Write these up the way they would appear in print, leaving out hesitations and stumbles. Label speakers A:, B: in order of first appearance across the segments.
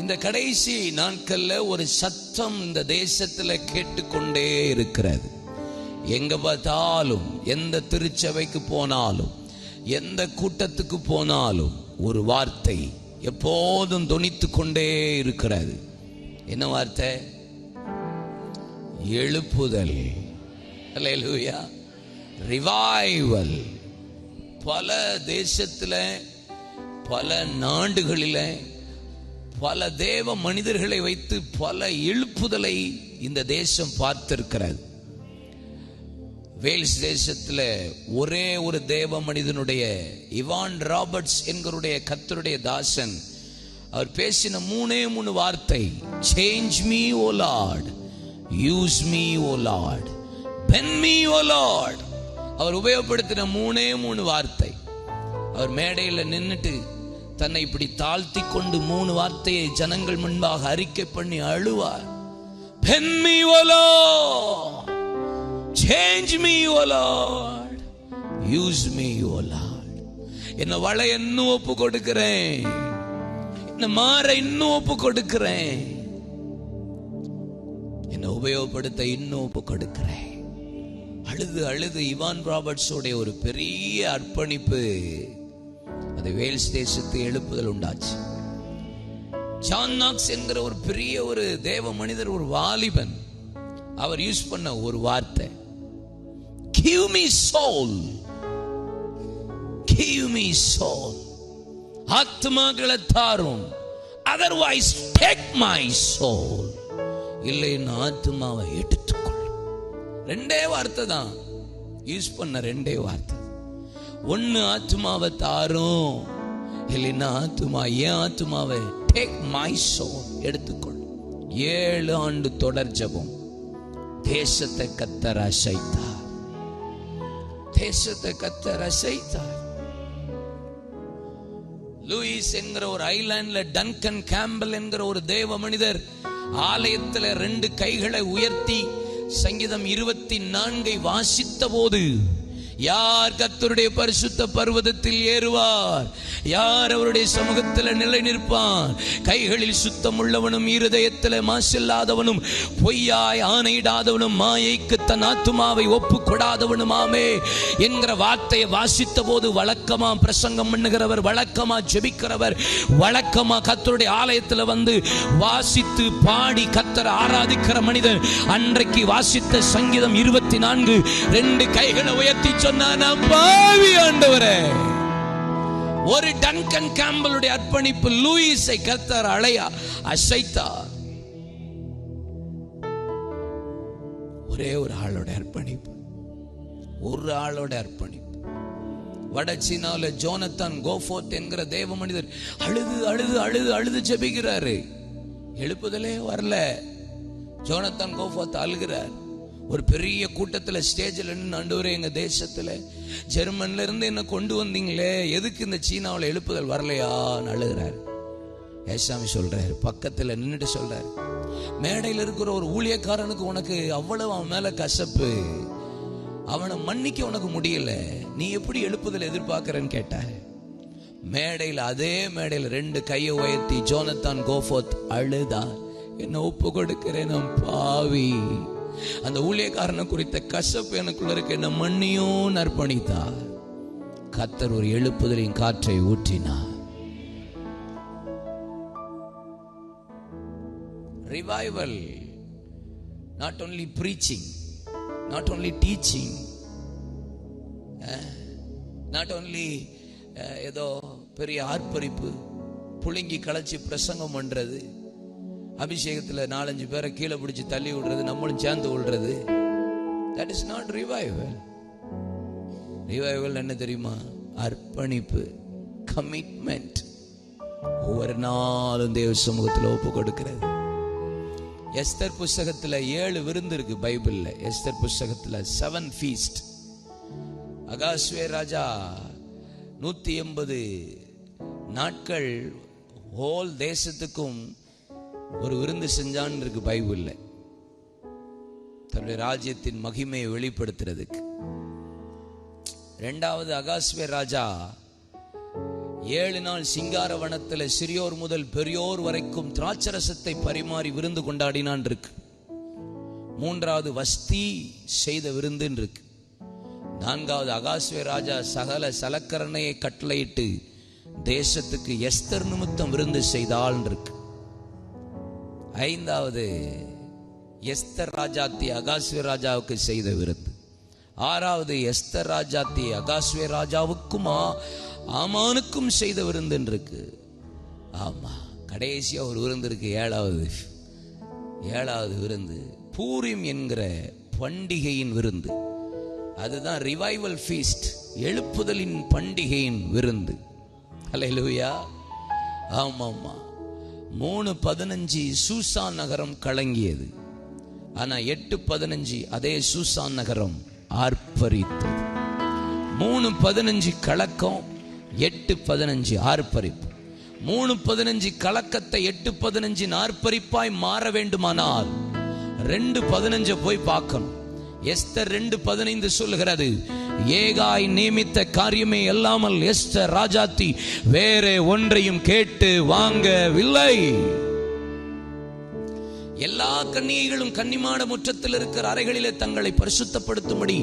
A: இந்த கடைசி நாட்கள்ல ஒரு சத்தம் இந்த தேசத்துல கேட்டுக்கொண்டே இருக்கிறது. எங்க பார்த்தாலும், எந்த திருச்சபைக்கு போனாலும், எந்த கூட்டத்துக்கு போனாலும் ஒரு வார்த்தை எப்போதும் தொனித்து கொண்டே இருக்கிறது. என்ன வார்த்தை? எழுப்புதல். அல்லேலூயா. ரிவைவல். பல தேசத்துல, பல நாடுகளில, பல தேவ மனிதர்களை வைத்து பல எழுப்புதலை இந்த தேசம் பார்த்திருக்கிறது. வேல்ஸ் தேசத்துல ஒரே ஒரு தேவ மனிதனுடைய, இவான் ராபர்ட்ஸ் என்கிற கர்த்தருடைய தாசன், அவர் பேசின மூணு வார்த்தை, சேஞ்ச் மீ ஓ லார்ட், யூஸ் மீ ஓ லார்ட், பென் மீ ஓ லார்ட். அவர் உபயோகப்படுத்தின மூணு வார்த்தை. அவர் மேடையில் நின்னுட்டு தன்னை இப்படி தாழ்த்தி கொண்டு 3 வார்த்தையை ஜனங்கள் முன்பாக அறிக்கை பண்ணி அழுவார். பென் மீ ஓ லார்ட், சேஞ்ச் மீ ஓ லார்ட், யூஸ் மீ ஓ லார்ட். என்ன வள இன்னும் ஒப்பு கொடுக்கிறேன், என்ன மாற இன்னும் ஒப்பு கொடுக்கிறேன், என்ன உபயோகப்படுத்த இன்னும் ஒப்பு கொடுக்கிறேன். அழுது அழுது இவான் ராபர்ட்ஸோடைய ஒரு பெரிய அர்ப்பணிப்பு அது வேல்ஸ் தேசத்து எழுப்புதல் உண்டாச்சு. ஜான் நாக்ஸ் என்கிற ஒரு பெரிய ஒரு தேவ மனிதர், ஒரு வாலிபன், அவர் யூஸ் பண்ண ஒரு வார்த்தை, give me soul, give me soul, ஆத்மாக்களை தாரும், otherwise take my soul, இல்லைன்னா ஆத்மாவை எடுத்துக்கொள். 2 வார்த்தை தான் யூஸ் பண்ண, 2 வார்த்தை. ஒன்னு ஆத்மாவை தாரும், இல்லைன்னா ஆத்மா, ஏன் ஆத்மாவை, take my soul, எடுத்துக்கொள். 7 ஆண்டு தொடர் ஜெபம். தேசத்தை கர்த்தர் அசைத்தார், தேசத்தை கர்த்தர் அசைத்தார். லூயிஸ் என்கிற ஒரு ஐலாண்ட்ல டங்கன் கேம்பல் என்கிற ஒரு தேவ மனிதர் ஆலயத்தில் 2 கைகளை உயர்த்தி சங்கீதம் 24 வாசித்த போது, யார் கர்த்தருடைய பரிசுத்த பர்வதத்தில் ஏறுவார், யார் அவருடைய சமூகத்தில் நிலை நிற்பான், கைகளில் சுத்தம் உள்ளவனும் இருதயத்தில் மாசில்லாதவனும் பொய்யாய் ஆணையிடாதவனும் மாயைக்கு தன் ஆத்துமாவை ஒப்பு கொடாதவனுமாமே என்கிற வார்த்தையை வாசித்த போது, வழக்கமா பிரசங்கம் பண்ணுகிறவர், வழக்கமா ஜெபிக்கிறவர், வழக்கமா கர்த்தருடைய ஆலயத்தில் வந்து வாசித்து பாடி கர்த்தரை ஆராதிக்கிற மனிதன் அன்றைக்கு வாசித்த சங்கீதம் 24 2 கைகளை உயர்த்தி சொன்னா, பாவி ஆண்டவரே. ஒரு டங்கன் கேம்பலுடைய அர்ப்பணிப்பு லூயிஸை கர்த்தர் அசைத்தார். ஒரே ஒரு ஆளோட அர்ப்பணிப்பு, ஒரு ஆளோட அர்ப்பணிப்பு. வடசீனால ஜோனத்தான் கோஃபோர்த் என்கிற தேவ மனிதர் அழுது அழுது அழுது அழுது ஜெபிக்கிறாரு. எழுப்புதலே வரல. ஜோனத்தான் கோஃபோர்த் அழுகிறார். ஒரு பெரிய கூட்டத்துல ஸ்டேஜில் நின்று, ஆண்டவரே, எங்க தேசத்துல ஜெர்மன்ல இருந்து என்ன கொண்டு வந்தீங்களே, எதுக்கு இந்த சீனாவில் எழுப்புதல் வரலையான்னு அழுகிறார். ஏசாமி சொல்றாரு, பக்கத்துல நின்றுட்டு சொல்றாரு, மேடையில் இருக்கிற ஒரு ஊழியக்காரனுக்கு உனக்கு அவ்வளவு அவன் மேல கசப்பு, அவனை மன்னிக்க உனக்கு முடியல, நீ எப்படி எழுப்புதல் எதிர்பார்க்கிறன்னு கேட்டாரு. மேடையில், அதே மேடையில் 2 கையை உயர்த்தி ஜோனத்தான் கோஃபோர்த் அழுதார். என்ன ஒப்பு கொடுக்கிறேன் பாவி, அந்த ஊழியக்காரனை குறித்த கசப்பு எனக்குள்ள இருக்க, என்ன மன்னியும் அர்ப்பணித்தார். கர்த்தர் ஒரு எழுப்புதலின் காற்றை ஊற்றினார். Revival, not only preaching, not only teaching, not only ஏதோ பெரிய ஆர்ப்பரிப்பு, புழுங்கி களைச்சி பிரசங்கம் பண்றது, அபிஷேகத்தில் 4-5 பேரை கீழே பிடிச்சி தள்ளி விடுறது, நம்மளும் சேர்ந்து விடுறது, that is not revival. Revival என்ன தெரியுமா? அர்ப்பணிப்பு, கமிட்மெண்ட். ஒவ்வொரு நாளும் தேவ சமூகத்தில் ஒப்பு கொடுக்கிறது. எஸ்தர் புஸ்தகத்தில் 7 விருந்து இருக்கு பைபிள்ல. எஸ்தர் புஸ்தகத்தில் 7 feast. அகாஸ்வே ராஜா 180 நாட்கள் ஹோல் தேசத்துக்கும் ஒரு விருந்து செஞ்சான் இருக்கு பைபிள்ல, தன்னுடைய ராஜ்யத்தின் மகிமையை வெளிப்படுத்துறதுக்கு. 2வது அகாஸ்வே ராஜா 7 நாள் சிங்கார வனத்தில் சிறியோர் முதல் பெரியோர் வரைக்கும் திராட்சரசத்தை பரிமாறி விருந்து கொண்டாடினான் இருக்கு. 3வது வஸ்தி செய்த விருந்துன்னு இருக்கு. 4வது அகாஸ்வே ராஜா சகல சலக்கரணையை கட்டளையிட்டு தேசத்துக்கு எஸ்தர் நிமித்தம் விருந்து செய்தாள் இருக்கு. 5வது எஸ்தர் ராஜாத்தி அகாஸ்வே ராஜாவுக்கு செய்த விருந்து. 6வது எஸ்தர் ராஜாத்தி அகாஸ்வே ராஜாவுக்கும் ஆமானுக்கும் செய்த விருந்து இருக்கு. ஆமா, கடைசியா ஒரு விருந்து இருக்கு. 7வது விருந்து பூரிம் என்கிற பண்டிகையின் விருந்து. அதுதான் ரிவைவல் ஃபீஸ்ட், எழுப்புதலின் பண்டிகையின் விருந்து. ஹல்லேலூயா. ஆமாமா. 3:15 சூசான் நகரம் கலங்கியது. ஆனா 8:15 அதே சூசான் நகரம் ஆர்ப்பரித்தது. 3:15 கலக்கம், 8:15 ஆர்ப்பரிப்பு. 3:15 கலக்கத்தை 8:15 ஆர்ப்பரிப்பாய் மாற வேண்டுமானால் 2:15 போய் பார்க்கணும். எஸ்தர் 2:15 சொல்லுகிறது, ஏகாய் நியமித்த காரியமே அல்லாமல் எஸ்தர் ராஜாத்தி வேற ஒன்றையும் கேட்டு வாங்கவில்லை. எல்லா கன்னிகைகளும் கன்னிமாட முற்றத்தில் இருக்கிற அறைகளிலே தங்களை பரிசுத்தப்படுத்தும்படி,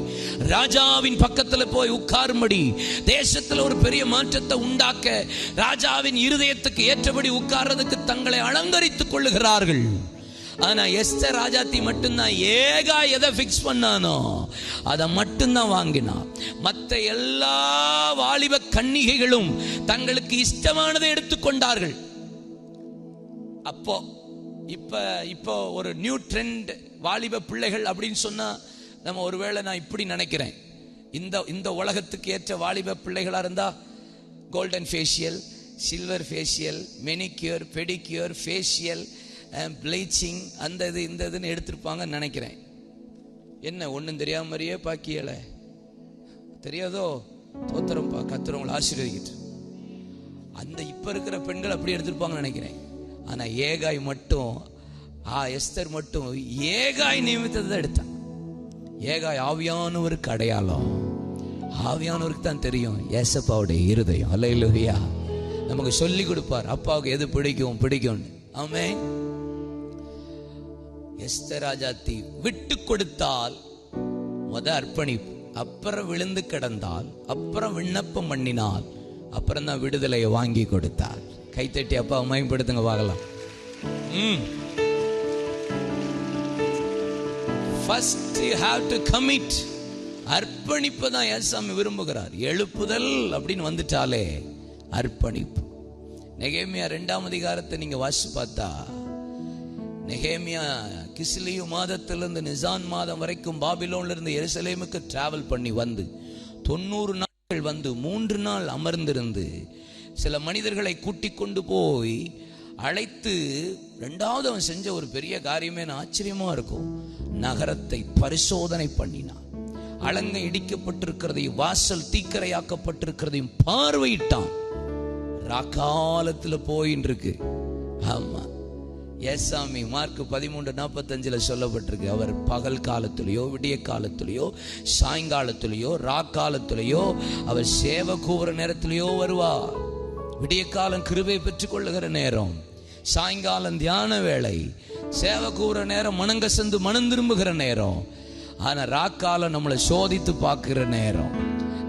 A: ராஜாவின் பக்கத்தில் போய் உட்காரும்படி, தேசத்தில் ஒரு பெரிய மாற்றத்தை உண்டாக்க ராஜாவின் இருதயத்துக்கு ஏற்றபடி உட்கார்றதுக்கு தங்களை அலங்கரித்துக் கொள்ளுகிறார்கள். ஆனா எஸ்தர் ராஜாத்தி மட்டும்தான் ஏகா எதை பிக்ஸ் பண்ணானோ அதை மட்டும்தான் வாங்கினான். மற்ற எல்லா வாலிப கன்னிகைகளும் தங்களுக்கு இஷ்டமானதை எடுத்துக்கொண்டார்கள். அப்போ இப்போ ஒரு நியூ ட்ரெண்ட் வாலிப பிள்ளைகள் அப்படின்னு சொன்னா நம்ம ஒருவேளை நான் இப்படி நினைக்கிறேன், இந்த உலகத்துக்கு ஏற்ற வாலிப பிள்ளைகளா இருந்தா golden facial, silver facial, manicure, pedicure, facial, bleaching, அந்த இது இந்த இதுன்னு எடுத்திருப்பாங்கன்னு நினைக்கிறேன். என்ன ஒன்றும் தெரியாம மாதிரியே பாக்கியல தெரியாதோ? தோத்திரம்பா, கத்துறவங்களை ஆசீர்வதிக்கிட்டு அந்த இப்ப இருக்கிற பெண்கள் அப்படி எடுத்திருப்பாங்கன்னு நினைக்கிறேன். ஆனா ஏகாய் மட்டும், எஸ்தர் மட்டும் ஏகாய் நியமித்ததை எடுத்தான். ஏகாய் ஆவியானவருக்கு அடையாளம். ஆவியானவருக்கு தான் தெரியும் ஏசப்பாவுடைய இருதயம். அல்லேலூயா. நமக்கு சொல்லி கொடுப்பார் அப்பாவுக்கு எது பிடிக்கும். ஆமென். எஸ்தர் ராஜாத்தி விட்டு கொடுத்தால் முத அர்ப்பணிப்பு, அப்புறம் விழுந்து கிடந்தால், அப்புறம் விண்ணப்பம் பண்ணினால், அப்புறம் தான் விடுதலையை வாங்கி கொடுத்தார். கைத்தட்டி அப்பாவை மயப்படுத்துங்க பார்க்கலாம். First you have to commit. அர்ப்பணிப்பு தான் ஏசாமி விரும்புகிறார். எழுப்புதல் அப்படின்னு வந்துட்டாலே அர்ப்பணிப்பு. நெகேமியா 2ஆம் அதிகாரத்தை நீங்க வாசிச்சு பார்த்தா, நெகேமியா கிஸ்லியு மாதத்திலிருந்து நிசான் மாதம் வரைக்கும் பாபிலோன்ல இருந்து எருசலேமுக்கு டிராவல் பண்ணி வந்து 90 நாட்கள் வந்து 3 நாள் அமர்ந்திருந்து சில மனிதர்களை கூட்டிக் கொண்டு போய் அழைத்து, 2வது அவன் செஞ்ச ஒரு பெரிய காரியமே ஆச்சரியமா இருக்கும். நகரத்தை பரிசோதனை பண்ணினான். அலங்கை இடிக்கப்பட்டிருக்கிறதையும் வாசல் தீக்கரையாக்கப்பட்டிருக்கிறதையும் பார்வையிட்டான். ராக்காலத்துல போயின்னு இருக்கு. ஆமா, ஏசாமி மார்க் 13:45 சொல்லப்பட்டிருக்கு. அவர் பகல் காலத்திலேயோ விடிய காலத்திலேயோ சாயங்காலத்திலேயோ ராக்காலத்திலேயோ அவர் சேவை கூவுற நேரத்திலேயோ வருவார். விடிய காலம் கிருபை பெற்றுக் கொள்ளுகிற நேரம், சாயங்காலம் தியான வேளை, சேவை கூவுற நேரம் மனங்கசந்து மனம் திரும்புகிற நேரம். ஆனா ராக்காலம் நம்மளை சோதித்து பார்க்கிற நேரம்.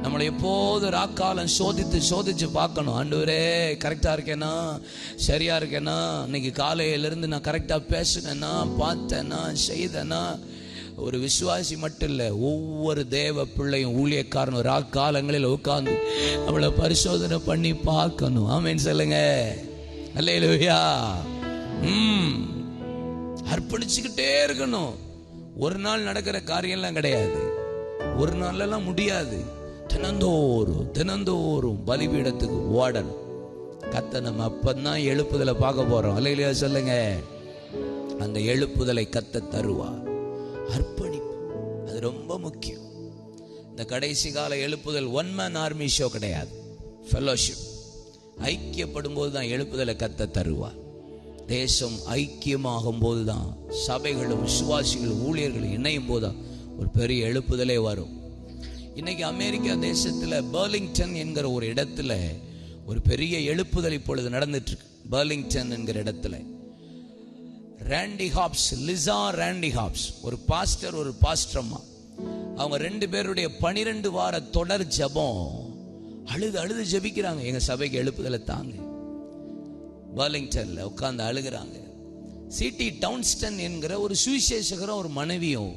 A: நம்மளை எப்போது ராக்காலம் சோதிச்சு பார்க்கணும். ஆண்டவரே கரெக்டா இருக்கேனா, சரியா இருக்கேனா, இன்னைக்கு காலையிலிருந்து நான் கரெக்டா பேசுனேனா, பார்த்தேனா, செய்தேனா. ஒரு விசுவாசி மட்டும் இல்ல, ஒவ்வொரு தேவ பிள்ளையும் ஊழியக்காரனும் ராக்காலங்களில் உட்கார்ந்து நம்மளை பரிசோதனை பண்ணி பார்க்கணும். ஆமென் சொல்லுங்க. அல்லேலூயா. அர்ப்பணிச்சுக்கிட்டே இருக்கணும். ஒரு நாள் நடக்கிற காரியம்லாம் கிடையாது. ஒரு நாள்லாம் முடியாது. தினந்தோறும் பலிபீடத்துக்கு ஓடணும். கத்த நம்ம அப்பதான் எழுப்புதலை பார்க்க போறோம். அல்லேலூயா சொல்லுங்க. அந்த எழுப்புதலை கத்த தருவார். அர்ப்பணிப்பு அது ரொம்ப முக்கியம். இந்த கடைசி கால எழுப்புதல் ஒன் மேன் ஆர்மி ஷோ கிடையாது. ஃபெலோஷிப், ஐக்கியப்படும் போதுதான் எழுப்புதலை கத்த தருவார். தேசம் ஐக்கியமாகும் போதுதான், சபைகளும் விசுவாசிகளும் ஊழியர்களும் இணையும் போதுதான் ஒரு பெரிய எழுப்புதலே வரும். இன்னைக்கு அமெரிக்கா தேசத்துல பர்லிங்டன் என்கிற ஒரு இடத்துல ஒரு பெரிய எழுப்புதல் இப்பொழுது நடந்துட்டு இருக்கு பர்லிங்டன் என்கிற இடத்துல. ராண்டி ஹாப்ஸ், லிசா ராண்டி ஹாப்ஸ், ஒரு பாஸ்டர், ஒரு பாஸ்டர்மா, அவங்க 2 பேருடைய 12 வார தொடர் ஜெபம் அழுது அழுது ஜெபிக்கிறாங்க. எங்க சபைக்கு எழுப்புதலை தாங்க. பர்லிங்டன்ல உட்கார்ந்து அழுகிறாங்க. சிடி டவுன்ஸ்டன் என்கிற ஒரு சுவிசேஷகரும் ஒரு மனைவியும்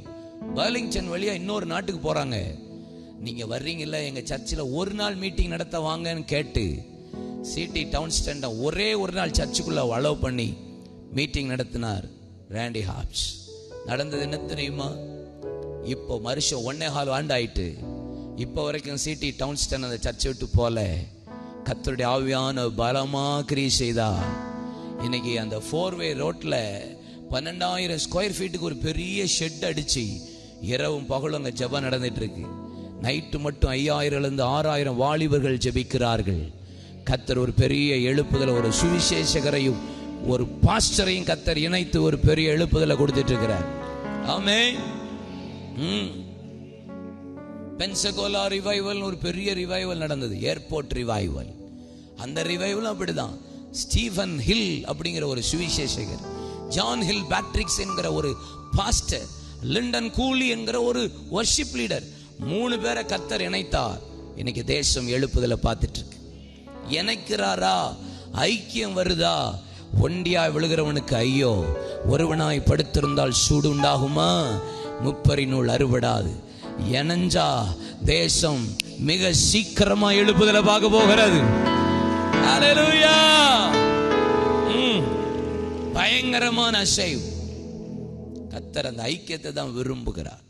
A: பர்லிங்டன் வழியா இன்னொரு நாட்டுக்கு போறாங்க. நீங்க வர்றீங்கல்ல, எங்க சர்ச்சில் ஒரு நாள் மீட்டிங் நடத்த வாங்கன்னு கேட்டு சிடி டவுன்ஸ்டன் ஒரே ஒரு நாள் சர்ச்சுக்குள்ள அலோவ் பண்ணி மீட்டிங் நடத்தினார் ராண்டி ஹாப்ஸ். நடந்தது என்ன தெரியுமா? இப்போ வருஷம் 1.25 ஆண்டு ஆயிட்டு, இப்போ வரைக்கும் சிடி டவுன்ஸ்டன் அந்த சர்ச்சை விட்டு போல. கர்த்தருடைய ஆவியான பலமா கிரியை செய்தா. இன்னைக்கு அந்த 4-வே ரோட்ல 12,000 ஸ்கொயர் ஃபீட்டுக்கு ஒரு பெரிய ஷெட் அடிச்சு இரவும் பகலும் அங்க ஜெபம் நடந்துட்டு இருக்கு. நைட்டு மட்டும் 5,000 6,000 வாலிபர்கள் ஜெபிக்கிறார்கள். கர்த்தர் ஒரு பெரிய எழுப்புதல, ஒரு சுவிசேஷகரையும் ஒரு பாஸ்டரையும் கர்த்தர் இணைத்து ஒரு பெரிய எழுப்புதலை கொடுத்துட்டு இருக்கிறார். ஆமென். பென்சகோலா ரிவைவல், ஒரு பெரிய ரிவைவல் நடந்தது, ஏர்போர்ட் ரிவைவல். அந்த ரிவைவல் அப்படிதான். ஸ்டீவன் ஹில் அப்படிங்கிற ஒரு சுவிசேஷகர், ஜான் ஹில் பேட்ரிக்ஸ் என்கிற ஒரு பாஸ்டர், லிண்டன் கூலி என்கிற ஒரு வர்ஷிப் லீடர், 3 பேரை கர்த்தர் இணைத்தார். இன்னைக்கு தேசம் எழுப்புதலை பார்த்துட்டு இருக்கு. இணைக்கிறாரா? ஐக்கியம் வருதா? ஒண்டியாய் விழுகிறவனுக்கு ஐயோ, ஒருவனாய் படுத்திருந்தால் சூடு உண்டாகுமா? முப்பரினுள் அறுபடாது. இணைஞ்சா தேசம் மிக சீக்கிரமா எழுப்புதலை பார்க்க போகிறது. ஹல்லேலூயா. பயங்கரமான அசைவு. கர்த்தர் அந்த ஐக்கியத்தை தான் விரும்புகிறார்.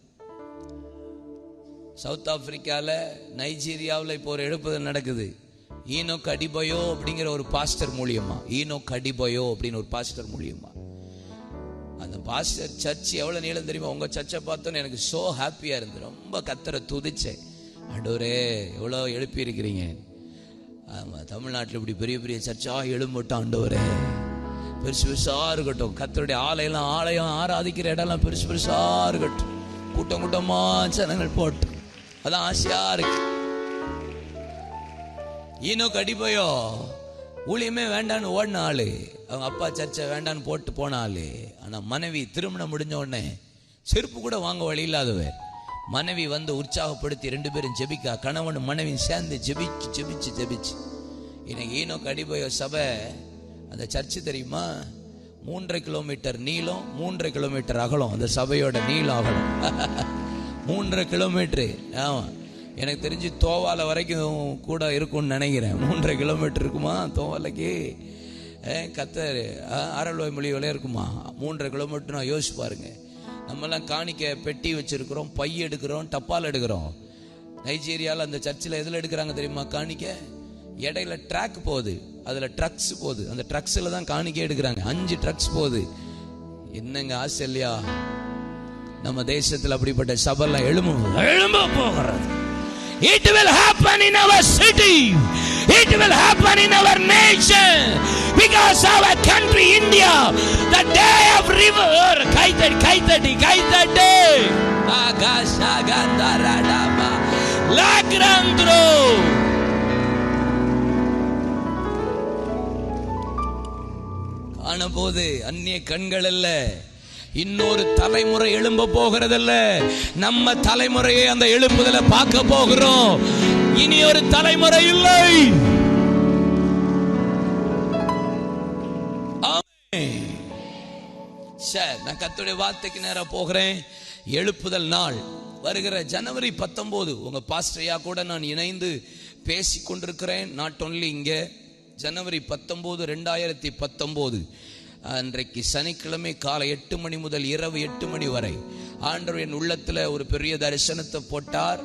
A: சவுத் ஆப்பிரிக்கால, நைஜீரியாவில் இப்போ ஒரு எழுப்புதல் நடக்குது. ஈனோக் அடிபயோ அப்படிங்கிற ஒரு பாஸ்டர் மூலியமா, ஈனோக் அடிபயோ அப்படின்னு ஒரு பாஸ்டர் மூலியமா. அந்த பாஸ்டர் சர்ச் எவ்வளவு நீளம் தெரியுமா? உங்க சர்ச்சை பார்த்தோன்னு எனக்கு சோ ஹாப்பியா இருந்து ரொம்ப கர்த்தரை துதிச்சேன். ஆண்டவரே எவ்வளோ எழுப்பி இருக்கிறீங்க. ஆமா, தமிழ்நாட்டில் இப்படி பெரிய பெரிய சர்ச்சா எழும்பட்டும் ஆண்டவரே, பெருசு பெருசா இருக்கட்டும். கர்த்தருடைய ஆலயம் ஆராதிக்கிற இடம்லாம் பெருசு பெருசா இருக்கட்டும். கூட்டம் கூட்டமா ஜனங்கள் போட்டு, அதான் ஆசையா இருக்கு. ஈனோக் அடிபயோ ஊழியமே வேண்டான்னு ஓடின ஆளு, அவங்க அப்பா சர்ச்சை வேண்டான்னு போட்டு போன ஆளு. ஆனா மனைவி திருமணம் முடிஞ்ச உடனே செருப்பு கூட வாங்க வழி இல்லாதவர். மனைவி வந்து உற்சாகப்படுத்தி 2 பேரும் ஜெபிக்கா, கணவன் மனைவி சேர்ந்து ஜெபிச்சு ஜெபிச்சு ஜெபிச்சு இன்னைக்கு ஈனோக் அடிபயோ சபை, அந்த சர்ச்சு தெரியுமா? 3.5 கிலோமீட்டர் நீளம், 3.5 கிலோமீட்டர் அகலம். அந்த சபையோட நீளம் அகலம் 3.5 கிலோமீட்டர். ஆமா, எனக்கு தெரிஞ்சு தோவால வரைக்கும் கூட இருக்கும்னு நினைக்கிறேன். 3.5 கிலோமீட்டர் இருக்குமா தோவாலைக்கு? கத்தர் அரல்வாய் மொழிகளே இருக்குமா? 3.5 கிலோமீட்டர். நான் யோசிச்சு பாருங்க. நம்மெல்லாம் காணிக்க பெட்டி வச்சிருக்கிறோம், பை எடுக்கிறோம், டப்பால் எடுக்கிறோம். நைஜீரியாவில் அந்த சர்ச்சில் எதில் எடுக்கிறாங்க தெரியுமா காணிக்க? இடையில ட்ராக் போகுது, அதில் ட்ரக்ஸ் போகுது. அந்த ட்ரக்ஸில் தான் காணிக்க எடுக்கிறாங்க. 5 ட்ரக்ஸ் போகுது. என்னங்க ஆசை இல்லையா? நம்ம தேசத்தில் அப்படிப்பட்ட சபைலாம் எழும்ப போகிறது. It will happen in our city. It will happen in our nation. Because our country India, the day of river, kaitadi agashagandaradama lagrandro. காணபோது அந்நிய கண்கள் அல்ல, இன்னொரு தலைமுறை எழும்ப போகிறதல்ல, நம்ம தலைமுறையை அந்த எழுப்புதலை பார்க்க போகிறோம். இனி ஒரு தலைமுறை இல்லை. சரி, நான் கர்த்தருடைய வார்த்தைக்கு நேரா போகிறேன். எழுப்புதல் நாள் வருகிற ஜனவரி 19 உங்க பாஸ்டரையா கூட நான் இணைந்து பேசி கொண்டிருக்கிறேன். நாட் ஒன்லி இங்க, ஜனவரி 19 2019 அன்றைக்கு சனிக்கிழமை காலை 8 மணி முதல் இரவு 8 மணி வரை ஆண்டவர் என் உள்ளத்துல ஒரு பெரிய தரிசனத்தை போட்டார்.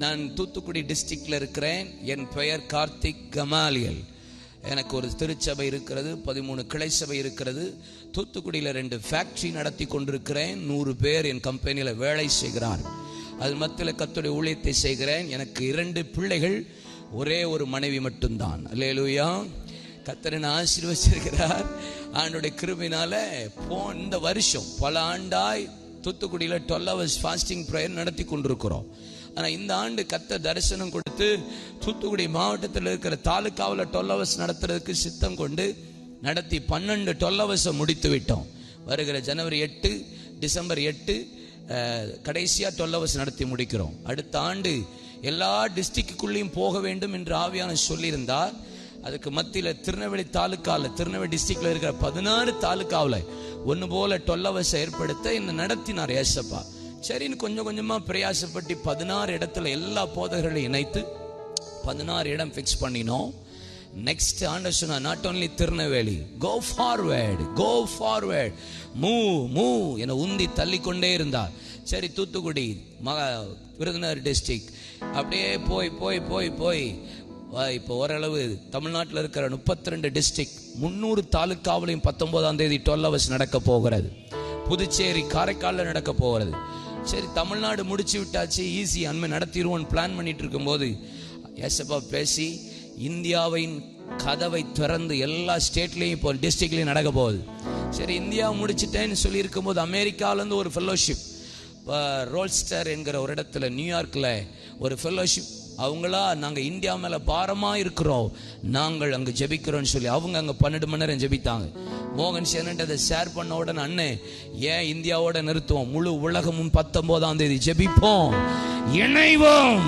A: நான் தூத்துக்குடி டிஸ்ட்ரிக்ட்ல இருக்கிறேன். என் பெயர் கார்த்திக் கமாலியல். எனக்கு ஒரு திருச்சபை இருக்கிறது, 13 கிளை சபை இருக்கிறது. தூத்துக்குடியில் 2 ஃபேக்டரி நடத்தி கொண்டிருக்கிறேன். 100 பேர் என் கம்பெனியில வேலை செய்கிறார். அது மத்தியில் கர்த்தருடைய ஊழியத்தை செய்கிறேன். எனக்கு 2 பிள்ளைகள், ஒரே ஒரு மனைவி மட்டும்தான். அல்லேலூயா. கர்த்தர் என்னை ஆசீர்வதிச்சிருக்கிறார். ஆண்டவருடைய கிருபையினால இந்த வருஷம் பல ஆண்டாய் தூத்துக்குடியில் 12 hours ஃபாஸ்டிங் ப்ரேயர் நடத்தி கொண்டிருக்கிறோம். ஆனா இந்த ஆண்டு கர்த்தர் தரிசனம் கொடுத்து தூத்துக்குடி மாவட்டத்தில் இருக்கிற தாலுகாவில் 12 hours நடத்துறதுக்கு சித்தம் கொண்டு நடத்தி 12 12 hours முடித்து விட்டோம். வருகிற ஜனவரி 8 டிசம்பர் 8 கடைசியா 12 hours நடத்தி முடிக்கிறோம். அடுத்த ஆண்டு எல்லா டிஸ்ட்ரிக்டுக்குள்ளேயும் போக வேண்டும் என்று ஆவியான சொல்லியிருந்தார். அதுக்கு மத்தியில் திருநெல்வேலி தாலுக்காவில், திருநெல்வேலி டிஸ்ட்ரிக்ட்ல இருக்கிற 16 தாலுக்காவில் ஒன்று போல 12 hours ஏற்படுத்த இந்த நடத்தினார் ஏசப்பா. சரின்னு கொஞ்சம் கொஞ்சமா பிரயாசப்பட்டு 16 இடத்துல எல்லா போதகர்களையும் இணைத்து 16 இடம் ஃபிக்ஸ் பண்ணினோம். நெக்ஸ்ட் ஆண்டவர் சொன்னா, not only Tirunelveli, go forward, move என உந்தி தள்ளி கொண்டே இருந்தார். சரி, தூத்துக்குடி, விருதுநகர் டிஸ்ட்ரிக்ட், அப்படியே போய் இப்போ ஓரளவு தமிழ்நாட்டில் இருக்கிற 32 டிஸ்ட்ரிக்ட் 300 தாலுக்காவிலையும் 19ஆம் தேதி 12 hours நடக்க போகிறது. புதுச்சேரி, காரைக்காலில் நடக்க போகிறது. சரி, தமிழ்நாடு முடிச்சு விட்டாச்சு, ஈஸி, அண்மை நடத்திடுவோம் பிளான் பண்ணிட்டு இருக்கும்போது ஏசப்பா பேசி இந்தியாவின் கதவை திறந்து எல்லா ஸ்டேட்லையும் இப்போ டிஸ்ட்ரிக்ட்லையும் நடக்க போகுது. சரி, இந்தியா முடிச்சுட்டேன்னு சொல்லி இருக்கும்போது அமெரிக்காவிலேருந்து ஒரு ஃபெல்லோஷிப், ரோல்ஸ்டர் என்கிற ஒரு இடத்துல நியூயார்க்கில் ஒரு ஃபெல்லோஷிப், அவங்களா நாங்கள் இந்தியா மேலே பாரமாக இருக்கிறோம், நாங்கள் அங்கே ஜெபிக்கிறோன்னு சொல்லி அவங்க அங்கே 12 மணி நேரம் ஜெபித்தாங்க. மோகன் சேனன் அதை ஷேர் பண்ண உடனே, அண்ணே ஏன் இந்தியாவோட நிறுத்துவோம், முழு உலகமும் 19ஆம் தேதி ஜெபிப்போம், இணைவோம்,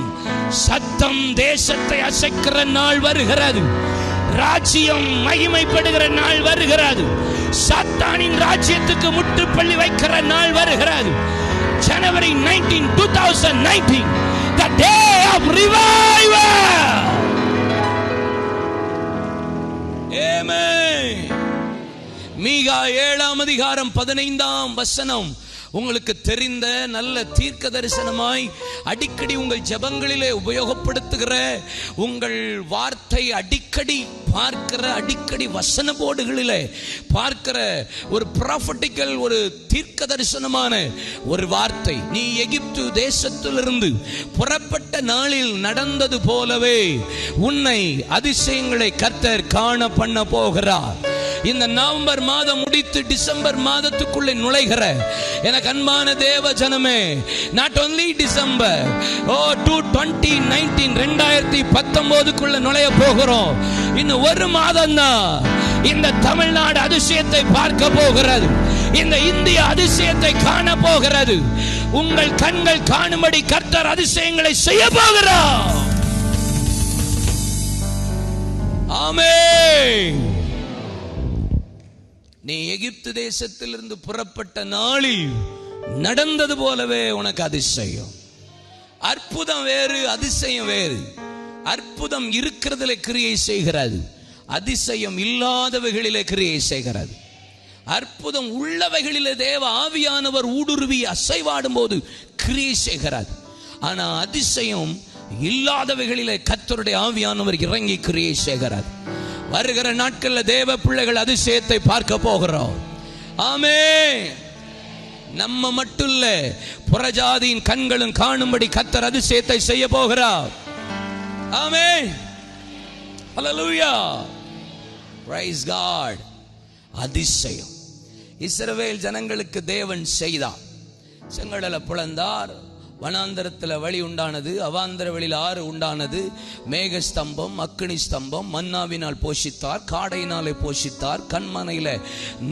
A: சத்தம் தேசத்தை அசைக்கிற நாள் வருகிறது, ராஜ்யம் மகிமைப்படுகிற நாள் வருகிறது, சாத்தானின் ராஜ்யத்துக்கு முற்றுப்புள்ளி வைக்கிற நாள் வருகிறது. ஜனவரி 19, 2019, the day of revival. Amen. மீகா 7ஆம் அதிகாரம் 15ஆம் வசனம் உங்களுக்கு தெரிந்த நல்ல தீர்க்க தரிசனமாய் அடிக்கடி உங்கள் ஜெபங்களிலே உபயோகப்படுத்துகிற, உங்கள் வார்த்தை அடிக்கடி பார்க்கிற, அடிக்கடி வசன போர்டுகளிலே பார்க்கிற ஒரு ப்ராஃபட்டிக்கல், ஒரு தீர்க்க தரிசனமான ஒரு வார்த்தை. நீ எகிப்து தேசத்திலிருந்து புறப்பட்ட நாளில் நடந்தது போலவே உன்னை அதிசயங்களை கர்த்தர் காண பண்ண போகிறார். இந்த நவம்பர் மாதம் முடித்து டிசம்பர் மாதத்துக்குள்ளே நுழைகிற எனக்கு அன்பான தேவ ஜனமே, not only டிசம்பர் 2019 2019க்குள்ள நுழைய போகிறோம். இன்னும் ஒரு மாதம் தான் இந்த தமிழ்நாடு அதிசயத்தை பார்க்க போகிறது, இந்த இந்திய அதிசயத்தை காண போகிறது. உங்கள் கண்கள் காணும்படி கர்த்தர் அதிசயங்களை செய்ய போகிறார். ஆமென். நீ எகிப்து தேசத்திலிருந்து புறப்பட்ட நாளில் நடந்தது போலவே உனக்கு அதிசயம். அற்புதம் வேறு, அதிசயம் வேறு. அற்புதம் இருக்கிறதுல கிரியை செய்கிறது, அதிசயம் இல்லாதவைகளிலே கிரியை செய்கிறது. அற்புதம் உள்ளவைகளிலே தேவ ஆவியானவர் ஊடுருவி அசைவாடும் போது கிரியை செய்கிறது. ஆனா அதிசயம் இல்லாதவைகளிலே கர்த்தருடைய ஆவியானவர் இறங்கி கிரியை செய்கிறது. வருகிற நாட்களில் தேவ பிள்ளைகள் அதிசயத்தை பார்க்க போகிறோம். ஆமென். நம்ம மட்டும் இல்ல, புறஜாதியின் கண்களும் காணும்படி கர்த்தர் அதிசயத்தை செய்ய போகிறார். ஆமென். ஹல்லேலூயா. Praise God. அதிசயம் இஸ்ரவேல் ஜனங்களுக்கு தேவன் செய்தார். செங்கடலை பிளந்தார், வனாந்தரத்தில் வழி உண்டானது, அவாந்தர வெளியில் ஆறு உண்டானது, மேக ஸ்தம்பம், அக்கினி ஸ்தம்பம், மன்னாவினால் போஷித்தார், காடையினாலே போஷித்தார், கண்மனையில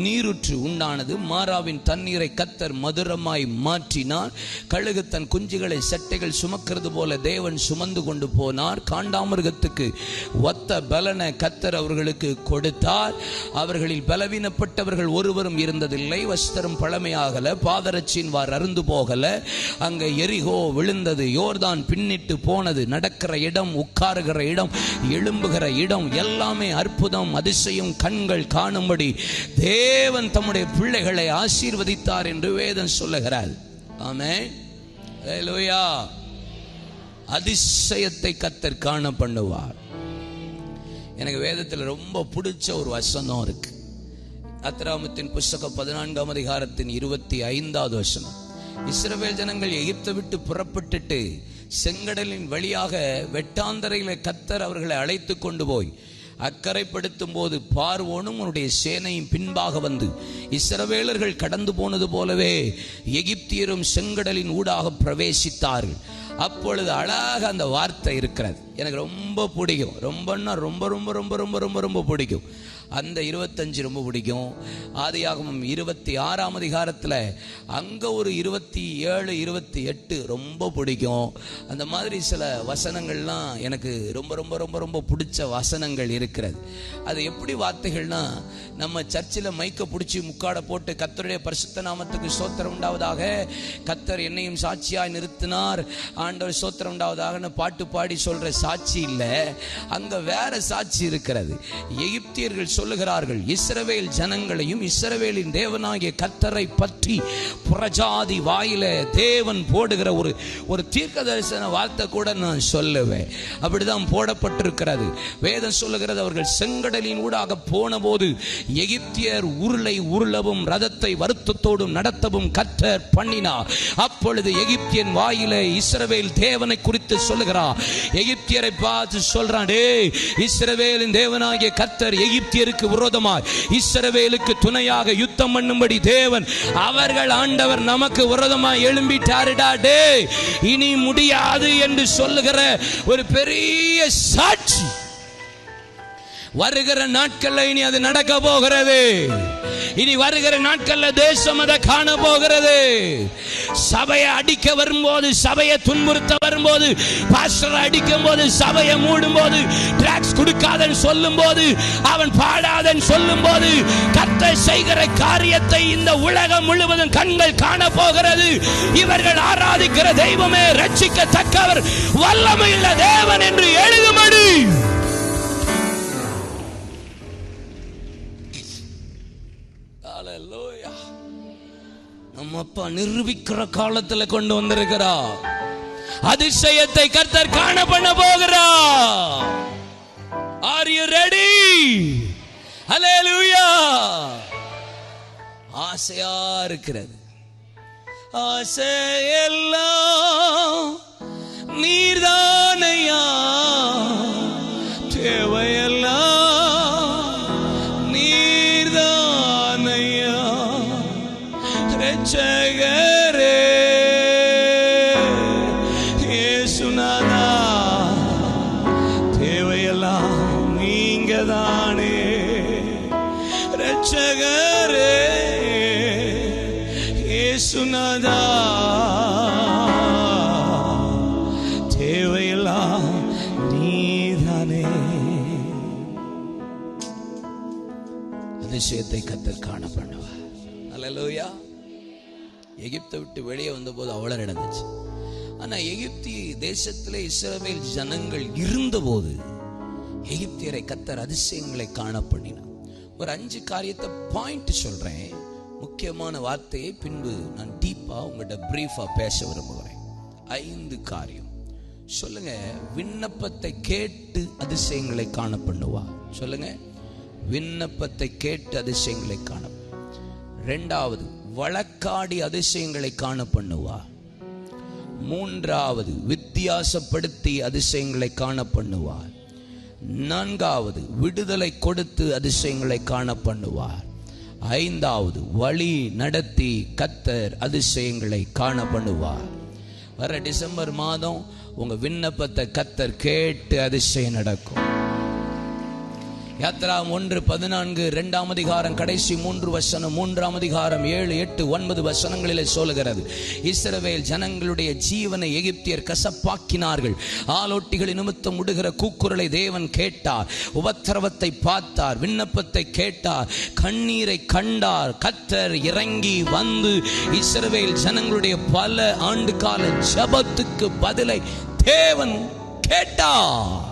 A: நீருற்று உண்டானது, மாறாவின் தண்ணீரை கர்த்தர் மதுரமாய் மாற்றினார், கழுகு தன் குஞ்சுகளை சட்டைகள் சுமக்கிறது போல தேவன் சுமந்து கொண்டு போனார், காண்டாமிருகத்துக்கு ஒத்த பலனை கர்த்தர் அவர்களுக்கு கொடுத்தார், அவர்களில் பலவீனப்பட்டவர்கள் ஒருவரும் இருந்ததில்லை, வஸ்திரம் பழமையாகல, பாதரட்சியின் வார் அருந்து போகல, அங்க விழுந்தது, யோர்தான் பின்னிட்டு போனது, நடக்கிற இடம், உட்காருகிற இடம், எழும்புகிற இடம் எல்லாமே அற்புதம், அதிசயம், கண்கள் காணும்படி தேவன் தம்முடைய பிள்ளைகளை ஆசீர்வதித்தார் என்று வேதம் சொல்லுகிறார். ஆமென். ஹல்லேலூயா. அதிசயத்தை கர்த்தர் காண பண்ணுவார். எனக்கு வேதத்தில் ரொம்ப பிடிச்ச ஒரு வசனம் இருக்கு. யாத்திராகமத்தின் புஸ்தகம் 14ஆம் அதிகாரத்தின் 25வது வசனம். இஸ்ரவேல் ஜனங்கள் எகிப்தை விட்டு புறப்பட்டுட்டு செங்கடலின் வழியாக வெட்டாந்தரையில கர்த்தர் அவர்களை அழைத்து கொண்டு போய் அக்கறைப்படுத்தும் போது பார்வோனும் அவனுடைய சேனையும் பின்பாக வந்து இஸ்ரவேலர்கள் கடந்து போனது போலவே எகிப்தியரும் செங்கடலின் ஊடாக பிரவேசித்தார்கள். அப்பொழுது அழகாக அந்த வார்த்தை இருக்கிறது, எனக்கு ரொம்ப பிடிக்கும். ரொம்பன்னா ரொம்ப ரொம்ப ரொம்ப ரொம்ப ரொம்ப ரொம்ப பிடிக்கும். அந்த 25 ரொம்ப பிடிக்கும். ஆதியாகமம் 26ஆம் அதிகாரத்தில் அங்கே ஒரு 27 28 ரொம்ப பிடிக்கும். அந்த மாதிரி சில வசனங்கள்லாம் எனக்கு ரொம்ப ரொம்ப ரொம்ப ரொம்ப பிடிச்ச வசனங்கள் இருக்கிறது. அது எப்படி வார்த்தைகள்னா, நம்ம சர்ச்சில் மைக்க பிடிச்சி முக்காடை போட்டு கர்த்தருடைய பரிசுத்த நாமத்துக்கு ஸ்தோத்திரம் உண்டாவதாக, கர்த்தர் என்னையும் சாட்சியாய் நிறுத்தினார், ஆண்டவர் ஸ்தோத்திரம் உண்டாவதாகன்னு பாட்டு பாடி சொல்ற சாட்சி இல்லை, அங்க வேற சாட்சி இருக்கிறது. எகிப்தியர்கள் சொல்லுகிறார்கள், இஸ்ரவேல் ஜனங்களையும் இஸ்ரவேலின் தேவனாகிய கர்த்தரை பற்றி புறஜாதி வாயில தேவன் போடுகிற ஒரு தீர்க்க தரிசன வார்த்தை கூட நான் சொல்லுவேன். அப்படிதான் போடப்பட்டிருக்கிறது. வேதம் சொல்லுகிறது, அவர்கள் செங்கடலின் ஊடாக போன போது எகிப்தியர் உருளவும் ரதத்தை வருத்தத்தோடும் நடத்தவும் கர்த்தர் பண்ணினார். அப்பொழுது எகிப்தியன் வாயில இஸ்ரவேல் தேவனை குறித்து சொல்லுகிறார். எகிப்தியரை பார்த்து சொல்றான், இஸ்ரவேலின் தேவனாகிய கர்த்தர் எகிப்தியருக்கு விரோதமாய் இஸ்ரவேலுக்கு துணையாக யுத்தம் பண்ணும்படி தேவன் அவர்கள் ஆண்டவர் நமக்கு விரோதமாய் எழும்பிட்டாருடா, இனி முடியாது என்று சொல்லுகிற ஒரு பெரிய சாட்சி வருகிற நாட்கள்ல இனி அது நடக்க போகிறது. இனி வருகிற நாட்கள்ல தேசம் அதை காண போகிறது. சபையை அடிக்க வரும்போது, சபையை துன்புறுத்த வரும்போது, பாஸ்டரை அடிக்கும் போது, சபையை மூடும் போது, டிராக்ஸ் கொடுக்காதன்னு சொல்லும் போது, அவன் பாடாதன்னு சொல்லும் போது, கர்த்தர் செய்கிற காரியத்தை இந்த உலகம் முழுவதும் கண்கள் காண போகிறது. இவர்கள் ஆராதிக்கிற தெய்வமே ரட்சிக்கத்தக்கவர், வல்லமையுள்ள தேவன் என்று எழுதும்படி நம்ம அப்பா நிரூபிக்கிற காலத்துல கொண்டு வந்திருக்கிறார். அதிசயத்தை கர்த்தர் காண பண்ண போகிறார். Are you ready? Hallelujah. ஆசையா இருக்கிறது. ஆசையெல்லாம் நீர்தானையா, தேவையெல்லாம் நீர்தானையா, ரட்சகரே இயேசுநாதா, தேவையெல்லாம் நீங்கதானே. ரட்சகரே இயேசுநாதா, தேவையெல்லாம் நீதானே. அதிசயத்தை கர்த்தர் காண பண்ணுவார். அல்லேலூயா. எகிப்தை விட்டு வெளியே வந்தபோது அவ்வளவு நடந்துச்சு. ஆனா எகிப்தி தேசத்திலே இஸ்ரவேல் ஜனங்கள் இருந்தபோது எகிப்தியரை கர்த்தர் அதிசயங்களை காண பண்ணினார். ஒரு 5 காரியத்தை பாயிண்ட் சொல்றேன், முக்கியமான வார்த்தையை பின்பு நான் டீப்பா உங்கள்கிட்ட பிரீஃபா பேச விரும்புகிறேன். 5 காரியம் சொல்லுங்க. விண்ணப்பத்தை கேட்டு அதிசயங்களை காண பண்ணுவா. சொல்லுங்க, விண்ணப்பத்தை கேட்டு அதிசயங்களை காண. 2வது, வழக்காடி அதிசயங்களை காண பண்ணுவா. 3வது, வித்தியாசப்படுத்தி அதிசயங்களை காண பண்ணுவார். 4வது, விடுதலை கொடுத்து அதிசயங்களை காண பண்ணுவார். 5வது, வழி நடத்தி கர்த்தர் அதிசயங்களை காண பண்ணுவார். வர டிசம்பர் மாதம் உங்க விண்ணப்பத்தை கர்த்தர் கேட்டு அதிசயம் நடக்கும். யாத்ரா 1:14 2ஆம் அதிகாரம் கடைசி 3 வசனம், 3ஆம் அதிகாரம் 7, 8, 9 வசனங்களிலே சொல்லுகிறது, இஸ்ரவேல் ஜனங்களுடைய ஜீவனை எகிப்தியர் கசப்பாக்கினார்கள். ஆலோட்டிகளின் நிமித்தம் உடுகிற கூக்குரலை தேவன் கேட்டார். உபத்திரவத்தை பார்த்தார், விண்ணப்பத்தை கேட்டார், கண்ணீரை கண்டார். கர்த்தர் இறங்கி வந்து இஸ்ரவேல் ஜனங்களுடைய பல ஆண்டு கால ஜெபத்துக்கு பதிலை தேவன் கேட்டார்.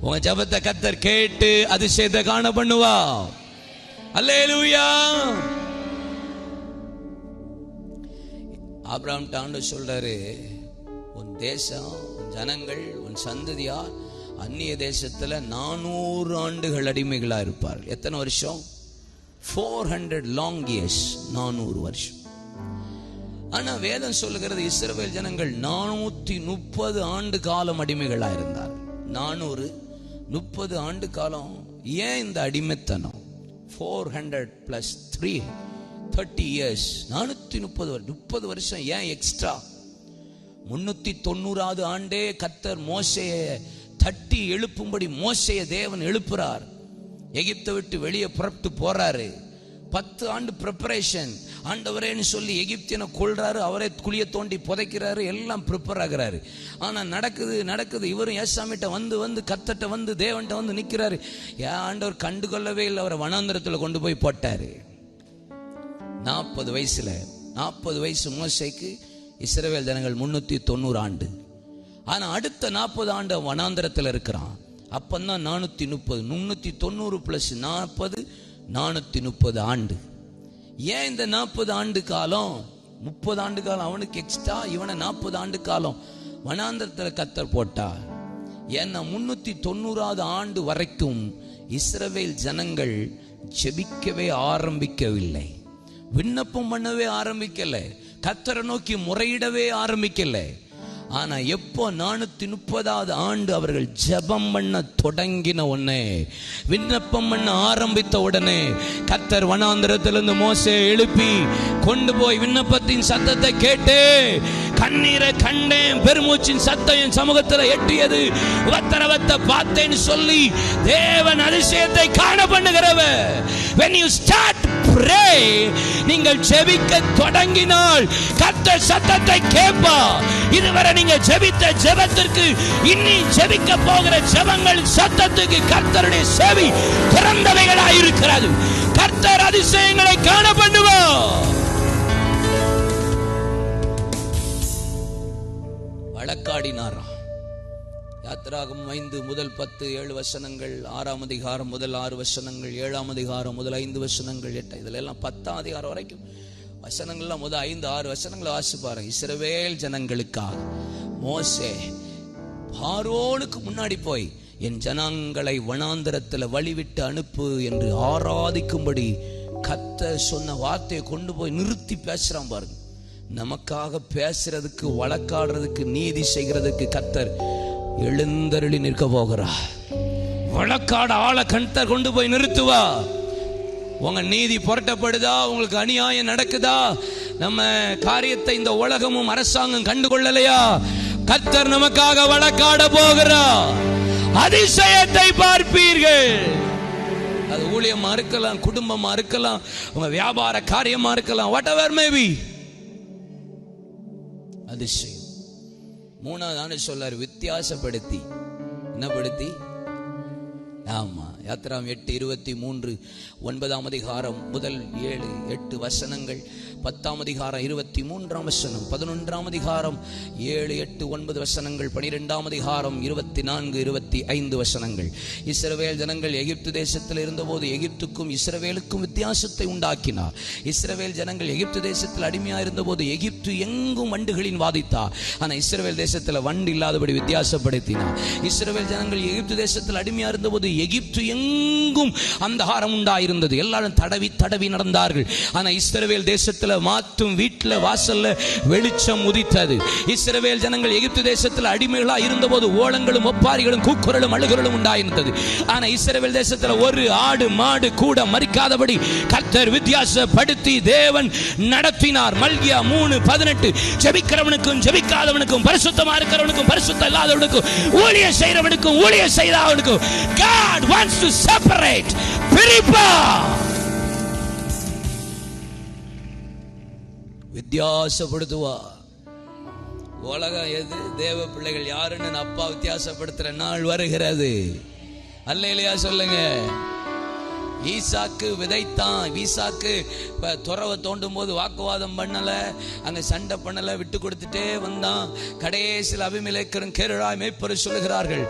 A: உங்க ஜெபத்தை கர்த்தர் கேட்டு அதிசயத்தை காண பண்ணுவா. அல்லேலூயா. ஆபிரகாம் ஆண்டவர் சொல்றாரு, உன் தேசம், உன் ஜனங்கள், உன் சந்ததியார் அந்நிய தேசத்துல 400 ஆண்டுகள் அடிமைகளா இருப்பார்கள். எத்தனை வருஷம்? 400 லாங் இயர்ஸ், 400 வருஷம். ஆனா வேதம் சொல்லுகிறது, இஸ்ரவேல் ஜனங்கள் 430 ஆண்டு காலம் அடிமைகளா இருந்தார். 400 30 ஆண்டு காலம். ஏன் இந்த அடிமைத்தனம்? 400 + 3 30 years, 430 வருஷம். ஏன் எக்ஸ்ட்ரா? 390வது ஆண்டே கர்த்தர் மோசேயை தட்டி எழுப்பும்படி மோசேயை தேவன் எழுப்புறார். எகிப்தை விட்டு வெளியே புறப்பட்டு போறாரு. 10 ஆண்டு ப்ரிப்பரேஷன். ஆண்டவரேன்னு சொல்லி எகிப்தியனை கொள்றாரு, அவரே குழிய தோண்டி புதைக்கிறாரு, எல்லாம் ப்ரிப்பேர் ஆகிறாரு. ஆனா நடக்குது. இவரும் ஏசாமிட்ட வந்து கர்த்தர்ட்ட வந்து தேவன்ட்ட வந்து நிக்கிறாரு. ஏன் ஆண்டவர் கண்டுகொள்ளவே இல்லை, அவரை வனாந்தரத்துல கொண்டு போய் போட்டாரு. 40 வயசு மோசேக்கு. இஸ்ரவேல் ஜனங்கள் 390 ஆண்டு. ஆனா அடுத்த 40 ஆண்டு வனாந்தரத்துல இருக்கிறான். அப்பந்தான் 430. 390 + 40 430 ஆண்டு. ஏன் இந்த 40 ஆண்டு காலம்? 30 ஆண்டு காலம் அவனுக்கு எக்ஸ்ட்ரா, இவனை 40 ஆண்டு காலம் வனாந்தரத்தில் கர்த்தர் போட்டார். ஏன்னா 390வது ஆண்டு வரைக்கும் இஸ்ரவேல் ஜனங்கள் ஜெபிக்கவே ஆரம்பிக்கவில்லை, விண்ணப்பம் பண்ணவே ஆரம்பிக்கல, கர்த்தரை நோக்கி முறையிடவே ஆரம்பிக்கல. ஆனா எப்போ 430வது ஆண்டு அவர்கள் ஜெபம் பண்ண தொடங்கின உடனே, விண்ணப்பம் பண்ண ஆரம்பித்த உடனே கர்த்தர் வனாந்தரத்திலிருந்து மோசேயை எழுப்பி கொண்டு போய் விண்ணப்பத்தின் சத்தத்தை கேட்டு, கண்ணீரை கண்டேன், பெருமூச்சின் சத்தம் என் சமூகத்தில் எட்டியது, உபத்திரவத்தை பார்த்தேன்னு சொல்லி தேவன் அதிசயத்தை காண பண்ணுகிறவர். When you start pray, நீங்கள் ஜெபிக்க தொடங்கினால் கர்த்தர் சத்தத்தை கேட்பார். இதுவரை நீங்க ஜெபித்த ஜெபத்திற்கு, இனி ஜெபிக்க போகிற ஜெபங்கள் சத்தத்துக்கு கர்த்தருடைய செவி திறந்தவைகளாய் இருக்கிறது. கர்த்தர் அதிசயங்களை காண பண்ணுவார். வழக்காடினாரா? யாத்திராகமம் 5 முதல் 10 7 வசனங்கள், 6ஆம் அதிகாரம் முதல் 6 வசனங்கள், 7ஆம் அதிகாரம் முதல் 5 வசனங்கள், 8 இதுல எல்லாம் 10ஆம் அதிகாரம் வரைக்கும் வசனங்கள்லாம் முதல் 5 6 வசனங்களை வாசி பாருங்க. இஸ்ரவேல் ஜனங்களுக்காக மோசே பார்வோனுக்கு முன்னாடி போய், என் ஜனங்களை வனாந்தரத்தில் வழிவிட்டு அனுப்பு என்று ஆராதிக்கும்படி கர்த்தர் சொன்ன வார்த்தையை கொண்டு போய் நிறுத்தி பேசுறான் பாருங்க. நமக்காக பேசுறதுக்கு, வழக்காடுறதுக்கு, நீதி செய்கிறதுக்கு கர்த்தர் எழுந்தருளி நிற்க போகிறார். வழக்காட ஆளை கர்த்தர் கொண்டு போய் நிறுத்துவா. உங்க நீதி புரட்டப்படுதா, உங்களுக்கு அநியாயம் நடக்குதா, நம்ம காரியத்தை இந்த உலகமும் அரசாங்கம் கண்டுகொள்ளலையா, கர்த்தர் நமக்காக வழக்காட போகிறார். அதிசயத்தை பார்ப்பீர்கள். அது ஊழியமா இருக்கலாம், குடும்பமா இருக்கலாம், உங்க வியாபார காரியமா இருக்கலாம், whatever may be. அதிசயம். 3வது ஆண்டு சொல்லாரு, வித்தியாசப்படுத்தி. என்ன படுத்தி? ஆமா, யாத்திராம் 8:23, 9ஆம் அதிகாரம் முதல் 7 8 வசனங்கள், 10ஆம் அதிகாரம் 23ஆம் வசனம், 11ஆம் அதிகாரம் 7 8 9 வசனங்கள், 12ஆம் அதிகாரம் 24 25 வசனங்கள். இஸ்ரவேல் ஜனங்கள் எகிப்து தேசத்தில் இருந்தபோது எகிப்துக்கும் இஸ்ரவேலுக்கும் வித்தியாசத்தை உண்டாக்கினார். இஸ்ரவேல் ஜனங்கள் எகிப்து தேசத்தில் அடிமையா இருந்தபோது எகிப்து எங்கும் வண்டுகளின் வாதித்தார். ஆனா இஸ்ரவேல் தேசத்தில் வண்டு இல்லாதபடி வித்தியாசப்படுத்தினார். இஸ்ரவேல் ஜனங்கள் எகிப்து தேசத்தில் அடிமையா இருந்தபோது எகிப்து எங்கும் அந்தகாரம் உண்டாயிருந்தது. எல்லாரும் தடவி நடந்தார்கள். ஆனா இஸ்ரவேல் தேசத்தில் மாற்றும் வீட்டில் வாசல்ல வெளிச்சம் உதித்தது. இஸ்ரவேல் ஜனங்கள் எகிப்து தேசத்தில் அடிமைகளா இருந்தபோது ஓலங்களும் ஒப்பாரிகளும் கூக்குரலும் அழுகுரலும் உண்டாயிருந்தது. ஆனா இஸ்ரவேல் தேசத்தில் ஒரு ஆடு மாடு கூட மரிக்காதபடி கர்த்தர் வித்தியாசப்படுத்தி தேவன் நடத்தினார். மல்கியா 3:18, ஜெபிக்கிறவனுக்கும் ஜெபிக்காதவனுக்கும், பரிசுத்தமா இருக்கிறவனுக்கும் பரிசுத்தம் இல்லாதவனுக்கும், ஊழியம் செய்கிறவனுக்கும் ஊழியம் செய்யாதவனுக்கும் God wants to separate. பிரிப்பா, வித்தியாசப்படுத்துவா. உலகம் எது, தேவ பிள்ளைகள் யாருன்னு அப்பா வித்தியாசப்படுத்துற நாள் வருகிறது. அல்லேலூயா சொல்லுங்க. ஈசாக்கு விதைத்தான். ஈசாக்கு துறவை தோண்டும் போது வாக்குவாதம் பண்ணல, அங்க சண்டை பண்ணல, விட்டு கொடுத்துட்டே வந்தான். கடைசியில் அபிமெலேக்கரும் கேருழாய் மேய்ப்பரும் சொல்லுகிறார்கள்,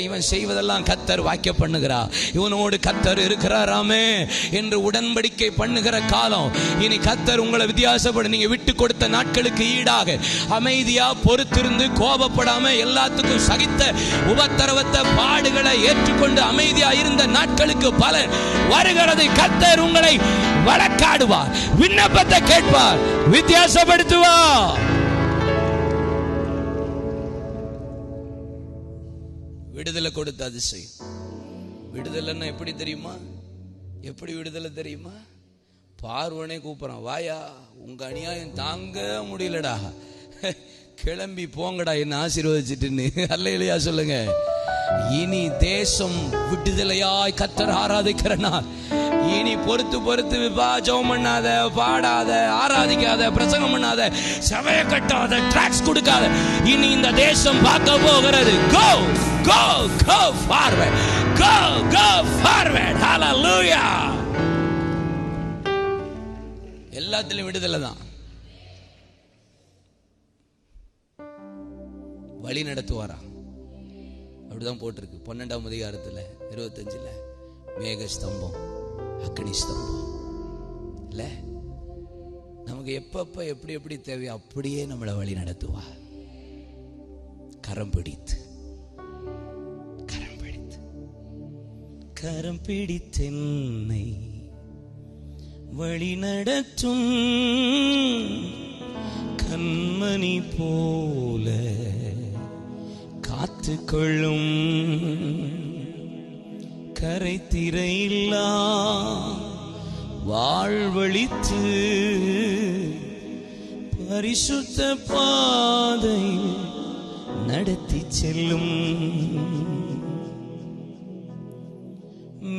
A: இவன் செய்வதெல்லாம் கர்த்தர் வாக்கிய பண்ணுகிறார், இவனோடு கர்த்தர் இருக்கிறாராமே என்று உடன்படிக்கை பண்ணுகிற காலம் இனி. கர்த்தர் உங்களை வித்தியாசப்படும். நீங்க விட்டு கொடுத்த நாட்களுக்கு ஈடாக அமைதியா பொறுத்திருந்து கோபப்படாம எல்லாத்துக்கும் சகித்த உபத்திரவத்தை பாடுகளை ஏற்றுக்கொண்டு அமைதியா இருந்த நாட்களுக்கு பலன் வருகிறது. கர்த்தர் உங்களை வழக்காடுவார், விண்ணப்பத்தை கேட்பார், வித்தியாசப்படுத்துவார். விடுதலை கொடுத்த அதிசயம். விடுதலைன்னா எப்படி தெரியுமா? எப்படி விடுதலை தெரியுமா? பார்வனே கூப்பிடுறான், வாயா, உங்க அநியாயம் தாங்க முடியலடா, கிளம்பி போங்கடா என்ன ஆசீர்வதிச்சிட்டுன்னு. அல்லேலூயா சொல்லுங்க. இனி தேசம் விடுதலையாய் கர்த்தர் ஆராதிக்கிற நாள். இனி பொறுத்து ஜெபம் பண்ணாத, பாடாத, ஆராதிக்காத, பிரசங்கம் பண்ணாத, சபைய கட்டாத, ட்ராக்ஸ் கொடுக்காத. இனி இந்த தேசம் பார்க்க போகிறது. Go, go, go forward. Go, go forward. Hallelujah. எல்லாத்திலும் விடுதலை தான். வழி நடத்துவாரா? அப்படிதான் போட்டிருக்கு 12ஆம் அதிகாரத்துல 25ல. மேக ஸ்தம்பம், அக்னி ஸ்தம்பம். இல்ல, நமக்கு எப்பப்ப எப்படி எப்படி தேவையோ அப்படியே நம்மளை வழி நடத்துவா. கரம் பிடித்து கரம் பிடித்தென்னை வழி நடத்தும் கண்மணி போல காத்து கொள்ளும். கரை திரையில்லா வாழ்வழித்து பரிசுத்த பாதை நடத்தி செல்லும்.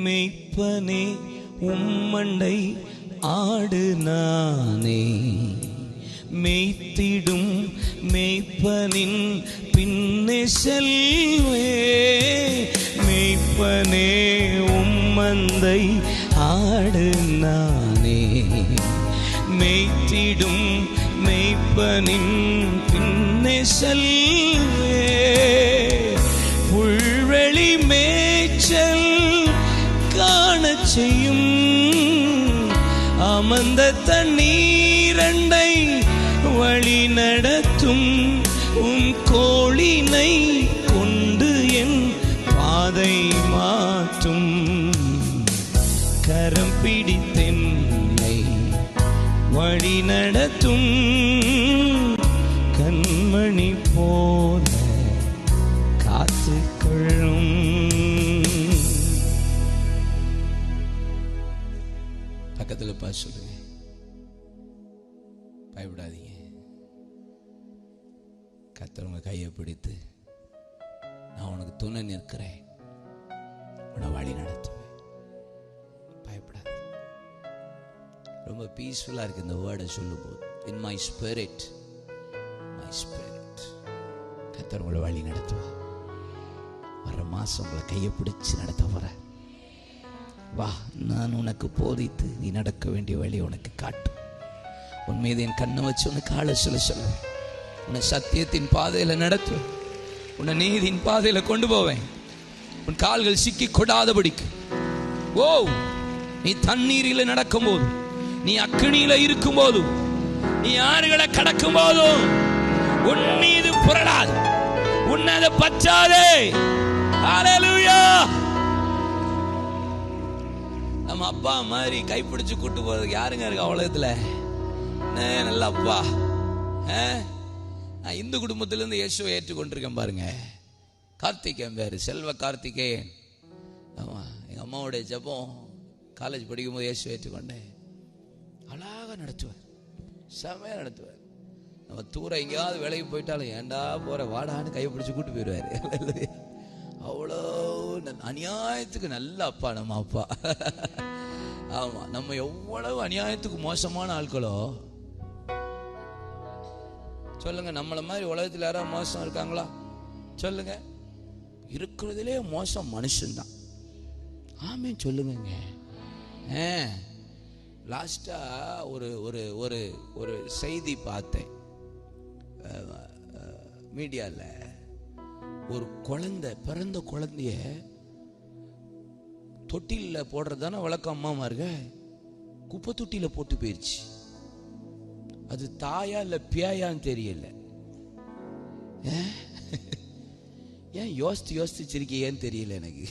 A: மெய்ப்பனே உம்மண்டை ஆடு நானே, மெய்த்திடும் மெய்ப்பனின் பின்னே செல்வே. மெய்ப்பனே உம்மந்தை ஆடு நானே, மெய்த்திடும் மெய்ப்பனின் பின்னே செல்வே. புல்வெளி மேய்ச்சல் காணச் செய்யும், அமர்ந்த தண்ணீரண்டை வழி நடத்தும். உன் கோளினை கொண்டு என் பாதை மாற்றும். கரம் பிடித்தென்னை வழி நடத்தும் கண்மணி போல காத்து கொள்ளும். பக்கத்துல பார்த்து சொல்லுங்க, பயப்படாதீங்க. கர்த்தர் உங்க கையை பிடித்து, நான் உனக்கு துணை நிற்கிறேன், உன்னை வழி நடத்துவேன், பயப்படாது. ரொம்ப பீஸ்ஃபுல்லா இருக்கு இந்த வேர்டை சொல்லும்போது. In my spirit, my spirit. கர்த்தர் உங்களை வழி நடத்துவா. வர மாசம் உங்களை கையை பிடிச்சு நடத்த போற. வா, நான் உனக்கு போதித்து நீ நடக்க வேண்டிய வழி உனக்கு காட்டும். உன் மீது என் கண்ணை வச்சு உனக்கு ஆள சொல்லுவேன். உன்னை சத்தியத்தின் பாதையில நடத்துவேன், உன்னை நீதியின் பாதையில கொண்டு போவேன். உன் கால்கள் சிக்கி கொடாதபடிக்கு. ஓ, நீ தண்ணீரில நடக்கும் போது, நீ அக்கினியில இருக்கும் போது, நீ ஆறுகளை கடக்கும் போதும் உன் மீது புரளாது, உன்னை அதை பற்றாதே. ஹல்லேலூயா. நம்ம அப்பா மாதிரி கைப்பிடிச்சு கூட்டு போறதுக்கு யாருங்க இருக்கா உலகத்துல? நல்ல அப்பா. நான் இந்து குடும்பத்திலிருந்து இயேசுவை ஏற்றுக்கொண்டிருக்கேன் பாருங்க. கார்த்திகேயன் பேரு, செல்வ கார்த்திகேயன். ஆமா, எங்க அம்மாவுடைய ஜெபம் காலேஜ் படிக்கும் போது இயேசுவை ஏற்றுக்கொண்டேன். அழகா நடத்துவார், செமையா நடத்துவார். நம்ம தூரம் எங்கேயாவது வேலைக்கு போயிட்டாலும் ஏண்டா போற வாடான்னு கையை பிடிச்சு கூட்டு போயிடுவாரு. அவ்வளோ அநியாயத்துக்கு நல்ல அப்பா நம்ம அப்பா. ஆமா, நம்ம எவ்வளவு அநியாயத்துக்கு மோசமான ஆட்களோ சொல்லுங்க. நம்மள மாதிரி உலகத்தில் யாராவது மோசம் இருக்காங்களா சொல்லுங்க? இருக்கிறதுலே மோசம் மனுஷன்தான். ஆமேன் சொல்லுங்க. லாஸ்டா ஒரு ஒரு ஒரு ஒரு செய்தி பார்த்தேன் மீடியால. ஒரு குழந்தை, பிறந்த குழந்தைய தொட்டில போடுறதான வழக்கம் அம்மாமாருங்க, குப்பை தொட்டில போட்டு போயிருச்சு. அது தாயா இல்ல பியாயான்னு தெரியல. ஏன் யோசித்து சிரிக்கையான்னு தெரியல எனக்கு.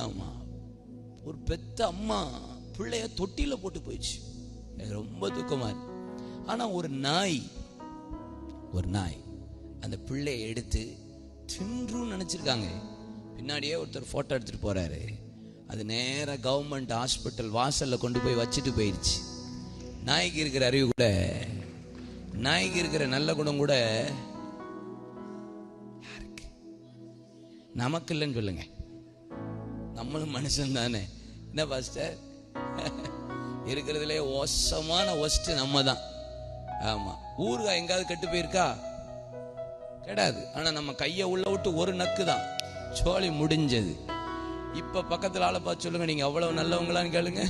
A: ஆமா, ஒரு பெத்த அம்மா பிள்ளைய தொட்டில போட்டு போயிடுச்சு. எனக்கு ரொம்ப துக்கமா இருக்கு. ஆனா ஒரு நாய் அந்த பிள்ளைய எடுத்து தின்றுன்னு நினைச்சிருக்காங்க. பின்னாடியே ஒருத்தர் போட்டோ எடுத்துட்டு போறாரு. அது நேர கவர்மெண்ட் ஹாஸ்பிட்டல் வாசல்ல கொண்டு போய் வச்சுட்டு போயிடுச்சு. நாய்க்கு இருக்கிற அறிவு கூட, நாய்க்கு இருக்கிற நல்ல குணம் கூட யாருக்கு? நமக்கு இல்லைன்னு சொல்லுங்க. நம்மளும் மனுஷன் தானே. என்ன பாஸ்டர், இருக்கிறதுலே ஒசமான ஒஸ்ட் நம்ம தான். ஆமா, ஊருகா எங்காவது கெட்டு போயிருக்கா? கிடையாது. ஆனா நம்ம கையை உள்ள விட்டு ஒரு நக்கு தான், சோழி முடிஞ்சது. இப்ப பக்கத்துல ஆளை பார்த்து சொல்லுங்க, நீங்க அவ்வளவு நல்லவங்களான்னு கேளுங்க.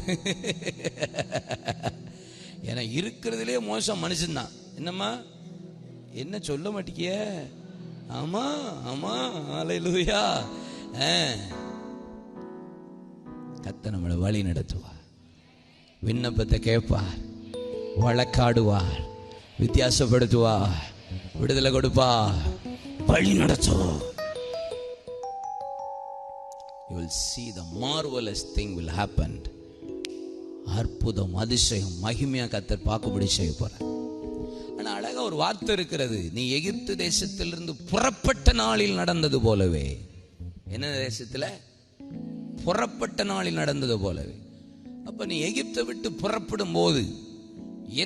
A: ஏன்னா இருக்கிறதுலே மோசம் மனுஷன்தான். என்னம்மா, என்ன சொல்ல மாட்டீங்க? ஆமா ஆமா, அல்லேலூயா. கர்த்தர் நம்மளை வழி நடத்துவார், விண்ணப்பத்தை கேட்பார், வழக்காடுவார், வித்தியாசப்படுத்துவார், விடுதலை கொடுப்பார், வழி நடத்துவார். You will see the marvelous thing will happen. அற்புதம், அதிசயம், மகிமையா கர்த்தர் பார்க்கும்படி செய்ய போறார். ஆனா அழகா ஒரு வார்த்தை இருக்கிறது, நீ எகிப்து தேசத்திலிருந்து புறப்பட்ட நாளில் நடந்தது போலவே. என்ன தேசத்துல? புறப்பட்ட நாளில் நடந்தது போலவே. அப்ப நீ எகிப்தை விட்டு புறப்படும் போது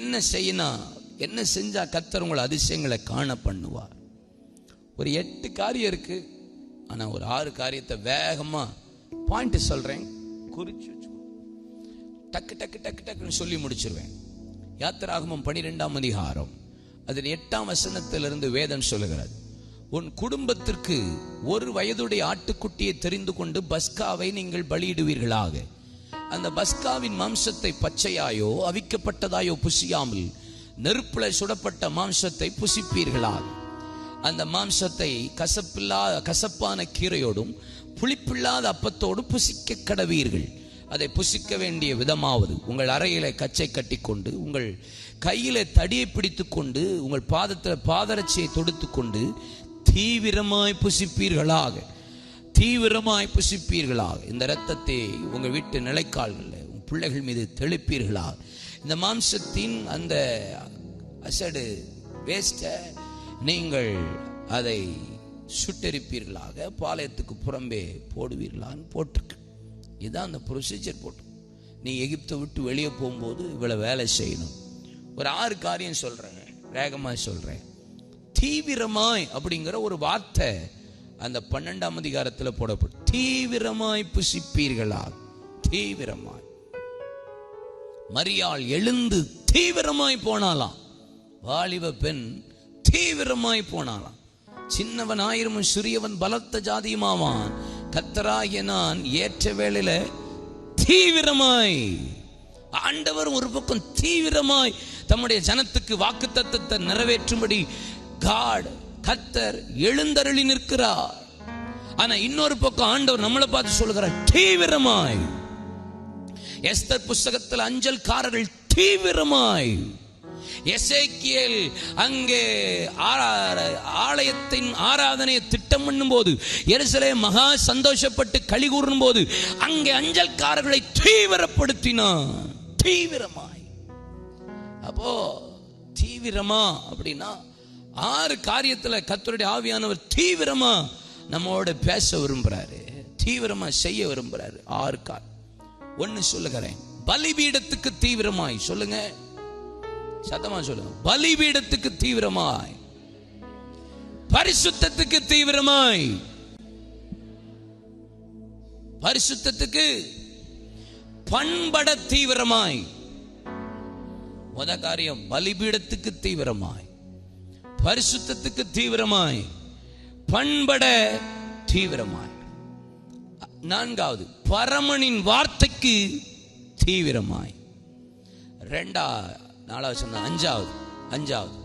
A: என்ன செய்யணும்? என்ன செஞ்சா கர்த்தர் உங்களை அதிசயங்களை காண பண்ணுவார்? ஒரு 8 காரியம் இருக்கு. ஆனா ஒரு 6 காரியத்தை வேகமா பாயிண்ட் சொல்றேன், குறிச்சு வச்சுக்கோ. டக்கு டக்கு டக்கு டக்குன்னு சொல்லி முடிச்சிருவேன். யாத்திராகமம் 12ஆம் அதிகாரம் அதில் 8ஆம் வசனத்திலிருந்து வேதம் சொல்லுகிறது, உன் குடும்பத்திற்கு 1 வயதுடைய ஆட்டுக்குட்டியை தெரிந்து கொண்டு பஸ்காவை நீங்கள் பலியிடுவீர்களாக. அந்த பஸ்காவின் மாம்சத்தை பச்சையாயோ அவிக்கப்பட்டதாயோ புசியாமல் நெருப்புல சுடப்பட்ட மாம்சத்தை புசிப்பீர்களாக. அந்த மாம்சத்தை கசப்பான கீரையோடும் புளிப்பில்லாத அப்பத்தோடு புசிக்க கடவீர்கள். அதை புசிக்க வேண்டிய விதமாவது, உங்கள் அறையில கச்சை கட்டி கொண்டு, உங்கள் கையில தடியை பிடித்து கொண்டு, உங்கள் பாதத்தில் பாதரட்சியை தொடுத்து கொண்டு தீவிரமாய் புசிப்பீர்களாக. தீவிரமாய் புசிப்பீர்களாக. இந்த இரத்தத்தை உங்கள் வீட்டு நிலைக்கால்களில் உங்கள் பிள்ளைகள் மீது தெளிப்பீர்களாக. இந்த மாம்சத்தின் அந்த அசடு வேஸ்ட நீங்கள் அதை சுட்டெரிப்பீர்களாக, பாளையத்துக்கு புறம்பே போடுவீர்களான்னு போட்டிருக்கு. இதுதான் அந்த ப்ரொசீஜர் போட்டு. நீ எகிப்தை விட்டு வெளியே போகும்போது இவ்வளவு வேலை செய்யணும். ஒரு 6 காரியம் சொல்றேன், வேகமாக சொல்றேன். தீவிரமாய் அப்படிங்கிற ஒரு வார்த்தை அந்த 12ஆம் அதிகாரத்தில் போடப்படும். தீவிரமாய் புசிப்பீர்களா. தீவிரமாய். மரியாள் எழுந்து தீவிரமாய் போனாலாம். வாலிப பெண் தீவிரமாய் போனாலாம். சின்னவன் 1000 சிறியவன் பலத்த ஜாதியுமாவான். கர்த்தராகிய நான் ஏற்ற வேளையில தீவிரமாய். ஆண்டவர் ஒரு பக்கம் தீவிரமாய் தம்முடைய ஜனத்துக்கு வாக்குத்தத்தத்தை நிறைவேற்றும்படி கர்த்தர் எழுந்தருளி நிற்கிறார். ஆனா இன்னொரு பக்கம் ஆண்டவர் நம்மளை பார்த்து சொல்லுகிறார் தீவிரமாய். எஸ்தர் புஸ்தகத்தில் அஞ்சல்காரர்கள் தீவிரமாய். எசேக்கியேல் அங்கே ஆலயத்தின் ஆராதனையை திட்டம் பண்ணும் போது, எருசலேம் மகா சந்தோஷப்பட்டு களி கூறும் போது அங்கே அஞ்சல்காரர்களை தீவிரப்படுத்தினான். தீவிரமாய். அப்போ தீவிரமா அப்படின்னா 6 காரியத்துல கர்த்தருடைய ஆவியானவர் தீவிரமா நம்மோட பேச விரும்புறாரு, தீவிரமா செய்ய விரும்புறாரு. 6 காரியம். 1 சொல்லுகிறேன், பலிபீடத்துக்கு தீவிரமாய். சொல்லுங்க, சத்தமா சொல்லுங்க. பலிபீடத்துக்கு தீவிரமாய், பரிசுத்தத்துக்கு தீவிரமாய். பரிசுத்தத்துக்கு பண்பட தீவிரமாய். முத காரியம் பலிபீடத்துக்கு தீவிரமாய், பரிசுத்தத்துக்கு தீவிரமாய், பண்பட தீவிரமாய். 4வது பரமனின் வார்த்தைக்கு தீவிரமாய். 4வது சொன்ன. 5வது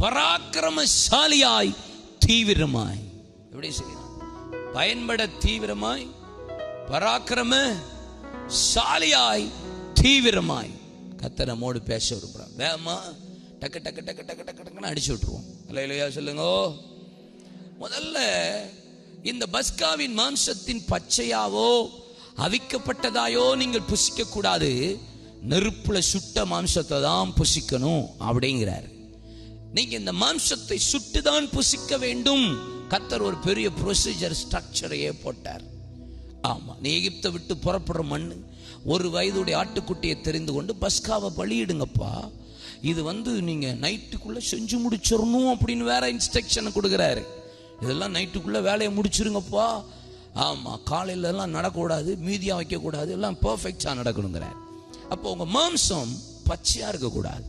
A: பராக்கிரமசாலியாய் தீவிரமாய். எப்படி செய்யணும்? பயன்பட தீவிரமாய், பராக்கிரமசாலியாய் தீவிரமாய். கர்த்தர் நம்மோடு பேச விரும்புறார். வேகமா டக்கு டக்கு டக்கு டக்கு டக்கு டக்குன்னு அடிச்சு விட்டுருவோம். அல்லேலூயா சொல்லுங்க. முதல்ல இந்த பஸ்காவின் மாம்சத்தின் பச்சையாவோ அவிக்கப்பட்டதாயோ நீங்கள் புசிக்க கூடாது. நெருப்புல சுட்ட மாம்சத்தை தான் புசிக்கணும் அப்படிங்கிறார். நீங்க இந்த மாம்சத்தை சுட்டுதான் புசிக்க வேண்டும். கர்த்தர் ஒரு பெரிய ப்ரொசீஜர் ஸ்ட்ரக்சரையே போட்டார். ஆமா, நீ எகிப்தை விட்டு புறப்படுற மண்ணு, 1 வயதுடைய ஆட்டுக்குட்டியை தெரிந்து கொண்டு பஸ்காவை பலியிடுங்கப்பா. இது நீங்க நைட்டுக்குள்ள செஞ்சு முடிச்சிடணும் அப்படின்னு வேற இன்ஸ்ட்ரக்ஷன் கொடுக்குறாரு. இதெல்லாம் நைட்டுக்குள்ள வேலையை முடிச்சிருங்கப்பா. ஆமா, காலையில எல்லாம் நடக்கக்கூடாது, மீதியா வைக்கக்கூடாது, எல்லாம் பெர்ஃபெக்டா நடக்கணுங்கிறார். அப்போ உங்க மாம்சம் பச்சையா இருக்கக்கூடாது,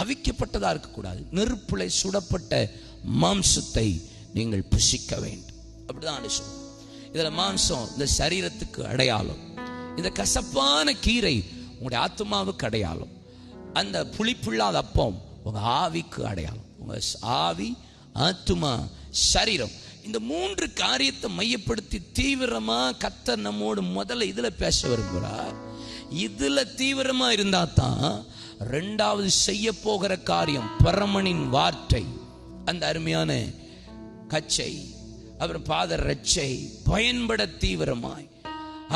A: அவிக்கப்பட்டதா இருக்கக்கூடாது. நெருப்புல சுடப்பட்ட மாம்சத்தை நீங்கள் புசிக்க வேண்டும். அப்படிதான் சொல்லுங்க. இதுல மாம்சம் இந்த சரீரத்துக்கு அடையாளம், இந்த கசப்பான கீரை உங்களுடைய ஆத்மாவுக்கு அடையாளம், அந்த புளிப்புள்ளாத அப்பம் உங்க ஆவிக்கு அடையாளம். உங்க ஆவி, ஆத்மா, சரீரம், இந்த 3 காரியத்தை மையப்படுத்தி தீவிரமா கர்த்தர் நம்மோடு முதல்ல இதுல பேச விரும்புகிறார். இதுல தீவிரமா இருந்தா தான் 2வது செய்ய போகிற காரியம் பரமனின் வார்த்தை, அந்த அருமையான கச்சை, அப்புறம் பாத ரட்சை பயன்பட தீவிரமாய்,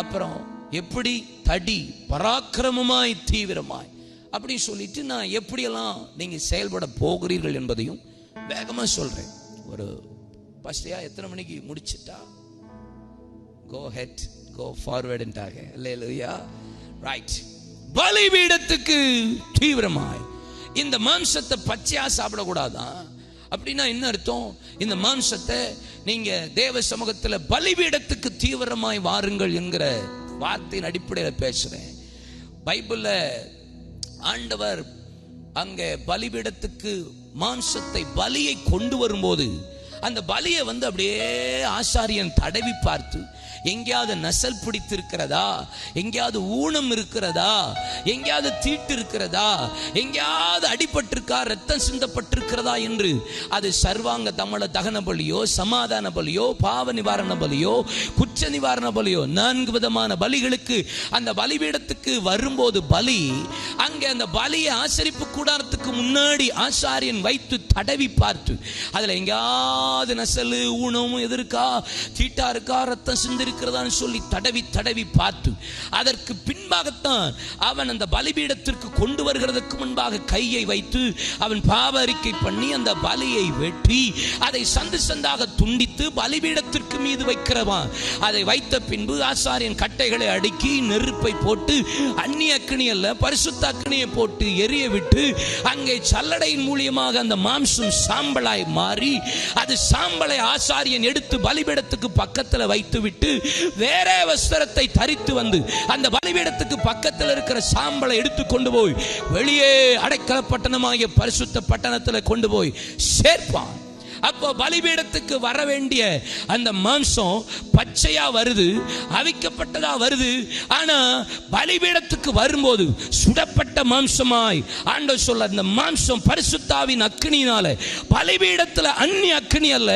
A: அப்புறம் எப்படி தடி பராக்கிரமமாய் தீவிரமாய் அப்படி சொல்லிட்டு நான் எப்படியெல்லாம் நீங்க செயல்பட போகிறீர்கள் என்பதையும் வேகமா சொல்றேன். ஒரு பஸ்டையா எத்தனை மணிக்கு முடிச்சிட்டா கோ ஹெட் கோ ஃபார்வர்டுன்றாங்க. அல்லேலூயா. ரைட். பலிபீடத்துக்கு தீவிரமாய். இந்த மாம்சத்தை பச்சையா சாப்பிடக்கூடாதான். அப்படின்னா என்ன அர்த்தம்? இந்த மாம்சத்தை நீங்க தேவ சமூகத்துல பலிபீடத்துக்கு தீவிரமாய் வாருங்கள் என்கிற வார்த்தையின் அடிப்படையில் பேசுறேன். பைபிள்ல ஆண்டவர் அங்க பலிபீடத்துக்கு மாம்சத்தை பலியை கொண்டு வரும்போது அந்த பலியை அப்படியே ஆசாரியன் தடவி பார்த்து, எங்கேயாவது நசல் பிடித்திருக்கிறதா, எங்கேயாவது ஊனம் இருக்கிறதா, எங்கேயாவது தீட்டு இருக்கிறதா, எங்கேயாவது அடிபட்டிருக்கா, ரத்தம் சிந்தப்பட்டிருக்கிறதா என்று அது சர்வாங்க தமல தகன பலியோ, சமாதான பலியோ, பாவ நிவாரண பலியோ, குற்ற நிவாரண பலியோ, 4 விதமான பலிகளுக்கு அந்த பலிபீடத்துக்கு வரும்போது பலி அங்கே அந்த பலியை ஆசரிப்பு கூடாரத்துக்கு முன்னாடி ஆசாரியன் வைத்து தடவி பார்த்து, அதுல எங்கேயாவது நசல் ஊனம் எதிர்க்கா, தீட்டா இருக்கா, ரத்தம் சிந்திருக்கிறதான்னு சொல்லி தடவி தடவி பார்த்து அதற்கு பின்பாகத்தான் அவன் அந்த பலிபீடத்திற்கு கொண்டு வருகிறதுக்கு முன்பாக கையை வைத்து அவன் பாவ அறிக்கை பண்ணி அந்த பலியை வெட்டி அதை சந்து சந்தாக துண்டித்து பலிபீடத்திற்கு மீது வைக்கிறவான். அதை வைத்த பின்பு ஆசாரியன் கட்டைகளை அடுக்கி நெருப்பை போட்டு, அந்நிய அக்கினி அல்ல பரிசுத்த அக்கினியை போட்டு எரிய விட்டு அங்கே சல்லடையின் மூலியமாக அந்த மாம்சம் சாம்பலாய் மாறி, அது சாம்பலை ஆசாரியன் எடுத்து பலிபீடத்துக்கு பக்கத்தில் வைத்து விட்டு வேற வஸ்திரத்தை தரித்து வந்து அந்த பலிபீடத்துக்கு பக்கத்தில் இருக்கிற சாம்பலை எடுத்து கொண்டு போய் வெளியே அடைக்கல பட்டணமாகிய பரிசுத்த பட்டணத்தில் கொண்டு போய் சேர்ப்பான். அப்போ பலிபீடத்துக்கு வர வேண்டிய அந்த மாம்சம் பச்சையா வருது, அவிக்கப்பட்டதா வருது. ஆனா பலிபீடத்துக்கு வரும்போது சுடப்பட்ட மாம்சமாய் ஆண்டவர் சொல்ல, அந்த மாம்சம் பரிசுத்தாவின் அக்கினியினால, பலிபீடத்துல அந்நிய அக்கினி அல்ல,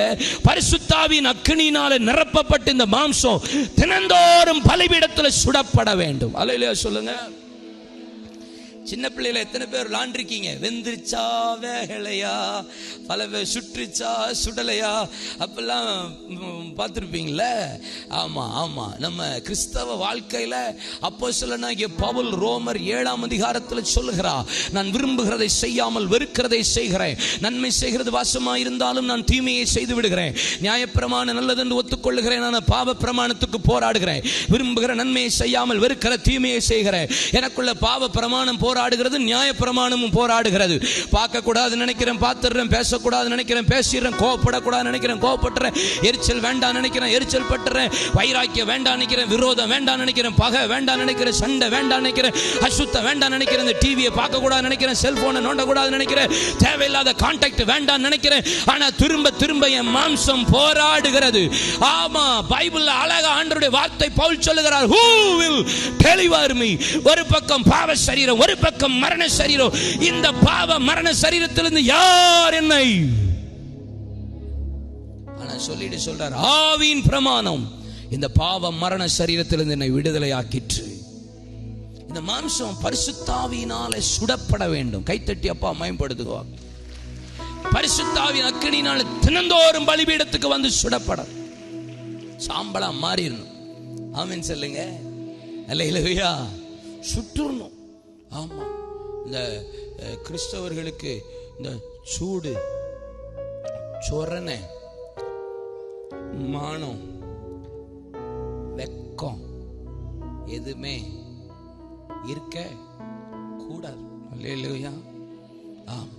A: பரிசுத்தாவின் அக்கினியினால நிரப்பப்பட்ட இந்த மாம்சம் தினந்தோறும் பலிபீடத்துல சுடப்பட வேண்டும். அல்லேலூயா சொல்லுங்க. சின்ன பிள்ளைல எத்தனை பேர் விளாண்டிருக்கீங்க? வெந்திருச்சா வேகலையா, பல பேர் சுற்றுச்சா சுடலையா, அப்பெல்லாம் பார்த்துருப்பீங்களே. ஆமா ஆமா, நம்ம கிறிஸ்தவ வாழ்க்கையில அப்போஸ்தலனாகிய பவுல் ரோமர் 7ஆம் அதிகாரத்தில் சொல்லுகிறா, நான் விரும்புகிறதை செய்யாமல் வெறுக்கிறதை செய்கிறேன், நன்மை செய்கிறது வாசமாக இருந்தாலும் நான் தீமையை செய்து விடுகிறேன், நியாயப்பிரமாணம் நல்லதென்று ஒத்துக்கொள்ளுகிறேன், நான் பாவ பிரமாணத்துக்கு போராடுகிறேன், விரும்புகிற நன்மையை செய்யாமல் வெறுக்கிற தீமையை செய்கிறேன். எனக்குள்ள பாவ பிரமாணம் போராடுகிறது, நியாய பிரமாணமும் போராடுகிறது. பார்க்க கூடாது நினைக்கிறேன் பார்த்துறேன், பேசக்கூடாது நினைக்கிறேன் பேசிடுறேன், கோவப்படக்கூடாது நினைக்கிறேன் கோவப்பட்டுறேன், எரிச்சல் வேண்டாம் நினைக்கிறேன் எரிச்சல் பட்டுறேன், வைராக்கியம் வேண்டாம் நினைக்கிறேன், விரோதம் வேண்டாம் நினைக்கிறேன், பகை வேண்டாம் நினைக்கிறேன், சண்டை வேண்டாம் நினைக்கிறேன், அசுத்த வேண்டாம் நினைக்கிறேன், இந்த டிவியை பார்க்க கூடாது நினைக்கிறேன், செல்போனை நோண்டக்கூடாது நினைக்கிறேன், தேவையில்லாத கான்டாக்ட் வேண்டாம் நினைக்கிறேன். ஆனா திரும்ப திரும்ப என் மாம்சம் போராடுகிறது. ஆமா, பைபிள்ல அழகா ஆண்டவருடைய வார்த்தை பவுல் சொல்லுகிறார், who will deliver me? ஒரு பக்கம் பாவ சரீரம், ஒரு பக்கம் மரண சரீரம். இந்த பாவ மரண சரீரத்திலிருந்து யார் என்னை? ஆனா சொல்லிட்டு சொல்றார், ஆவியின் பிரமாணம் இந்த பாவ மரண சரீரத்திலிருந்து என்னை விடுதலை ஆக்கிற்று. இந்த மாம்சம் பரிசுத்தாவியினாலே சுடப்பட வேண்டும். கைத்தட்டி அப்பா மயம்படுத்துவாங்க. பரிசுத்தாவின் அக்கினியினால தினந்தோறும் பலிபீடத்துக்கு வந்து சுடப்பட சாம்பலா மாறிடணும். ஆமென் சொல்லுங்க. அல்லேலூயா. சுட்டுறணும். ஆமா, இந்த கிறிஸ்தவர்களுக்கு இந்த சூடு சொரணை மானம், வெக்கம் எதுவுமே இருக்க கூடாது. அல்லேலூயா. ஆம்.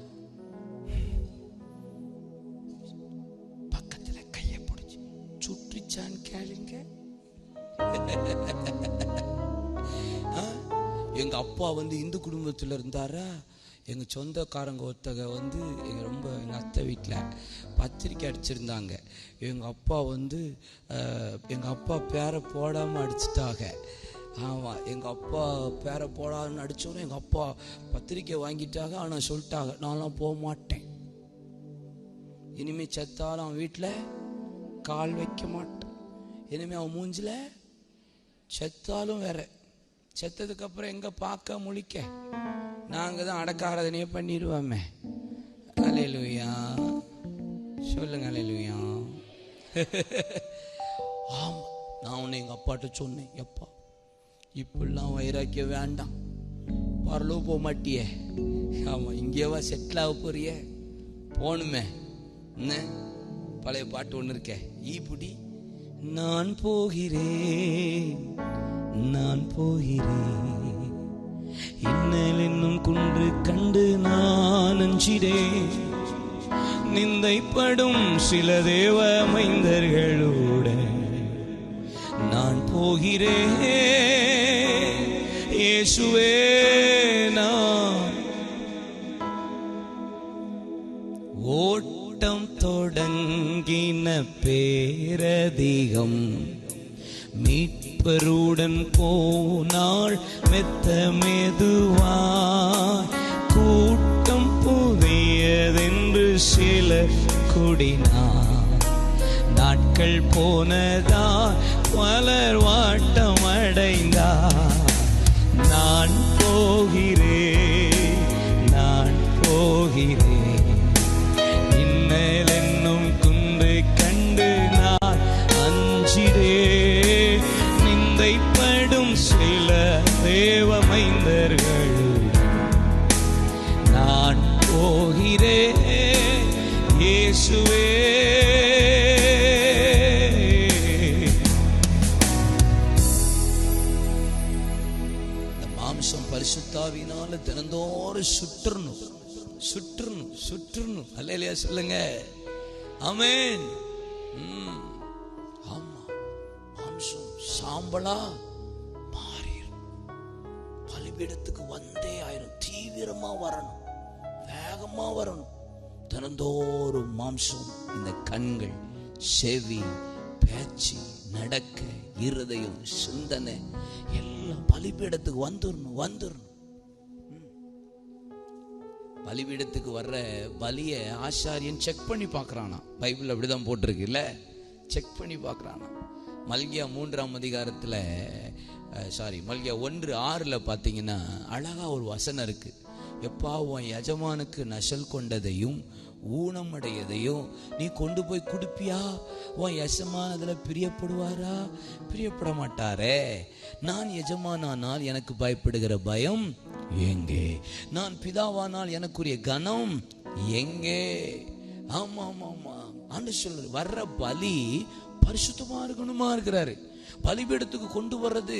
A: பக்கத்துல கையை பிடிச்சு சுற்றிச்சான்னு கேளுங்க. எங்க அப்பா இந்து குடும்பத்துல இருந்தாரா. எங்க சொந்தக்காரங்க ஒருத்தக எங்க அத்தை வீட்டில் பத்திரிக்கை அடிச்சிருந்தாங்க. எங்க அப்பா பேரை போடாம அடிச்சிட்டாங்க. ஆமாம், எங்கள் அப்பா பேரை போடாதுன்னு அடித்தோன்னே எங்கள் அப்பா பத்திரிக்கை வாங்கிட்டாங்க. ஆனால் சொல்லிட்டாங்க, நான்லாம் போக மாட்டேன், இனிமேல் செத்தாலும் அவன் வீட்டில் கால் வைக்க மாட்டேன், இனிமேல் அவன் மூஞ்சில் செத்தாலும் வேற, செத்ததுக்கப்புறம் எங்கே பார்க்க முழிக்க, நாங்கள் தான் அடக்க ஆராதனையே பண்ணிடுவோமே. அல்லேலூயா, சொல்லுங்க அல்லேலூயா. ஆமாம், நான் உன்னை எங்கள் அப்பாட்ட சொன்னேன், எப்பா இப்படிலாம் வைராக்கியம் வேண்டாம், பரலோ போக மாட்டியே, ஆமாம் இங்கேவா செட்டில் ஆக போறிய, போகணுமே. என்ன பழைய பாட்டு ஒன்று இருக்க, ஈப்புடி நான் போகிறேன் நான் போகிறேன், இன்னல் என்னும் குன்று கண்டு நான் அஞ்சிடேன், நிந்தைப்படும் சில தேவ மைந்தர்களோட நான் போகிறேன், இயேசுவே நான் ஓட்டம் தொடங்கின பேரதிகம், மீட்பருடன் போனாள் மெத்த மெதுவாய், கூட்டம் புதியதென்று சில கூடினார், நாட்கள் போனதா பலர் வாட்டம் அடைந்தார், நான் போகிறேன் நான் போகிறேன், இன்னல் என்னும் குன்று கண்டு நான் அஞ்சிடேன், நிந்தைப்படும் சில தேவ மைந்தர்கள் நான் போகிறேன், இயேசுவே. பரிசுத்தாவினால தினந்தோறும் சுற்றணும் சுற்றணும் சுற்றணும். அல்லேலூயா சொல்லுங்க, ஆமென். ஆமா, மாம்சம் சாம்பலா மாறிடும், பலிபீடத்துக்கு வந்தே ஆயிரும், தீவிரமா வரணும், வேகமா வரணும். தினந்தோறும் மாம்சம், இந்த கண்கள், செவி, பேச்சு, நடக்க, இருதயம், சிந்தனை எல்லாம் பலிபீடத்துக்கு வந்துடணும். பலிபீடத்துக்கு வர்ற பலிய ஆசாரியன் செக் பண்ணி பார்க்கறானா. பைபிள் அப்படிதான் போட்டிருக்கு இல்ல, செக் பண்ணி பார்க்கறானா. மல்கியா 3ஆம் அதிகாரத்துல மல்கியா 1:6 பார்த்தீங்கன்னா அழகா ஒரு வசனம் இருக்கு. எப்பா உன் எஜமானுக்கு நசல் கொண்டதையும் ஊனமடையதையும் நீ கொண்டு போய் கொடுப்பியா? உன் எஜமானதுல பிரியப்படுவாரா? பிரியப்பட மாட்டாரே. நான் எஜமானால் எனக்கு பயப்படுகிற பயம் எங்கே? நான் பிதாவானால் எனக்குரிய கனம் எங்கே? ஆமா ஆமா ஆமா, ஆண்டவர் சொல்றாரு, வர்ற பலி பரிசுத்தமா இருக்கணுமா இருக்கிறாரு. பலிபீடத்துக்கு கொண்டு வர்றது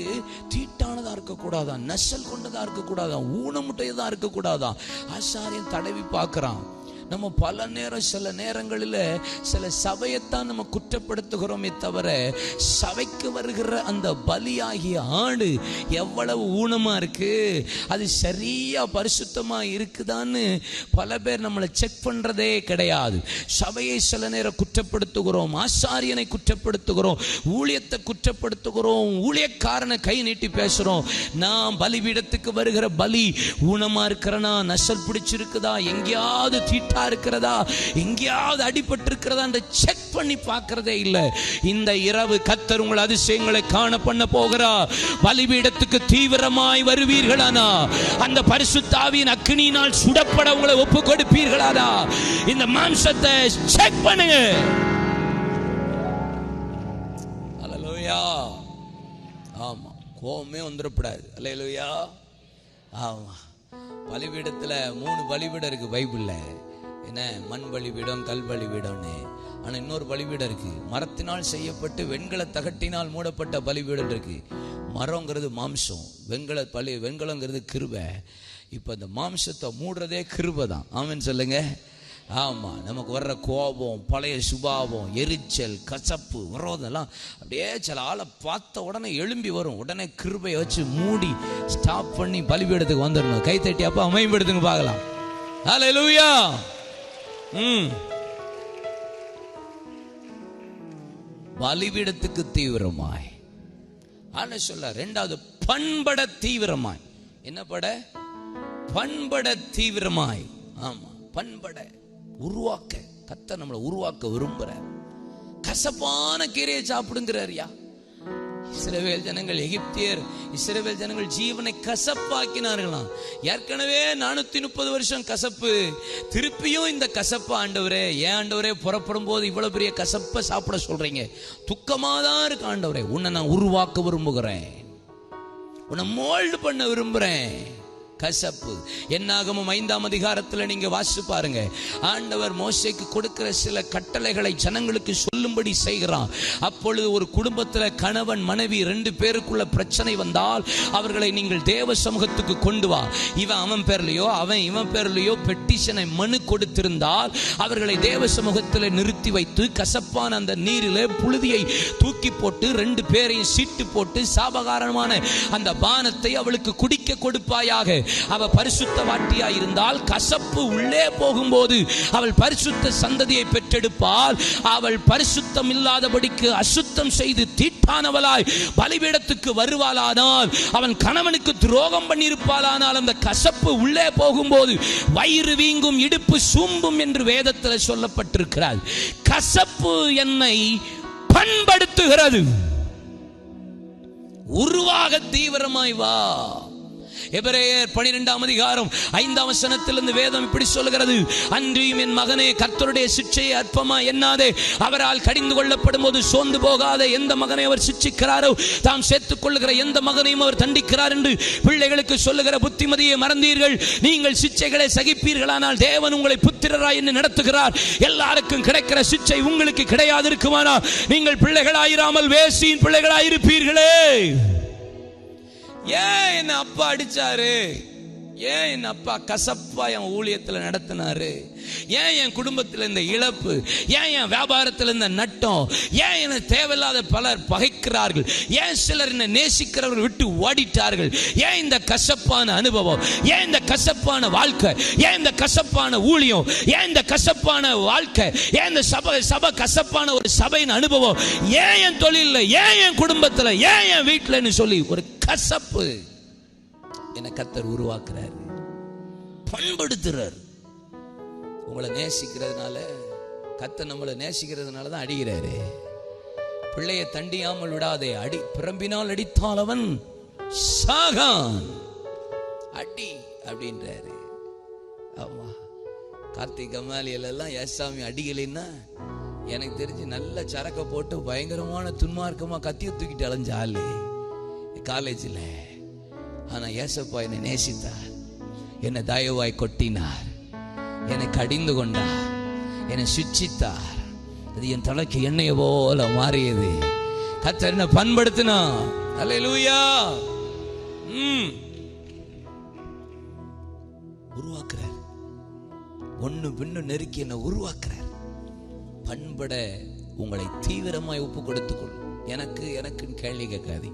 A: தீட்டானதா இருக்க கூடாதா, நசல் கொண்டதா இருக்க கூடாதா, ஊனமுட்டையதா இருக்க கூடாதா. ஆசாரியன் தடவி பார்க்கிறான். நம்ம பல நேரம் சில நேரங்களில் சில சபையைத்தான் நம்ம குற்றப்படுத்துகிறோமே தவிர, சபைக்கு வருகிற அந்த பலியாகிய ஆடு எவ்வளவு ஊனமா இருக்கு, அது சரியா பரிசுத்தமா இருக்குதான்னு பல பேர் நம்மளை செக் பண்றதே கிடையாது. சபையை சில நேரம் குற்றப்படுத்துகிறோம், ஆசாரியனை குற்றப்படுத்துகிறோம், ஊழியத்தை குற்றப்படுத்துகிறோம், ஊழியக்காரனை கை நீட்டி பேசுறோம். நாம் பலிபீடத்துக்கு வருகிற பலி ஊனமா இருக்கிறனா, நசல் பிடிச்சிருக்குதா, எங்கேயாவது தீட்டா இருக்கிறதா, எங்கேயாவது அடிபட்டு இருக்கிறதா என்று செக் பண்ணி பார்க்கிறதே இல்லை. இந்த இரவு கர்த்தர் உங்கள் அதிசயங்களை காண பண்ண போகிறார். பலிபீடத்துக்கு தீவிரமாய் வருவீர்களானா, அந்த பரிசுத்த ஆவியின் அக்கினியினால் சுடப்பட உங்களை ஒப்பு கொடுப்பீர்களானா, இந்த மாம்சத்தை செக் பண்ணுங்க. அல்லேலூயா. ஆமா, கோவமே வந்துடக்கூடாது. அல்லேலூயா. ஆமா, பலிபீடத்துல 3 பலிபீடம் இருக்கு பைபிள்ல. என்ன மண் பலிபீடம், கல் பலிபீடம்னு. ஆனா இன்னொரு பலிபீடம் இருக்கு, மரத்தினால் செய்யப்பட்டு வெண்கல தகட்டினால் மூடப்பட்ட பலிபீடம் இருக்கு. மரங்கிறது மாம்சம், வெண்கலங்கிறது கிருபை. இப்ப இந்த மாம்சத்தை மூடுறதே கிருபை தான். ஆமென் சொல்லுங்க. ஆமா, நமக்கு வர்ற கோபம், பழைய சுபாவம், எரிச்சல், கசப்பு, விரோதம் அப்படியே சில ஆளை பார்த்த உடனே எழும்பி வரும். உடனே கிருபையை வச்சு மூடி ஸ்டாப் பண்ணி பலிபீடத்துக்கு வந்துடணும். கை தட்டி அப்ப அமைப்படுத்துங்க பார்க்கலாம். ஹல்லேலூயா. பலிபீடத்துக்கு தீவிரமாய் ஆனா சொல்ல. ரெண்டாவது, பண்பட தீவிரமாய். என்ன பட? பண்பட தீவிரமாய். ஆமா, பண்பட உருவாக்க. கர்த்தர் நம்மளை உருவாக்க விரும்புறார். கசப்பான கீரையை சாப்பிடுங்கிறாரியா. இஸ்ரவேல் ஜனங்கள், எகிப்தியர் இஸ்ரவேல் ஜனங்கள் ஜீவனை கசப்பாக்கினார்களாம். ஏற்கனவே 430 வருஷம் கசப்பு, திருப்பியும் இந்த கசப்பு. ஆண்டவரே, ஏன் ஆண்டவரே புறப்படும் போது இவ்வளவு பெரிய கசப்பை சாப்பிட சொல்றீங்க? துக்கமாதான் இருக்கு ஆண்டவரே. உன்னை நான் உருவாக்க விரும்புகிறேன், உன்னை மோல்டு பண்ண விரும்புறேன். கசப்பு. என்னாகமம் 5ஆம் அதிகாரத்தில் நீங்க வாசிச்சு பாருங்க. ஆண்டவர் மோசேக்கு கொடுக்கிற சில கட்டளைகளை ஜனங்களுக்கு சொல்லும்படி செய்கிறான். அப்பொழுது ஒரு குடும்பத்தில் கணவன் மனைவி 2 பேருக்குள்ள பிரச்சனை வந்தால் அவர்களை நீங்கள் தேவ சமூகத்துக்கு கொண்டு வா. இவன் அவன் பேர்லையோ அவன் இவன் பேர்லையோ பெட்டிஷனை மனு கொடுத்திருந்தால் அவர்களை தேவ சமூகத்தில் நிறுத்தி வைத்து கசப்பான அந்த நீரிலே புழுதியை தூக்கி போட்டு 2 பேரையும் சீட்டு போட்டு சாபகாரமான அந்த பானத்தை அவளுக்கு குடிக்க கொடுப்பாயாக. அவ பரிசுத்த வாட்டியா இருந்தால் கசப்பு உள்ளே போகும்போது அவள் பரிசுத்த சந்ததியை பெற்றெடுப்பாள். அவள் பரிசுத்தம் இல்லாதபடிக்கு அசுத்தம் செய்து தீட்டானவளாய் பலிபீடத்துக்கு வருவாளானால், அவன் கணவனுக்கு துரோகம் பண்ணியிருப்பாளானால், அந்த கசப்பு உள்ளே போகும்போது வயிறு வீங்கும், இடுப்பு சூம்பும் என்று வேதத்தில் சொல்லப்பட்டிருக்கிறார். கசப்பு என்னை பண்படுத்துகிறது. உருவாக தீவிரமாய் வா. எபிரேயர் 12ஆம் அதிகாரம் 5ஆம் வசனத்திலிருந்து வேதம் இப்படி சொல்லுகிறது. அன்றியும் என் மகனே, கர்த்தருடைய சிட்சையை அற்பமா எண்ணாதே. அவரால் கடிந்து கொள்ளப்படும் போது சோர்ந்து போகாதே. எந்த மகனை அவர் சிட்சிக்கிறாரோ தாம் சேர்த்துக் கொள்ளுகிற எந்த மகனையும் அவர் தண்டிக்கிறார் என்று பிள்ளைகளுக்கு சொல்லுகிற புத்திமதியை மறந்தீர்கள். நீங்கள் சிட்சைகளை சகிப்பீர்களானால் தேவன் உங்களை புத்திரராய் என்று நடத்துகிறார். எல்லாருக்கும் கிடைக்கிற சிட்சை உங்களுக்கு கிடையாது இருக்குமானால் நீங்கள் பிள்ளைகளாயிராமல் வேசியின் பிள்ளைகளாயிருப்பீர்களே. ஏன் என்ன அப்பா அடிச்சாரு? ஏன் என் அப்பா கசப்பா என் ஊழியத்தில் நடத்தினாரு? ஏன் என் குடும்பத்தில் இந்த இழப்பு? ஏன் என் வியாபாரத்தில் இந்த நட்டம்? ஏன் என்னை தேவையில்லாத பலர் பகைக்கிறார்கள்? ஏன் சிலர் என்னை நேசிக்கிறவர்கள் விட்டு ஓடிட்டார்கள்? ஏன் இந்த கசப்பான அனுபவம்? ஏன் இந்த கசப்பான வாழ்க்கை? ஏன் இந்த கசப்பான ஊழியம்? ஏன் இந்த கசப்பான வாழ்க்கை? ஏன் இந்த சபை கசப்பான ஒரு சபையின் அனுபவம்? ஏன் என் தொழிலில், ஏன் என் குடும்பத்தில், ஏன் என் வீட்டில்னு சொல்லி ஒரு கசப்பு என்னை கர்த்தர் உருவாக்குறாரு, பண்படுத்துறார். உங்களை நேசிக்கிறதுனால, கர்த்தர் நம்மளை நேசிக்கிறதுனால தான் அடிக்கிறாரு. பிள்ளையை தண்டியாமல் விடாதே. அடி பிரம்பினால் அடித்தால் அவன் சாகான். அடி அப்படின்றாரு. ஆமா, கார்த்திக் அம்மாலியல் எல்லாம் ஏசாமி அடிக்கலைன்னா எனக்கு தெரிஞ்சு நல்ல சரக்க போட்டு பயங்கரமான துன்மார்க்கமா கத்திய தூக்கிட்டு அலைஞ்ச ஆளு காலேஜில். ஆனா ஏசப்பா என்னை நேசித்தார், என்னை தயவாய் கொட்டினார், என்னை கடிந்து கொண்டார், என்னை சுச்சித்தார். அது என் தலைக்கு எண்ணெயை போல மாறியது. கர்த்தர் என்னை பண்படுத்தினார். அல்லேலூயா. உருவாக்குறார். ஒண்ணு பின்னு நெருக்கி என்னை உருவாக்குறார். பண்பட உங்களை தீவிரமாய் ஒப்பு கொடுத்துக்கொள். எனக்குன்னு கேள்வி கேட்காது.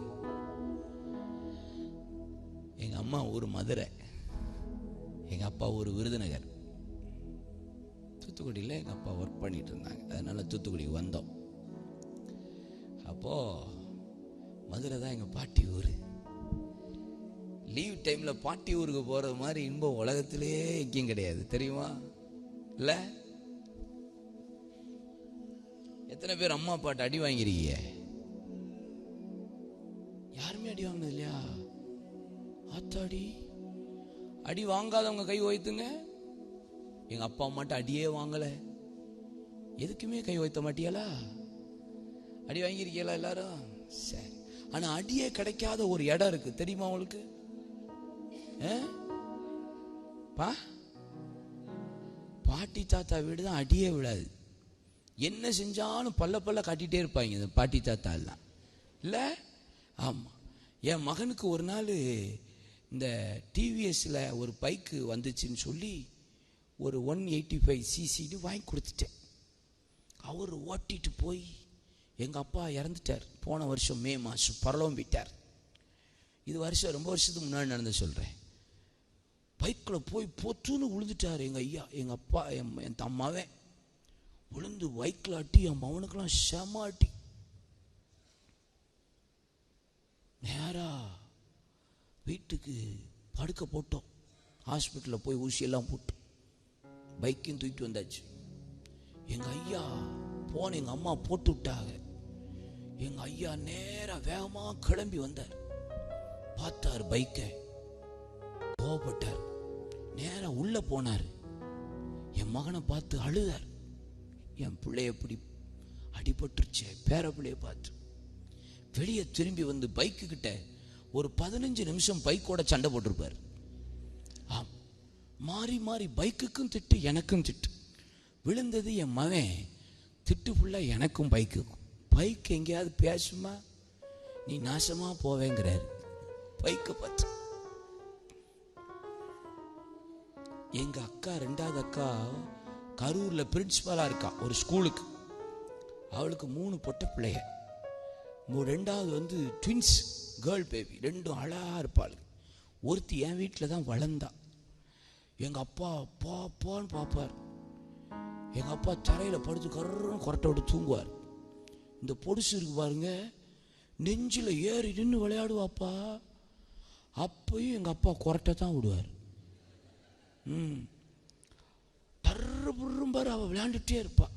A: எங்க அம்மா ஊர் மதுரை, எங்க அப்பா ஊர் விருதுநகர். தூத்துக்குடியில் எங்க அப்பா ஒர்க் பண்ணிட்டு இருந்தாங்க. அதனால தூத்துக்குடிக்கு வந்தோம். அப்போ மதுரை தான் எங்க பாட்டி ஊர். லீவ் டைம்ல பாட்டி ஊருக்கு போறது மாதிரி இன்பம் உலகத்திலேயே எங்கேயும் கிடையாது, தெரியுமா? இல்ல எத்தனை பேர் அம்மா அப்பாட்ட அடி வாங்கிருக்கீங்க? யாருமே அடி வாங்கினது இல்லையா? ஆத்தாடி, அடி வாங்காதவங்க கை வைத்துங்க. எங்க அப்பா அம்மாட்ட அடியே வாங்கல. எதுக்குமே கை வைத்த மாட்டியலா? அடி வாங்கியிருக்கீங்களா எல்லாரும்? சரி. ஆனா அடியே கிடைக்காத ஒரு இடம் இருக்கு, தெரியுமா உங்களுக்கு? பாட்டி தாத்தா வீடு தான் அடியே விடாது. என்ன செஞ்சாலும் பல்ல காட்டிகிட்டே இருப்பாங்க இந்த பாட்டி தாத்தா எல்லாம் இல்லை. ஆமாம், என் மகனுக்கு ஒரு நாள் இந்த டிவிஎஸ்ல ஒரு பைக்கு வந்துச்சுன்னு சொல்லி ஒரு 185cc வாங்கி கொடுத்துட்டேன். அவர் ஓட்டிட்டு போய், எங்கள் அப்பா இறந்துட்டார் போன வருஷம் மே மாதம், பரலோகம் போயிட்டார். இது வருஷம் ரொம்ப வருஷத்துக்கு முன்னாடி நடந்து சொல்கிறேன். பைக்கில் போய் பொத்துன்னு விழுந்துட்டார் எங்கள் ஐயா, எங்கள் அப்பா, என் தம்மாவே விழுந்து பைக்கில் அட்டி, என் மவனுக்கெல்லாம் செம அட்டி. நேராக வீட்டுக்கு படுக்க போட்டோம். ஹாஸ்பிட்டலில் போய் ஊசியெல்லாம் போட்டு பைக்கையும் தூக்கிட்டு வந்தாச்சு. எங்கள் ஐயா போன, எங்கள் அம்மா போட்டு விட்டாங்க. எங்கள் ஐயா நேராக வேகமாக கிளம்பி வந்தார். பார்த்தார் பைக்கை, கோவப்பட்டார். நேராக உள்ளே போனார். என் மகனை பார்த்து அழுதார். என் பிள்ளைய எப்படி அடிபட்டுருச்சு, பேர பிள்ளைய பார்த்து. வெளியே திரும்பி வந்து பைக்கு கிட்ட ஒரு 15 நிமிஷம் பைக்கோட சண்டை போட்டிருப்பார். ஆம், மாறி மாறி பைக்குக்கும் திட்டு, எனக்கும் திட்டு. விழுந்தது என் மகன், திட்டு ஃபுல்லாக எனக்கும் பைக்குக்கும். பைக் எங்கேயாவது பேசுமா, நீ நாசமா போவேங்கிறாரு பைக்கை பார்த்து. எங்க அக்கா, 2வது அக்கா கரூர்ல பிரின்சிபலா இருக்கா ஒரு ஸ்கூலுக்கு. அவளுக்கு 3 பொட்ட பிள்ளைய. 2வது வந்து ட்வின்ஸ் கேர்ள் பேபி, 2ம் அழகா இருப்பாள். ஒருத்தி என் வீட்டில் தான் வளர்ந்தா. எங்க அப்பா பாப்பான்னு பார்ப்பார். எங்க அப்பா தரையில படுத்து கர்றன்னு கொரட்டை விட்டு தூங்குவார். இந்த பொடுசு இருக்கு பாருங்க, நெஞ்சில் ஏறி நின்று விளையாடுவாப்பா. அப்பயும் எங்க அப்பா கொரட்டை தான் விடுவார். டர்ரு புர்ரும்பார், அவள் விளையாண்டுட்டே இருப்பா.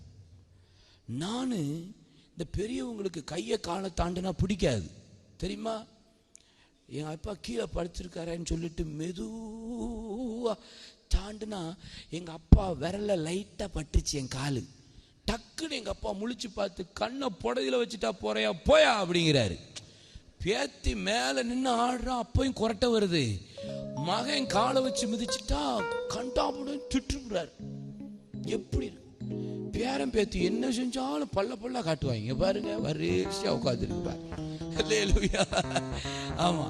A: நான் இந்த பெரியவங்களுக்கு கையை காலை தாண்டினா பிடிக்காது தெரியுமா. எங்கள் அப்பா கீழே படுத்திருக்காரன்னு சொல்லிட்டு மெதுவாக தாண்டுனா எங்கள் அப்பா விரல லைட்டாக பட்டுச்சு என் காலு. டக்குன்னு எங்கள் அப்பா முழிச்சு பார்த்து, கண்ணை புடதில் வச்சுட்டா போறையா போயா அப்படிங்கிறாரு. பேத்தி மேலே நின்று ஆடுறான், அப்பையும் கொரட்டை வருது. மகன் காலை வச்சு மிதிச்சுட்டா கண்டாபுடன் திட்டுறாரு. எப்படி இருக்கு பேரன் பேத்தி என்ன செஞ்சாலும் பல்ல காட்டுவாங்க பாருங்க, வரிசையா உட்காந்துருப்பாரு. ஆமா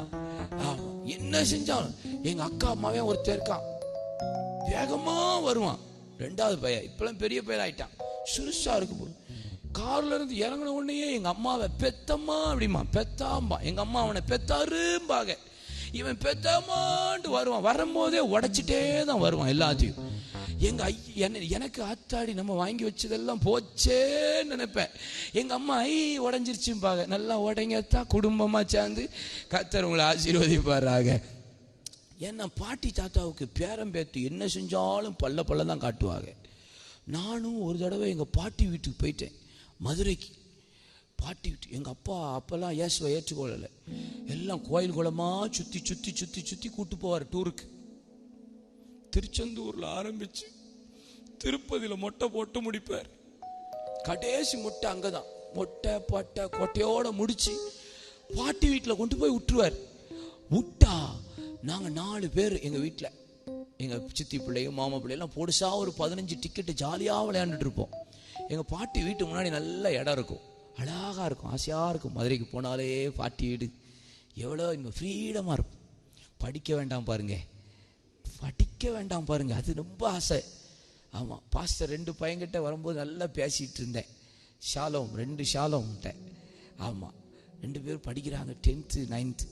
A: ஆமா, என்ன செஞ்சாலும். எங்க அக்கா அம்மாவே ஒருத்தர் இருக்கான், வேகமா வருவான். 2வது பையன் இப்பெல்லாம் பெரிய பையன் ஆயிட்டான், சுருசா இருக்கு போது. கார்ல இருந்து இறங்கின உடனே எங்க அம்மாவை பெத்தம்மா அப்படிமா, பெத்தாம்பா. எங்க அம்மா அவனை பெத்தாரும்பாங்க. இவன் பெத்தாமான்ட்டு வருவான். வரும்போதே உடைச்சிட்டே தான் வருவான் எல்லாத்தையும். எங்க எனக்கு ஆத்தாடி நம்ம வாங்கி வச்சதெல்லாம் போச்சேன்னு நினைப்பேன். எங்க அம்மா உடஞ்சிருச்சும்பாங்க. நல்லா உடைங்கத்தான், குடும்பமா சேர்ந்து கர்த்தர் உங்களை ஆசீர்வதிப்பாராக. ஏன்னா பாட்டி தாத்தாவுக்கு பேரம் பேத்தி என்ன செஞ்சாலும் பல்ல தான் காட்டுவாங்க. நானும் ஒரு தடவை எங்க பாட்டி வீட்டுக்கு போயிட்டேன், மதுரைக்கு. பாட்டி வீட்டு எங்கள் அப்பா அப்போல்லாம் இயேசுவை ஏற்றுக்கொள்ளலை. எல்லாம் கோயில் குளமா சுற்றி சுற்றி சுற்றி சுற்றி கூட்டு போவார் டூருக்கு. திருச்செந்தூரில் ஆரம்பிச்சு திருப்பதியில் மொட்டை போட்டு முடிப்பார். கடைசி மொட்டை அங்கே தான், மொட்டை பட்டை கொட்டையோட முடிச்சு பாட்டி வீட்டில் கொண்டு போய் விட்டுருவார். விட்டா நாங்கள் 4 பேர் எங்கள் வீட்டில், எங்கள் சித்தி பிள்ளையும் மாமா பிள்ளையெல்லாம் பொடுசா ஒரு 15 டிக்கெட்டு ஜாலியாக விளையாண்டுட்டு இருப்போம். எங்கள் பாட்டி வீட்டு முன்னாடி நல்ல இடம் இருக்கும், அழகாக இருக்கும், ஆசையாக இருக்கும். மதுரைக்கு போனாலே பாட்டி வீடு எவ்வளோ இன்னும் ஃப்ரீடமாக இருக்கும். படிக்க வேண்டாம் பாருங்க, படிக்க வேண்டாம் பாருங்க, அது ரொம்ப ஆசை. ஆமாம், பாஸ்டர் 2 பையன்கிட்ட வரும்போது நல்லா பேசிகிட்டு இருந்தேன். ஷாலோம் 2 ஷாலோம்கிட்ட. ஆமாம், 2 பேரும் படிக்கிறாங்க 10th 9th.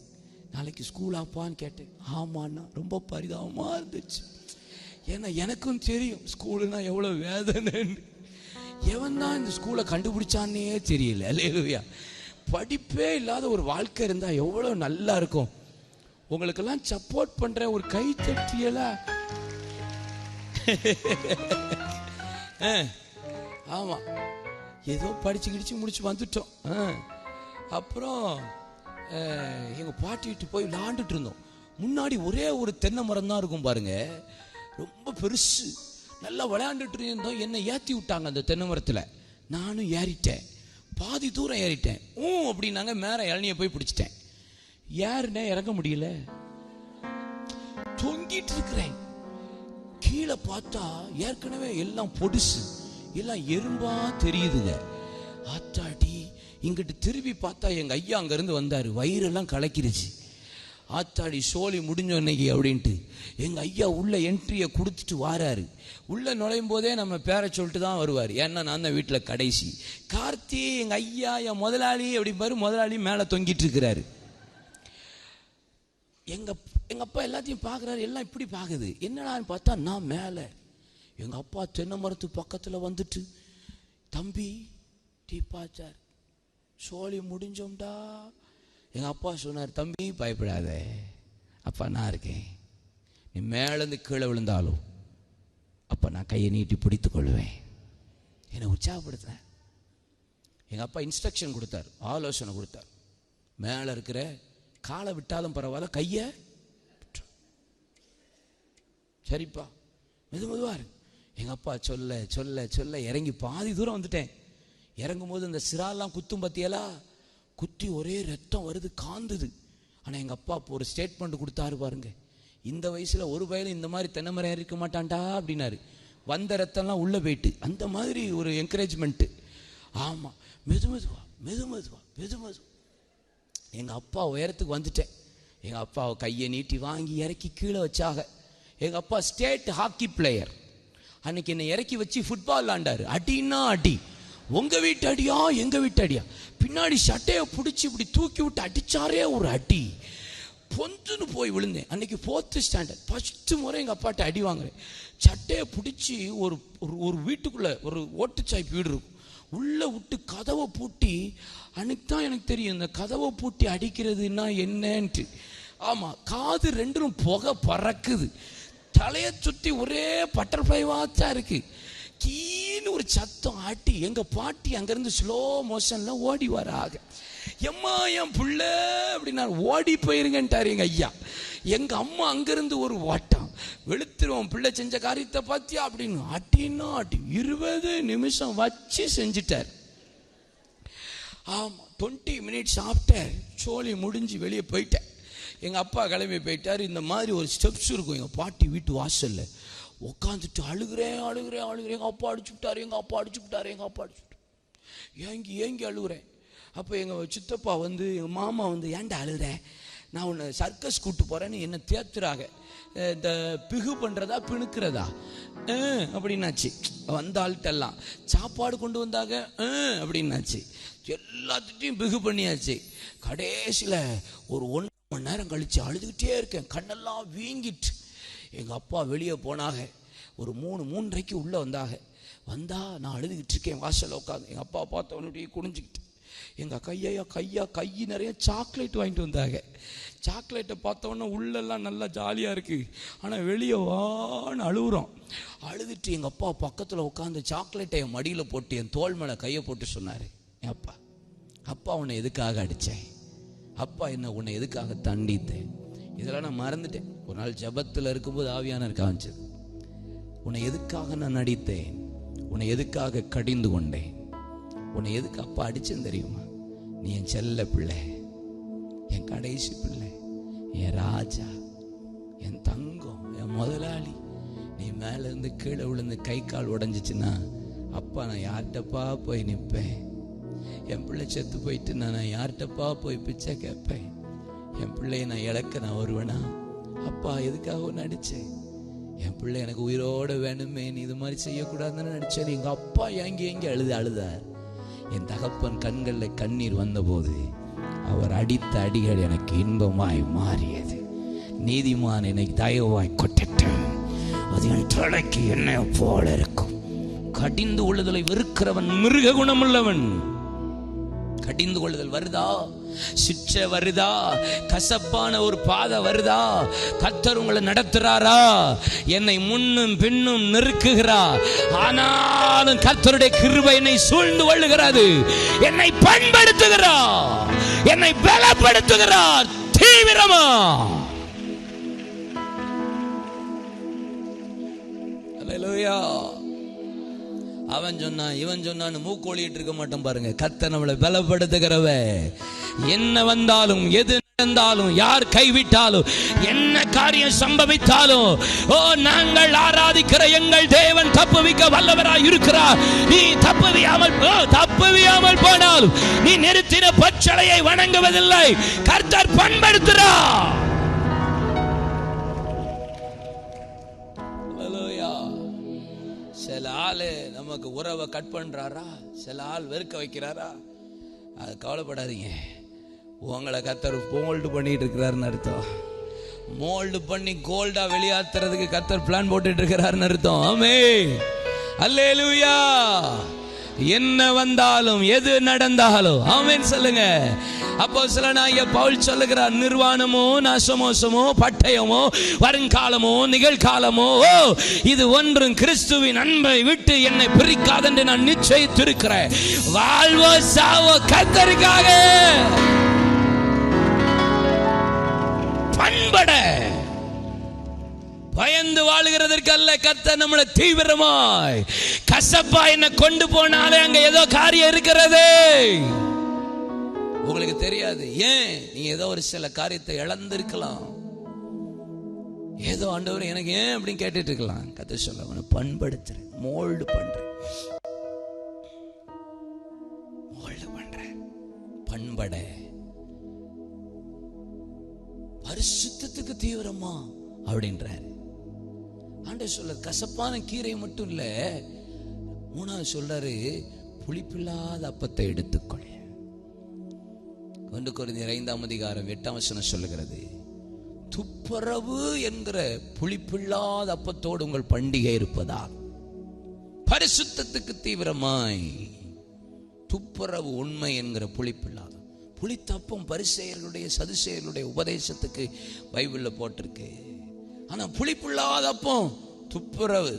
A: நாளைக்கு ஸ்கூல் ஆப்பான்னு கேட்டேன். ஆமாண்ணா, ரொம்ப பரிதாபமாக இருந்துச்சு. ஏன்னா எனக்கும் தெரியும் ஸ்கூலுன்னா எவ்வளோ வேதனைன்னு. எவன் தான் இந்த ஸ்கூலை கண்டுபிடிச்சான்னே தெரியல. அல்லேலூயா. படிப்பே இல்லாத ஒரு வாழ்க்கை இருந்தா எவ்வளவு நல்லா இருக்கும். உங்களுக்கெல்லாம் சப்போர்ட் பண்ற ஒரு கை தட்டியல. ஆமா, ஏதோ படிச்சு கிடிச்சு முடிச்சு வந்துட்டோம். அப்புறம் எங்க பாட்டி வீட்டு போய் விளையாண்டுட்டு இருந்தோம். முன்னாடி ஒரே ஒரு தென்னை மரம் தான் இருக்கும் பாருங்க, ரொம்ப பெருசு. நல்லா விளையாண்டுட்டு இருந்தோம். என்னை ஏற்றி விட்டாங்க அந்த தென்னை மரத்தில். நானும் ஏறிட்டேன், பாதி தூரம் ஏறிட்டேன். அப்படின்னாங்க. மேலே இளநியை போய் பிடிச்சிட்டேன். ஏறுனே இறங்க முடியல, தொங்கிட்டு இருக்கிறேன். கீழே பார்த்தா ஏற்கனவே எல்லாம் பொடிசு, எல்லாம் எறும்பா தெரியுதுங்க. ஆத்தாடி, இங்கிட்டு திரும்பி பார்த்தா எங்க ஐயா அங்க இருந்து வந்தாரு, வயிறெல்லாம் கலக்கிருச்சு. ஆத்தாடி, சோழி முடிஞ்ச இன்னைக்கு அப்படின்ட்டு எங்க ஐயா உள்ள என்ட்ரியை கொடுத்துட்டு வாராரு. உள்ள நுழையும் போதே நம்ம பேரை சொல்லிட்டு தான் வருவார், ஏன்னா நான் தான் வீட்டில் கடைசி. கார்த்தி எங்க ஐயா, என் முதலாளி அப்படிம்பாரு. முதலாளி மேலே தொங்கிட்டு இருக்கிறாரு. எங்க அப்பா எல்லாத்தையும் பார்க்குறாரு, எல்லாம் இப்படி பார்க்குது. என்னடான்னு பார்த்தா நான் மேலே. எங்க அப்பா தென்னை மரத்து பக்கத்தில் வந்துட்டு, தம்பி டீ பாச்சார், சோழி முடிஞ்சோம்டா. எங்க அப்பா சொன்னார், தம்பி பயப்படாத, அப்பா நான் இருக்கேன். நீ மேலேருந்து கீழே விழுந்தாலும் அப்போ நான் கையை நீட்டி பிடித்து கொள்வேன். என்னை உற்சாகப்படுத்தினேன். எங்கள் அப்பா இன்ஸ்ட்ரக்ஷன் கொடுத்தார், ஆலோசனை கொடுத்தார். மேலே இருக்கிற காலை விட்டாலும் பரவாயில்ல, கையை சரிப்பா மெதுவாக இருக்கு. எங்கள் அப்பா சொல்ல சொல்ல சொல்ல இறங்கி பாதி தூரம் வந்துட்டேன். இறங்கும் போது இந்த சிராலாம் குத்தும் பத்தியெல்லாம் குத்தி ஒரே ரத்தம் வருது, காந்துது. ஆனால் எங்கள் அப்பா ஒரு ஸ்டேட்மெண்ட் கொடுத்தாரு பாருங்க, இந்த வயசில் ஒரு வயலும் இந்த மாதிரி தென்னைமரம் இருக்க மாட்டான்டா அப்படின்னாரு. வந்த ரத்தம்லாம் உள்ளே போயிட்டு, அந்த மாதிரி ஒரு என்கரேஜ்மெண்ட்டு. ஆமாம், மெதுவா. எங்கள் அப்பா உயரத்துக்கு வந்துட்டேன். எங்கள் அப்பா கையை நீட்டி வாங்கி இறக்கி கீழே வச்சாக. எங்கள் அப்பா ஸ்டேட் ஹாக்கி பிளேயர். அன்னைக்கு என்னை இறக்கி வச்சு ஃபுட்பால் விளாண்டாரு. அடின்னா அடி, உங்க வீட்டு அடியா எங்க வீட்டு அடியா, பின்னாடி சட்டையை பிடிச்சி இப்படி தூக்கி விட்டு அடிச்சாரே ஒரு அடி. பொந்துன்னு போய் விழுந்தேன். அன்னைக்கு 4th ஸ்டாண்டர்ட், ஃபர்ஸ்ட் முறை எங்கள் அப்பாட்ட அடி வாங்குறேன். சட்டையை பிடிச்சி ஒரு வீட்டுக்குள்ளே ஒரு ஓட்டுச்சாய் வீடு இருக்கும், உள்ளே விட்டு கதவை பூட்டி. அன்னைக்கு தான் எனக்கு தெரியும் இந்த கதவை பூட்டி அடிக்கிறதுனா என்னன்ட்டு. ஆமாம், காது ரெண்டும் புகை பறக்குது, தலையை சுற்றி ஒரே பட்டர்ஃப்ளைவாத்தான் இருக்கு. கீழே ஒரு சத்தம் ஆட்டி எங்க பாட்டி அங்கிருந்து ஸ்லோ மோஷன்ல ஓடி வராங்க. எம்மா என் புள்ள அப்படின்னா ஓடி போயிருங்கன்ட்டாரு எங்க ஐயா. எங்க அம்மா அங்கிருந்து ஒரு ஓட்டம், வெளுத்துருவோம் பிள்ளை செஞ்ச காரியத்தை பார்த்தியா அப்படின்னு. அட்டின்னா அட்டி 20 நிமிஷம் வச்சு செஞ்சுட்டார். ஆமா, 20 மினிட்ஸ் ஆஃப்டர் சோழி முடிஞ்சு வெளியே போயிட்டேன். எங்க அப்பா கிளம்பி போயிட்டாரு. இந்த மாதிரி ஒரு ஸ்டெப்ஸ் இருக்கும் எங்க பாட்டி வீட்டு வாசல்ல. உட்காந்துட்டு அழுகிறேன். எங்கள் அப்பா அடிச்சு விட்டாரு. ஏங்கி அழுகுறேன். அப்போ எங்கள் சித்தப்பா வந்து, எங்கள் மாமா வந்து, ஏன்டா அழுகிறேன், நான் உன்னை சர்க்கஸ் கூப்பிட்டு போகிறேன்னு என்னை தேத்துறாங்க. இந்த பிகு பண்ணுறதா பிணுக்கிறதா அப்படின்னாச்சு. வந்த ஆள்கிட்டெல்லாம் சாப்பாடு கொண்டு வந்தாங்க அப்படின்னாச்சு. எல்லாத்துட்டையும் பிகு பண்ணியாச்சு. கடைசியில் ஒரு 1 மணி நேரம் கழித்து அழுதுகிட்டே இருக்கேன், கண்ணெல்லாம் வீங்கிட்டு. எங்கள் அப்பா வெளியே போனாங்க. ஒரு 3:30க்கு உள்ளே வந்தாங்க. நான் அழுதுகிட்டு இருக்கேன் வாசலில் உட்காந்து. எங்கள் அப்பா பார்த்தவனுடைய குனிஞ்சிக்கிட்டு, எங்கள் கை நிறைய சாக்லேட் வாங்கிட்டு வந்தாங்க. சாக்லேட்டை பார்த்தவொன்னே உள்ளெல்லாம் நல்லா ஜாலியாக இருக்குது, ஆனால் வெளியே வான்னு அழுகுறோம். அழுதுட்டு எங்கள் அப்பா பக்கத்தில் உட்காந்து சாக்லேட்டை என் மடியில் போட்டு என் தோள் மேலே கையை போட்டு சொன்னார், என் அப்பா உன்னை எதுக்காக அடித்தேன், அப்பா உன்னை எதுக்காக தண்டித்தேன், இதெல்லாம் நான் மறந்துட்டேன். ஒரு நாள் ஜபத்தில் இருக்கும்போது ஆவியானவர் காமிச்சது, உன்னை எதுக்காக நான் அடித்தேன், உன்னை எதுக்காக கடிந்து கொண்டேன், உன்னை எதுக்கு அப்பா அடிச்சேன்னு தெரியுமா? நீ என் செல்ல பிள்ளை, என் கடைசி பிள்ளை, என் ராஜா, என் தங்கம், என் முதலாளி. நீ மேலேருந்து கீழே விழுந்து கை கால் உடஞ்சிச்சுன்னா அப்பா நான் யார்கிட்டப்பா போய் நிற்பேன்? என் பிள்ளை செத்து போயிட்டு நான் யார்கிட்டப்பா போய் பிச்சை கேட்பேன்? என் பிள்ளைய நான் இழக்க நான் வருவேனா? அப்பா எதுக்காக நடிச்சேன்? என் பிள்ளை எனக்கு உயிரோட வேணுமே, நீ இது மாதிரி செய்யக்கூடாதுன்னு நடிச்சேன். எங்கள் அப்பா ஏங்கி அழுதார். என் தகப்பன் கண்களில் கண்ணீர் வந்தபோது அவர் அடித்த அடிகள் எனக்கு இன்பமாய் மாறியது. நீதிமான் என்னை தயவாய் கொட்டட்டும், அது என் தலைக்கு என்ன போல இருக்கும். கடிந்து கொள்ளுதலை வெறுக்கிறவன் மிருக குணமுள்ளவன். கடிந்து கொள்ளுதல் வருதா, சிற்றை வருதா, கசப்பான ஒரு பாதை வருதா, கர்த்தர் உங்களை நடத்துறாரா, என்னை முன்னும் பின்னும் நெருக்குகிறார், ஆனாலும் கர்த்தருடைய கிருபை என்னை சூழ்ந்து கொள்ளுகிறது, என்னை பண்படுத்துகிறார், என்னை பலப்படுத்துகிறார் தீவிரமா. அல்லேலூயா. அவன் சொன்னான் இவன் சொன்னான்னு மூக்கோளிட்டு இருக்க மாட்டோம் பாருங்க. கர்த்தர் நம்மளை பலப்படுத்துகிறவ. என்ன வந்தாலும் எது இருந்தாலும், யார் கைவிட்டாலும், என்ன காரியம் சம்பவித்தாலும், ஓ நாங்கள் ஆராதிக்கிற எங்கள் தேவன் தப்புவிக்க வல்லவராய் இருக்கிறார். நீ தப்புவியாமல் போனாலும் நீ நிறுத்தின பச்சளையை வணங்குவதில்லை. கர்த்தர் பண்படுத்துகிறார். சில ஆளு நமக்கு உறவை கட் பண்றாரா, சில ஆள் வெறுக்க வைக்கிறாரா, அது கவலைப்படாதீங்க. உங்களை கர்த்தர் மோல்டு பண்ணிட்டு இருக்கிறாருன்னு அர்த்தம். மோல்டு பண்ணி கோல்டா வெளியாத்துறதுக்கு கர்த்தர் பிளான் போட்டுட்டு இருக்கிறாருன்னு அர்த்தம். ஆமென், அல்லேலூயா. என்ன வந்தாலும் எது நடந்தாலும் ஆமென் சொல்லுங்க. அப்போஸ்தலனாகிய பவுல் சொல்லுகிறார், நிர்வாணமோ நாசமோசமோ பட்டயமோ வருங்காலமோ நிகழ்காலமோ இது ஒன்றும் கிறிஸ்துவின் அன்பை விட்டு என்னை பிரிக்காதென்று நான் நிச்சயித்திருக்கிறேன். வாழ்வோ சாவோ கர்த்தருக்காக. பண்பட பயந்து வாழுகிறதற்கு அல்ல. கர்த்தர் நம்மளை தீவிரமாய் கசப்பா என்ன கொண்டு போனாலே அங்க ஏதோ காரியம் இருக்கிறது. உங்களுக்கு தெரியாது, ஏன் நீ ஏதோ ஒரு சில காரியத்தை இழந்திருக்கலாம். ஏதோ ஆண்டவர் எனக்கு ஏன் அப்படின்னு கேட்டுட்டு இருக்கலாம். கர்த்தர் சொல்ல, அவனை பண்படுத்துறேன், மோல்டு பண்றேன், பண்பட பரிசுத்தத்துக்கு தீவிரமா அப்படின்றாரு ஆண்டவர். சொல்ல கசப்பான கீரை மட்டும் இல்ல, மூணாவது சொல்றாரு, புளிப்பில்லாத அப்பத்தை எடுத்துக்கொள். 1 கொரிந்தியர் 5:8 சொல்லுகிறது, துப்புரவு என்கிற புளிப்பில்லாத அப்பத்தோடு உங்கள் பண்டிகை இருப்பதால் பரிசுத்தத்துக்கு தீவிரமாய். துப்புரவு உண்மை என்கிற புளிப்பில்லாத புளித்தப்பம் பரிசேயர்களுடைய சதுசேயர்களுடைய உபதேசத்துக்கு பைபிள்ல போட்டிருக்கு. ஆனா புளிப்பில்லாத அப்பம் துப்புரவு,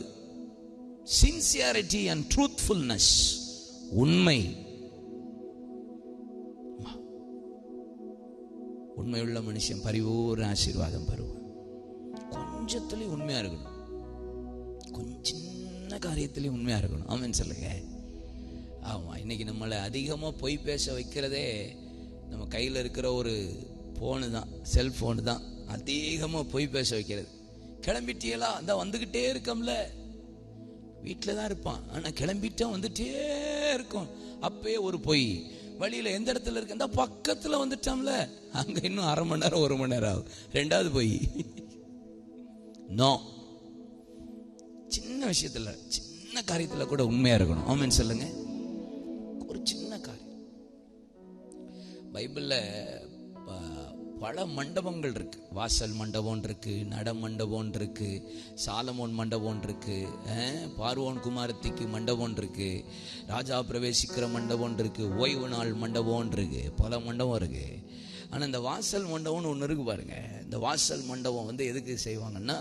A: சின்சியாரிட்டி அண்ட் ட்ரூத்ஃபுல்னஸ், உண்மை. உண்மையுள்ள மனுஷன் பரிபூர்ண ஆசீர்வாதம் பெறுவான். கொஞ்சத்திலையும் உண்மையா இருக்கணும், கொஞ்சம் சின்ன காரியத்திலையும் உண்மையா இருக்கணும். ஆமென் சொல்லுங்க. ஆமா, இன்னைக்கு நம்மளை அதிகமா பொய் பேச வைக்கிறதே நம்ம கையில் இருக்கிற ஒரு போனு தான், செல்போனு தான். அதிகமா பொய் பேச வைக்கிறது. கிளம்பிட்டியலா, அந்த வந்துகிட்டே இருக்கோம்ல, வீட்டில் தான் இருப்பான், ஆனா கிளம்பிட்டா வந்துட்டே இருக்கும். அப்பயே ஒரு பொய். வழியில எந்த இடத்துல இருக்கு, அந்த பக்கத்துல வந்துட்டோம்ல, அங்க இன்னும் 1/2 மணி நேரம் 1 மணி நேரம் ஆகும். 2வது பொய். நோ, சின்ன விஷயத்துல சின்ன காரியத்துல கூட உண்மையா இருக்கணும். ஆமென் சொல்லுங்க. ஒரு சின்ன காரியம். பைபிள்ல பல மண்டபங்கள் இருக்கு. வாசல் மண்டபம் இருக்கு, நட மண்டபம் இருக்கு, சாலமோன் மண்டபம் இருக்கு, பார்வோன் குமாரத்திக்கு மண்டபம் இருக்கு, ராஜா பிரவேசிக்கிற மண்டபம் இருக்கு, ஓய்வு நாள் மண்டபம் இருக்கு, பல மண்டபம் இருக்கு. ஆனா இந்த வாசல் மண்டபம்னு ஒன்று இருக்கு பாருங்க. இந்த வாசல் மண்டபம் எதுக்கு செய்வாங்கன்னா,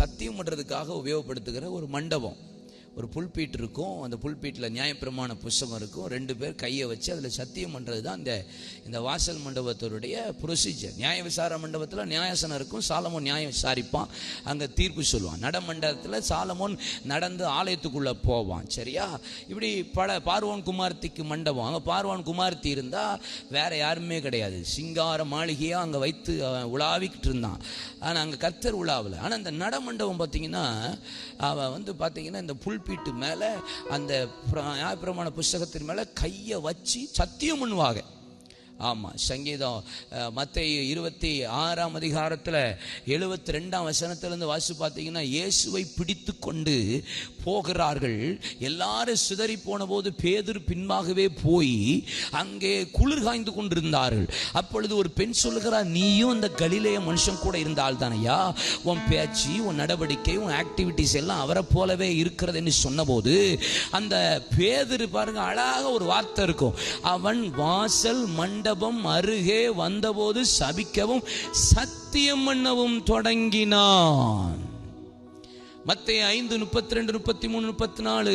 A: சத்தியம் பண்றதுக்காக உபயோகப்படுத்துகிற ஒரு மண்டபம். ஒரு புல்பீட் இருக்கும், அந்த புல்பீட்டில் நியாயப்பிரமாண புஸ்தகம் இருக்கும். 2 பேர் கையை வச்சு அதில் சத்தியம் பண்ணுறது தான் இந்த வாசல் மண்டபத்தோடைய ப்ரொசீஜர். நியாய விசார மண்டபத்தில் நியாயசனம் இருக்கும், சாலமோன் நியாயம் விசாரிப்பான், அங்கே தீர்ப்பு சொல்லுவான். நட மண்டபத்தில் சாலமோன் நடந்து ஆலயத்துக்குள்ளே போவான். சரியா? இப்படி பல பார்வோன் குமார்த்திக்கு மண்டபம். அங்கே பார்வோன் குமார்த்தி இருந்தால் வேற யாருமே கிடையாது. சிங்கார மாளிகையாக அங்கே வைத்து உலாவிக்கிட்டு இருந்தான். ஆனால் அங்கே கர்த்தர் உலாவில். ஆனால் இந்த நட மண்டபம் பார்த்தீங்கன்னா, அவன் பார்த்தீங்கன்னா இந்த புல்பீட்டு மேலே அந்த நியாயப்பிரமாண புஸ்தகத்தின் மேலே கையை வச்சு சத்தியம் பண்ணுவாங்க. ஆமா, சங்கீதம் மத்தேயு 26ஆம் அதிகாரத்தில் 72ஆம் வசனத்திலிருந்து வாசி பார்த்தீங்கன்னா, இயேசுவை பிடித்து கொண்டு போகிறார்கள். எல்லாரும் சிதறி போன போது பேதுரு பின்பாகவே போய் அங்கே குளிர் காய்ந்து கொண்டிருந்தார்கள். அப்பொழுது ஒரு பெண் சொல்லுகிறார், நீயும் அந்த கலிலேய மனுஷன் கூட இருந்தால் தானையா, உன் பேச்சு, உன் நடவடிக்கை, உன் ஆக்டிவிட்டிஸ் எல்லாம் அவரை போலவே இருக்கிறது என்று சொன்னபோது, அந்த பேதுரு பாருங்க, அழகாக ஒரு வார்த்தை இருக்கும், அவன் வாசல் மண்டபம் அருகே வந்தபோது சபிக்கவும் சத்தியம் பண்ணவும் தொடங்கினான். மத்தேயு 5:32, 33, 34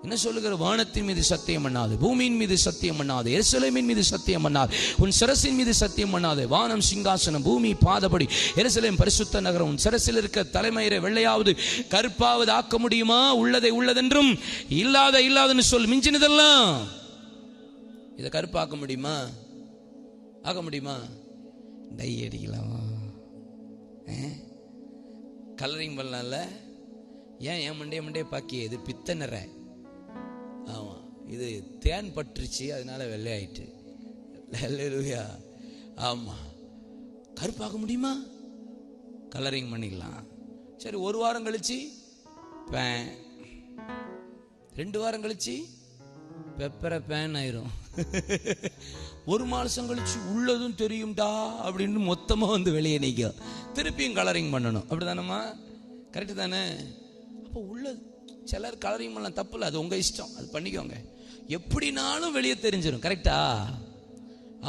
A: என்ன சொல்லுகிற? வானத்தின் மீது சத்தியம் பண்ணாது, பூமியின் மீது சத்தியம் பண்ணாது, எருசலேமின் மீது சத்தியம் பண்ணாது, உன் சிரசின் மீது சத்தியம் பண்ணாது. வானம் சிங்காசனம், பூமி பாதபடி, எருசலேம் பரிசுத்த நகரம். உன் சிரசில் இருக்க தலைமயிரை வெள்ளையாவது கருப்பாவது ஆக்க முடியுமா? உள்ளதை உள்ளதென்றும் இல்லாத இல்லாதன்னு சொல். மிஞ்சினதெல்லாம் இதை கருப்பாக்க முடியுமா? ஆக்க முடியுமா? டை அடிக்கலாமா? கலரிங் பண்ணலாம்ல? ஏன் என் மண்டே பாக்கிய இது பித்த நிற. ஆமாம், இது தேன் பட்டுருச்சு, அதனால வெள்ளையாயிட்டு. அல்லேலூயா. ஆமாம், கருப்பாக்க முடியுமா? கலரிங் பண்ணிக்கலாம். சரி, ஒரு வாரம் கழிச்சு பேன், 2 வாரம் கழிச்சு பெப்பரை பேன் ஆயிரும். 1 மாசம் கழிச்சு உள்ளதும் தெரியும்டா அப்படின்னு மொத்தமாக வந்து வெளியே நிற்கும். திருப்பியும் கலரிங் பண்ணணும். அப்படி தானம்மா? கரெக்டு தானே? அப்போ உள்ளது சிலர் கலரிங் பண்ணலாம், தப்பு இல்லை, அது உங்கள் இஷ்டம், அது பண்ணிக்கோங்க. எப்படினாலும் வெளியே தெரிஞ்சிடும். கரெக்டா?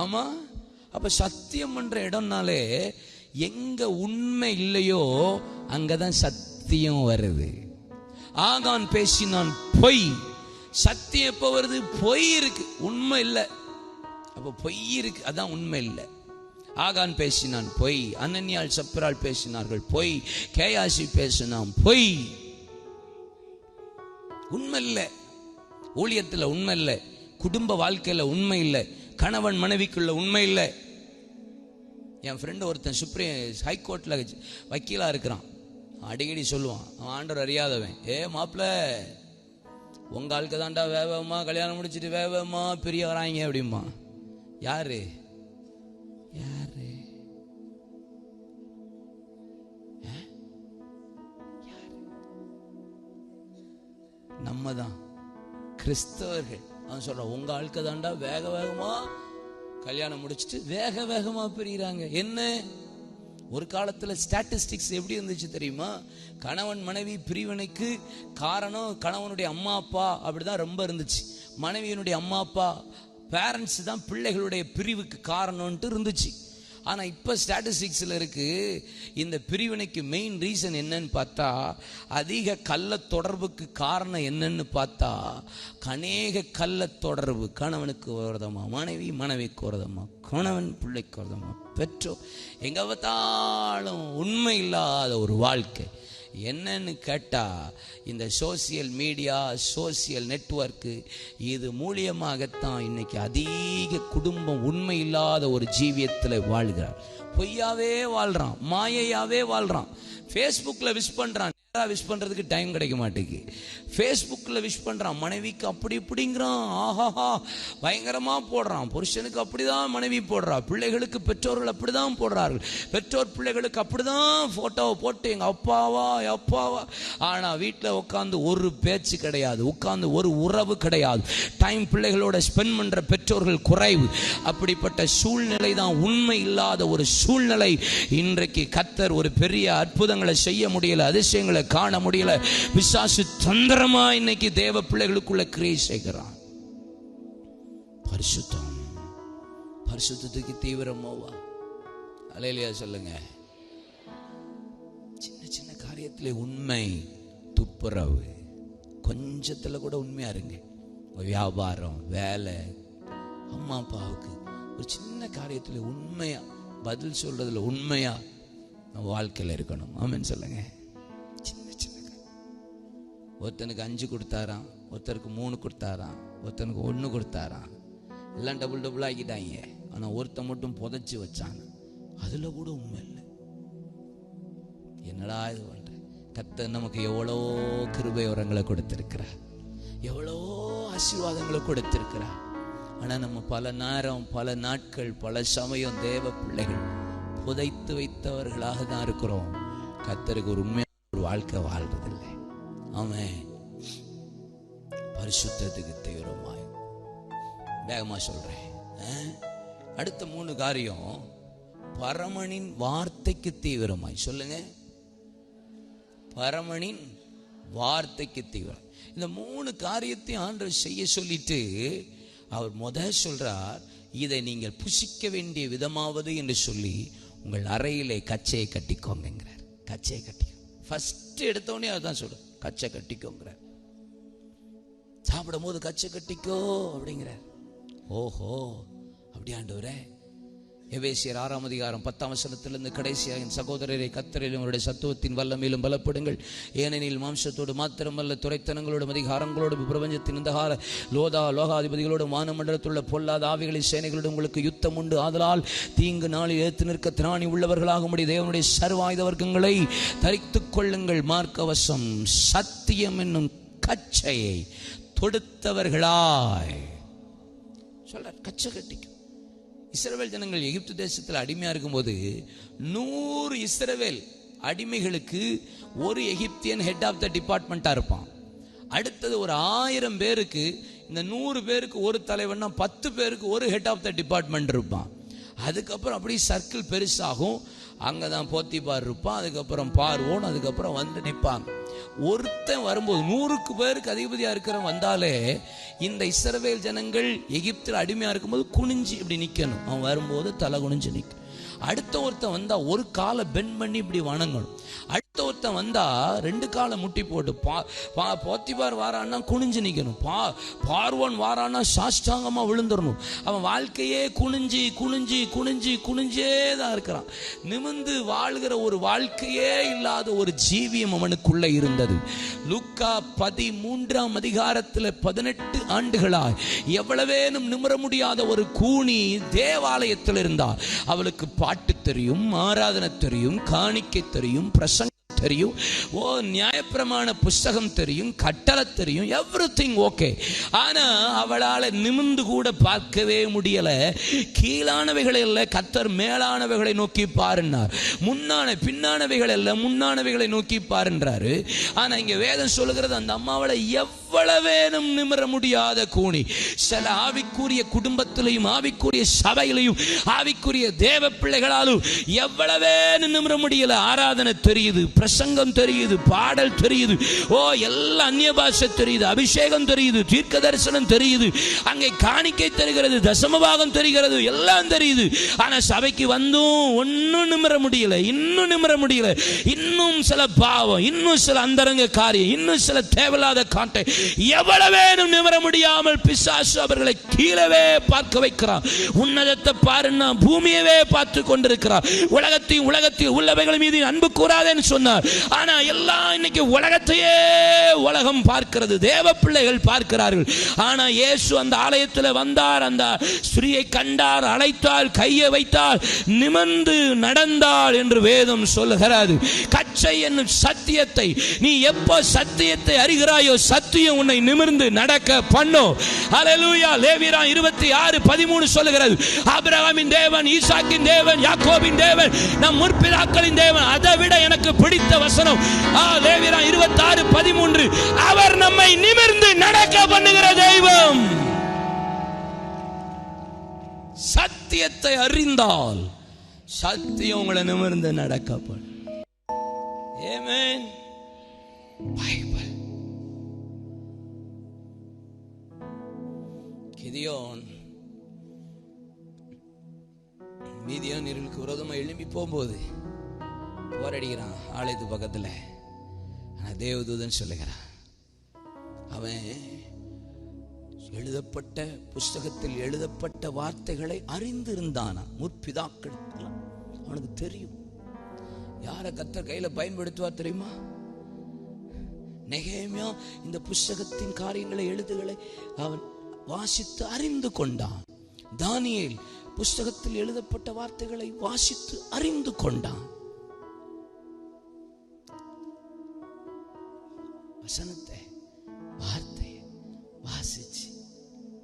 A: ஆமாம். அப்போ சத்தியம் பண்ணுற இடம்னாலே எங்க உண்மை இல்லையோ அங்கதான் சத்தியம் வருது. ஆகான் பேசினான் பொய். சத்தியம் எப்போ வருது? பொய் இருக்கு, உண்மை இல்லை. அப்போ பொய் இருக்கு, அதான் உண்மை இல்லை. ஆகான் பேசினான் பொய், அனனியாள் சப்ராள் பேசினார்கள் பொய், கேயாசி பேசினான் பொய். உண்மை இல்லை. ஊழியத்தில் உண்மை இல்லை, குடும்ப வாழ்க்கையில் உண்மை இல்லை, கணவன் மனைவிக்குள்ள உண்மை இல்லை. என் ஃப்ரெண்டு ஒருத்தன் ஹைகோர்ட்டில் வக்கீலாக இருக்கிறான். அடிக்கடி சொல்லுவான், அவன் ஆண்டவர் அறியாதவன். மாப்பிள்ள, உங்கள் ஆளுக்கு தான்டா வேகமா கல்யாணம் முடிச்சுட்டு வேகமா பெரிய வராங்க அப்படிமா. யாரு யாரு நம்ம தான் கிறிஸ்தவர்கள். அவன் சொல்றான், உங்க ஆளுக்கு தான்டா வேகமா கல்யாணம் முடிச்சுட்டு வேகமா பிரிகிறாங்க. என்ன? ஒரு காலத்துல ஸ்டாட்டிஸ்டிக்ஸ் எப்படி இருந்துச்சு தெரியுமா? கணவன் மனைவி பிரிவினைக்கு காரணம் கணவனுடைய அம்மா அப்பா, அப்படிதான் ரொம்ப இருந்துச்சு. மனைவியினுடைய அம்மா அப்பா, பேரண்ட்ஸ் தான் பிள்ளைகளுடைய பிரிவுக்கு காரணம்ட்டு இருந்துச்சு. ஆனா இப்ப ஸ்டாட்டிஸ்டிக்ஸ்ல இருக்கு, இந்த பிரிவினைக்கு மெயின் ரீசன் என்னன்னு பார்த்தா, அதிக கள்ள தொடர்புக்கு காரணம் என்னன்னு பார்த்தா, அநேக கள்ள தொடர்பு. கணவனுக்கு விரோதமா மனைவி, மனைவிக்கு விரோதமா கணவன், பிள்ளைக்கு விரோதமா பெற்றோர். எங்க பார்த்தாலும் உண்மை இல்லாத ஒரு வாழ்க்கை. என்னன்னு கேட்டா, இந்த சோசியல் மீடியா, சோசியல் நெட்வொர்க்கு, இது மூலியமாகத்தான் இன்னைக்கு அதிக குடும்பம் உண்மை இல்லாத ஒரு ஜீவியத்தில் வாழ்கிறார். பொய்யாவே வாழ்றான், மாயையாவே வாழ்றான். ஃபேஸ்புக்கில் விஷ் பண்ணுறான், விஷ் பண்றதுக்கு டைம் கிடைக்க மாட்டேங்குது. ஃபேஸ்புக்கில் விஷ் பண்றான், மனைவிக்கு அப்படி இப்படிங்கிறான், ஆஹாஹா பயங்கரமா போடுறான். புருஷனுக்கு அப்படிதான் மனைவி போடுறா, பிள்ளைகளுக்கு பெற்றோர்கள் அப்படிதான் போடுறார்கள், பெற்றோர் பிள்ளைகளுக்கு அப்படிதான் போட்டோவை போட்டு எங்க அப்பாவா அப்பாவா. ஆனா வீட்டில் உட்காந்து ஒரு பேச்சு கிடையாது, உட்காந்து ஒரு உறவு கிடையாது. டைம் பிள்ளைகளோட ஸ்பெண்ட் பண்ற பெற்றோர்கள் குறைவு. அப்படிப்பட்ட சூழ்நிலை தான், உண்மை இல்லாத ஒரு சூழ்நிலை. இன்றைக்கு கர்த்தர் ஒரு பெரிய அற்புதங்களை செய்ய முடியல, அதிசயங்களை காண முடியல. பிசாசு தந்திரமா இன்னைக்கு தேவ பிள்ளைகளுக்குள்ள கிரியை செய்கிறான். பரிசுத்தம், பரிசுத்தத்துக்கு தீவிரமாவா? அல்லேலூயா சொல்லுங்க. சின்ன சின்ன காரியத்திலே உண்மை, துப்புரவு, கொஞ்சத்துல கூட உண்மையா இருங்க. வியாபாரம், வேலை, அம்மா அப்பாவுக்கு ஒரு சின்ன காரியத்தில் உண்மையா பதில் சொல்றதுல உண்மையா நம்ம வாழ்க்கையில் இருக்கணும். ஆமென் சொல்லுங்க. சின்ன சின்ன ஒருத்தனுக்கு 5 கொடுத்தாராம், ஒருத்தருக்கு 3 கொடுத்தாராம், ஒருத்தனுக்கு 1 கொடுத்தாராம். எல்லாம் டபுள் ஆக்கிட்டாங்க. ஆனா ஒருத்தன் மட்டும் புதைச்சி வச்சாங்க, அதுல கூட உண்மை இல்லை. என்னடா இது பண்ற? கர்த்தர் நமக்கு எவ்வளோ கிருபை வரங்களை கொடுத்திருக்கிறார், எவ்வளோ ஆசீர்வாதங்களை கொடுத்திருக்கிறார். ஆனா நம்ம பல நேரம், பல நாட்கள், பல சமயம் தேவ பிள்ளைகள் புதைத்து வைத்தவர்களாக தான் இருக்கிறோம். கர்த்தருக்கு ஒரு உண்மையான ஒரு வாழ்க்கை வாழ்றதில்லை. ஆமென். பரிசுத்தத்துக்கு தீவிரமாய் வேகமா சொல்றேன். அடுத்த 3 காரியம், பரமனின் வார்த்தைக்கு தீவிரமாய். சொல்லுங்க, பரமனின் வார்த்தைக்கு தீவிரம். இந்த 3 காரியத்தையும் ஆண்டவர் செய்ய சொல்லிட்டு அவர் சொல்றார், இதை நீங்கள் புசிக்க வேண்டிய விதமாவது என்று சொல்லி உங்கள் அறையிலே கச்சையை கட்டிக்கோங்கிறார். கச்சையை கட்டிக்கோ. ஃபர்ஸ்ட் எடுத்தோடனே அதுதான் சொல்ற, கச்சை கட்டிக்கோங்கிறார். சாப்பிடும் போது கச்சை கட்டிக்கோ அப்படிங்கிறார். ஓஹோ, அப்படி ஆண்டவரே, எபேசியர் 6ஆம் அதிகாரம் 10ஆம் வசனத்திலிருந்து கடைசியாக, என் சகோதரரை கர்த்தரிலும் அவருடைய சத்துவத்தின் வல்லமையிலும் பலப்படுங்கள். ஏனெனில் மாம்சத்தோடு மாத்திரமல்ல, துரைத்தனங்களோடும் அதிகாரங்களோடும் பிரபஞ்சத்தின் இந்த கால லோகாதிபதிகளோடும் வானமண்டலத்துள்ள பொல்லாத ஆவிகளின் சேனைகளோடும் உங்களுக்கு யுத்தம் உண்டு. ஆதலால் தீங்கு நாளில் ஏற்று நிற்க திராணி உள்ளவர்களாகும்படி தேவனுடைய சர்வாயுத வர்க்கங்களை தரித்துக் கொள்ளுங்கள். மார்க்கவசம் சத்தியம் என்னும் கச்சையை தொடுத்தவர்களாய் சொல்ற. கச்சை கட்டிக்கும். இஸ்ரவேல் ஜனங்கள் எகிப்து தேசத்தில் அடிமையா இருக்கும்போது 100 இஸ்ரவேல் அடிமைகளுக்கு ஒரு எகிப்தியன் ஹெட் ஆஃப் த டிபார்ட்மெண்டா இருப்பான். அடுத்தது ஒரு 1000 பேருக்கு, இந்த 100 பேருக்கு ஒரு தலைவன்னா 10 பேருக்கு ஒரு ஹெட் ஆஃப் த டிபார்ட்மெண்ட் இருப்பான். அதுக்கப்புறம் அப்படி சர்க்கிள் பெருசாகும். அங்கதான் போத்திபார் இருப்பான், அதுக்கப்புறம் பார்வோன், அதுக்கப்புறம் வந்து நிற்பாங்க. ஒருத்தன் வரும்போது 100 பேருக்கு அதிபதியா இருக்கிறவன் வந்தாலே இந்த இஸ்ரவேல் ஜனங்கள் எகிப்தில் அடிமையா இருக்கும்போது குனிஞ்சு இப்படி நிக்கணும். அவன் வரும்போது தலை குனிஞ்சு நிற்கும். அடுத்த ஒருத்தன் வந்தா ஒரு காலை பெண்ட் பண்ணி இப்படி வணங்கணும். அடுத்த ஒருத்தன் வந்தா 2 காலை முட்டி போட்டு போத்திபார் வாரான்னா குனிஞ்சு நிக்கணும். பார்வோன் வாரான்னா சாஷ்டாங்கமா விழுந்துடணும். அவன் வாழ்க்கையே குனிஞ்சி குனிஞ்சி குனிஞ்சி குனிஞ்சே தான் இருக்கிறான். நிமிர்ந்து வாழ்கிற ஒரு வாழ்க்கையே இல்லாத ஒரு ஜீவியம் அவனுக்குள்ள இருந்தது. லூக்கா 13ஆம் அதிகாரத்தில் 18 ஆண்டுகளாய் எவ்வளவேனும் நிமிர முடியாத ஒரு கூனி தேவாலயத்தில் இருந்தார். அவளுக்கு பாட்டு தெரியும், ஆராதனை தெரியும், காணிக்கை தெரியும், பிரசங்கம் தெரியும், நியாயப்பிரமாண புஸ்தகம் தெரியும், கட்டளை தெரியும், எவ்ரிதிங் ஓகே. ஆனா அவளால நிமிர்ந்து கூட பார்க்கவே முடியல. கீழானவைகளை அல்ல, கர்த்தர் மேலானவைகளை நோக்கி பாருன்னார். பின்னானவைகள் அல்ல, முன்னானவைகளை நோக்கி பாருன்றாரு. ஆனா இங்க வேதம் சொல்லுகிறது, அந்த அம்மாவளை எவ்வளவேனும் நிமிர முடியாத கூனி. சில ஆவிக்குரிய குடும்பத்திலையும் ஆவிக்குரிய சபையிலையும் ஆவிக்குரிய தேவ பிள்ளைகளாலும் எவ்வளவேனும் நிமிர முடியல. ஆராதனை தெரியுது, பிரசங்கம் தெரியுது, பாடல் தெரியுது, எல்லாம் அந்நிய பாஷை தெரியுது, அபிஷேகம் தெரியுது, தீர்க்க தரிசனம் தெரியுது, அங்கே காணிக்கை தெரிகிறது, தசமபாகம் தெரிகிறது, எல்லாம் தெரியுது. ஆனா சபைக்கு வந்தும் ஒன்னும் நிமிர முடியல, இன்னும் நிமிர முடியல. இன்னும் சில பாவம், இன்னும் சில அந்தரங்க காரியம், இன்னும் சில தேவையில்லாத காட்டை எவ்வளவேனும் நிமிர முடியாமல் பிசாசு அவர்களை கீழவே பார்க்க வைக்கிறான். உன்னதத்தை பாருன்னா பூமியவே பார்த்து கொண்டிருக்கிறார். உலகத்தில் உள்ளவைகள் மீது அன்பு கூறாதேன்னு சொன்னார். ஆனா எல்லாம் இன்னைக்கு உலகத்தையே உலகம் பார்க்கிறது, தேவ பிள்ளைகள் பார்க்கிறார்கள். ஆனா இயேசு அந்த ஆலயத்தில் வந்தார், அந்த ஸ்திரீயை கண்டார், அழைத்தார், கையை வைத்தார், நிமிர்ந்து நடந்தாள் என்று வேதம் சொல்லுகிறது. கச்சை என்னும் சத்தியத்தை நீ எப்போ சத்தியத்தை அறிகிறாயோ சத்தியம் உன்னை நிமிர்ந்து நடக்க பண்ணும். ஹல்லேலூயா. லேவியராம் 26:13 சொல்லுகிறது, ஆபிரகாமின் தேவன், ஈசாக்கின் தேவன், யாக்கோபின் தேவன், நம் முற்பிதாக்களின் தேவன். அதை விட எனக்கு பிடித்த வசனம் லேவியராம் 26:13, அவர் நம்மை நிமிர்ந்து நடக்க பண்ணுகிற தெய்வம். சத்தியத்தை அறிந்தால் சத்தியம் உங்களை நிமிர்ந்து நடக்க பண்ணும். ஆமென். பைபிள். கிதியோன் மீதியானியர்களுக்கு விரோதமாக எழும்பி போகும்போது போராடுகிறான் ஆலயத்து பக்கத்துல. ஆனா தேவதூதன் சொல்லுகிறான், அவன் எழுதப்பட்ட புஸ்தகத்தில் எழுதப்பட்ட வார்த்தைகளை அறிந்திருந்தானா. முற்பிதாக்கள் அவனுக்கு தெரியும். யாரை கர்த்தர் கையில பயன்படுத்துவார் தெரியுமா? நெகேமியா இந்த புஸ்தகத்தின் காரியங்களை, எழுதுகளை அவன் வாசித்து அறிந்து கொண்டான். தானியேல் புஸ்தகத்தில் எழுதப்பட்ட வார்த்தைகளை வாசித்து அறிந்து கொண்டான். வசனத்தை, வார்த்தையை வாசிச்சு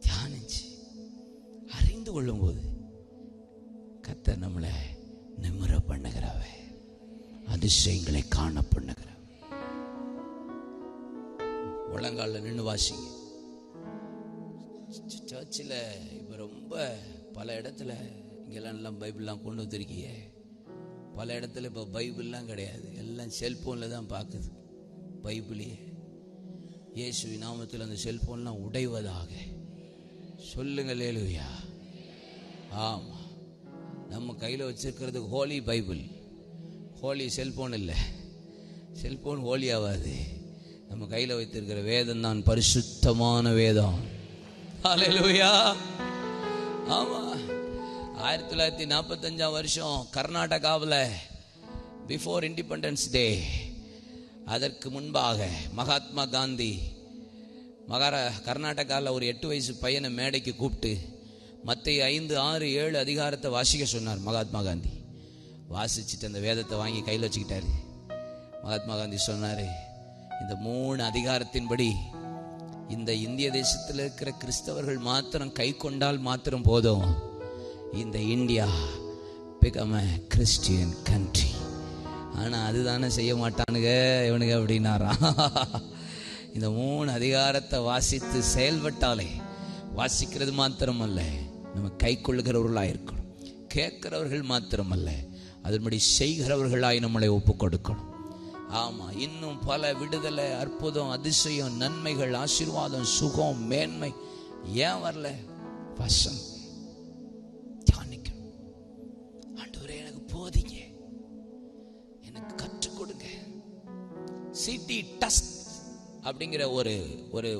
A: தியானிச்சு அறிந்து கொள்ளும் போது கர்த்தர் நம்மளை நிமிர பண்ணுகிறவ, அதிசயங்களை காண பண்ணுகிற. முழங்கால நின்று வாசிங்க. சர்ச்சில் இப்போ ரொம்ப பல இடத்துல இங்கெல்லாம் பைபிள்லாம் கொண்டு வந்திருக்கீங்க. பல இடத்துல இப்போ பைபிள்லாம் கிடையாது, எல்லாம் செல்போனில் தான் பார்க்குது பைபிளையே. இயேசுவின் நாமத்தில் அந்த செல்போன்லாம் உடைவதாக சொல்லுங்க. அல்லேலூயா. ஆமாம், நம்ம கையில் வச்சிருக்கிறது ஹோலி பைபிள், ஹோலி செல்போன் இல்லை. செல்போன் ஹோலி ஆகாது. நம்ம கையில் வைத்திருக்கிற வேதம் தான் பரிசுத்தமான வேதம். அல்லேலூயா. ஆமா, 1945 கர்நாடகாவில் பிஃபோர் இண்டிபெண்டன்ஸ் டே, அதற்கு முன்பாக மகாத்மா காந்தி கர்நாடகாவில் ஒரு 8 வயசு பையனை மேடைக்கு கூப்பிட்டு மத்தேயு 5, 6, 7 அதிகாரத்தை வாசிக்க சொன்னார். மகாத்மா காந்தி வாசிச்சுட்டு அந்த வேதத்தை வாங்கி கையில் வச்சுக்கிட்டாரு. மகாத்மா காந்தி சொன்னார், இந்த 3 அதிகாரத்தின்படி இந்த இந்திய தேசத்தில் இருக்கிற கிறிஸ்தவர்கள் மாத்திரம் கை கொண்டால் மாத்திரம் போதும், இந்த India become a Christian country. ஆனால் அதுதானே செய்ய மாட்டானுங்க இவனுங்க அப்படின்னாரா. இந்த 3 அதிகாரத்தை வாசித்து செயல்பட்டாலே, வாசிக்கிறது மாத்திரமல்ல, நம்ம கை கொள்ளுகிறவர்களாக இருக்கணும். கேட்கிறவர்கள் மாத்திரமல்ல, அதன்படி செய்கிறவர்களாய் நம்மளை ஒப்பு கொடுக்கணும். ஆமா, இன்னும் பல விடுதலை, அற்புதம், அதிசயம், நன்மைகள், ஆசீர்வாதம், சுகம், மேன்மை ஏன் வரல? வசனம் தியானிக்கணும். ஆண்டவரே எனக்கு போதிங்க, எனக்கு கற்றுக் கொடுங்க. சிடி டஸ்ட் அப்படிங்கிற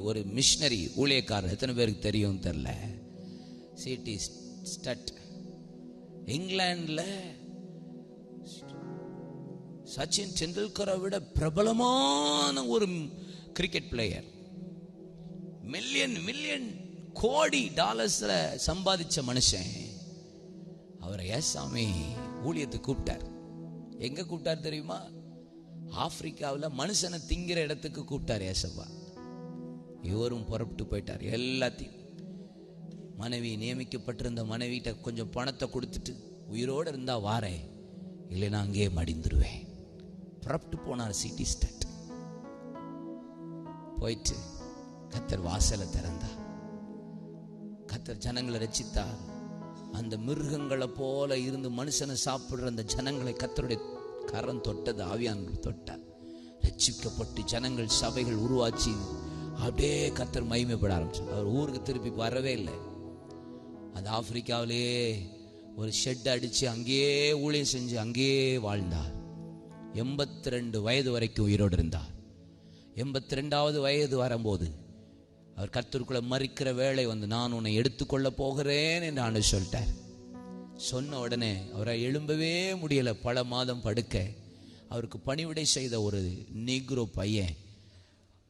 A: ஒரு மிஷனரி ஊழியக்காரர், எத்தனை பேருக்கு தெரியும் தெரியல. சிடி ஸ்டட் இங்கிலாந்துல சச்சின் டெண்டுல்கரை விட பிரபலமான ஒரு கிரிக்கெட் பிளேயர், மில்லியன் கோடி டாலர்ஸ்ல சம்பாதிச்ச மனுஷன். அவரை ஏசாமி ஊழியத்துக்கு கூப்பிட்டார். எங்க கூப்பிட்டார் தெரியுமா? ஆப்பிரிக்காவில் மனுஷனை திங்கிற இடத்துக்கு கூப்பிட்டார் ஏசப்பா. இவரும் புறப்பட்டு போயிட்டார். எல்லாத்தையும் மனைவி நியமிக்கப்பட்டிருந்த மனைவிட்ட கொஞ்சம் பணத்தை கொடுத்துட்டு, உயிரோடு இருந்தா வாரேன், இல்லைன்னா அங்கேயே மடிந்துருவேன். புறப்பட்டு போனார் சிட்டி ஸ்டட். போயிட்டு கர்த்தர் வாசலை திறந்தார். கர்த்தர் ஜனங்களை ரட்சித்தார். அந்த மிருகங்களை போல இருந்து மனுஷனை சாப்பிடுற அந்த ஜனங்களை கர்த்தருடைய கரம் தொட்டது, ஆவியானவர் தொட்டார். ரட்சிக்கப்பட்டு ஜனங்கள் சபைகள் உருவாச்சு. அப்படியே கர்த்தர் மகிமைப்பட ஆரம்பிச்சார். அவர் ஊருக்கு திருப்பி வரவே இல்லை. அது ஆப்பிரிக்காவிலேயே ஒரு ஷெட் அடிச்சு அங்கேயே ஊழியம் செஞ்சு அங்கேயே வாழ்ந்தார். 82 வயது வரைக்கும் உயிரோடு இருந்தார். 82வது வயது வரும்போது அவர் கர்த்தருக்குள்ள மரிக்கிற வேளை வந்து, நான் உன்னை எடுத்துக்கொள்ள போகிறேன் என்று ஆண்டு சொல்லிட்டார். சொன்ன உடனே அவரை எழும்பவே முடியல. பல மாதம் படுக்க. அவருக்கு பணிவிடை செய்த ஒரு நீக்ரோ பையன்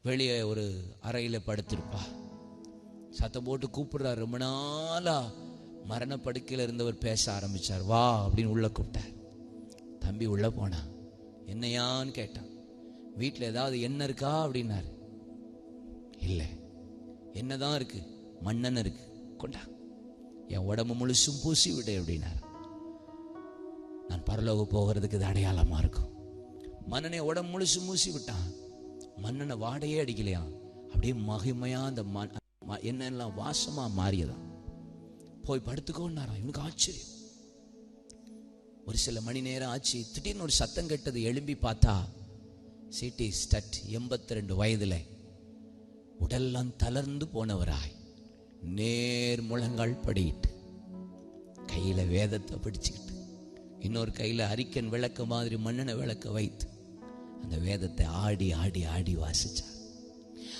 A: வெளியே ஒரு அறையில் படுத்திருப்பா. சத்தம் போட்டு கூப்பிடுறார். ரொம்ப நாளா மரணப்படுக்கையில் இருந்தவர் பேச ஆரம்பிச்சார். வா அப்படின்னு உள்ள கூப்பிட்டார். தம்பி உள்ள போனா. என்னையான்னு கேட்டான். வீட்டில் ஏதாவது எண்ணெய் இருக்கா அப்படின்னாரு. இல்லை. என்னதான் இருக்கு? மண்ணெண்ணெய் இருக்கு, கொண்டா, என் உடம்பு முழுசும் பூசி விடு அப்படின்னாரு. நான் பரலோக போகிறதுக்கு இது அடையாளமா இருக்கும். மண்ணெண்ணை உடம்பு முழுசு மூசி விட்டான். மண்ணெண்ணை வாடையே அடிக்கலையா, அப்படியே மகிமையா அந்த எண்ணெய்லாம் வாசமா மாறியதான். போய் படுத்துக்கோன்னாராம். இவனுக்கு ஆச்சரியம். ஒரு சில மணி நேரம் ஆச்சு. திடீர்னு ஒரு சத்தம் கேட்டது. எழும்பி பார்த்தா சிடி ஸ்டட் 82 வயதுல உடல்லாம் தளர்ந்து போனவராய் நேர் முழங்கால் படிட்டு கையில வேதத்தை பிடிச்சுக்கிட்டு, இன்னொரு கையில அரிக்கன் விளக்க மாதிரி மண்ணெண்ண விளக்க வைத்து அந்த வேதத்தை ஆடி ஆடி ஆடி வாசிச்சார்.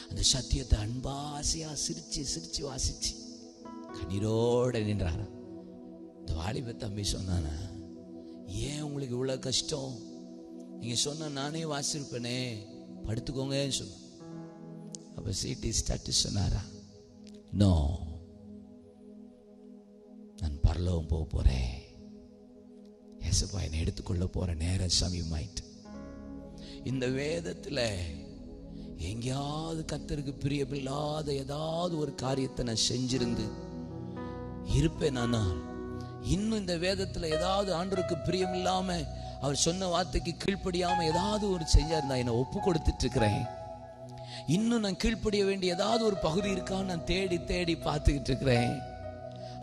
A: அந்த சத்தியத்தை அன்பாசையா சிரிச்சு சிரிச்சு வாசிச்சு கண்ணீரோட நின்றாரா. இந்த வாலிப தம்பி சொன்னானா, ஏன் உங்களுக்கு இவ்வளவு கஷ்டம்? நீங்க சொன்ன நானே வாசிருப்பேனே, படுத்துக்கோங்கன்னு சொன்ன. அப்ப சிடி ஸ்டட் சொன்னாரா, நோ, நான் பரலோகம் போக போறேன். ஏசப்பா என்னை எடுத்துக்கொள்ள போற நேரம் சமயமாயிட்டு. இந்த வேதத்துல எங்கேயாவது கர்த்தருக்கு பிரியமில்லாத ஏதாவது ஒரு காரியத்தை நான் செஞ்சிருந்து இருப்பேன். ஆனால் இன்னும் இந்த வேதத்துல ஏதாவது ஆண்டவருக்கு பிரியம் இல்லாம, அவர் சொன்ன வார்த்தைக்கு கீழ்ப்படியாம ஏதாவது ஒரு செஞ்சிருந்தா என்னை ஒப்பு கொடுத்துட்டு இருக்கிறேன். இன்னும் நான் கீழ்ப்படிய வேண்டிய ஏதாவது ஒரு பகுதி இருக்கான்னு நான் தேடி தேடி பார்த்துக்கிட்டு இருக்கிறேன்.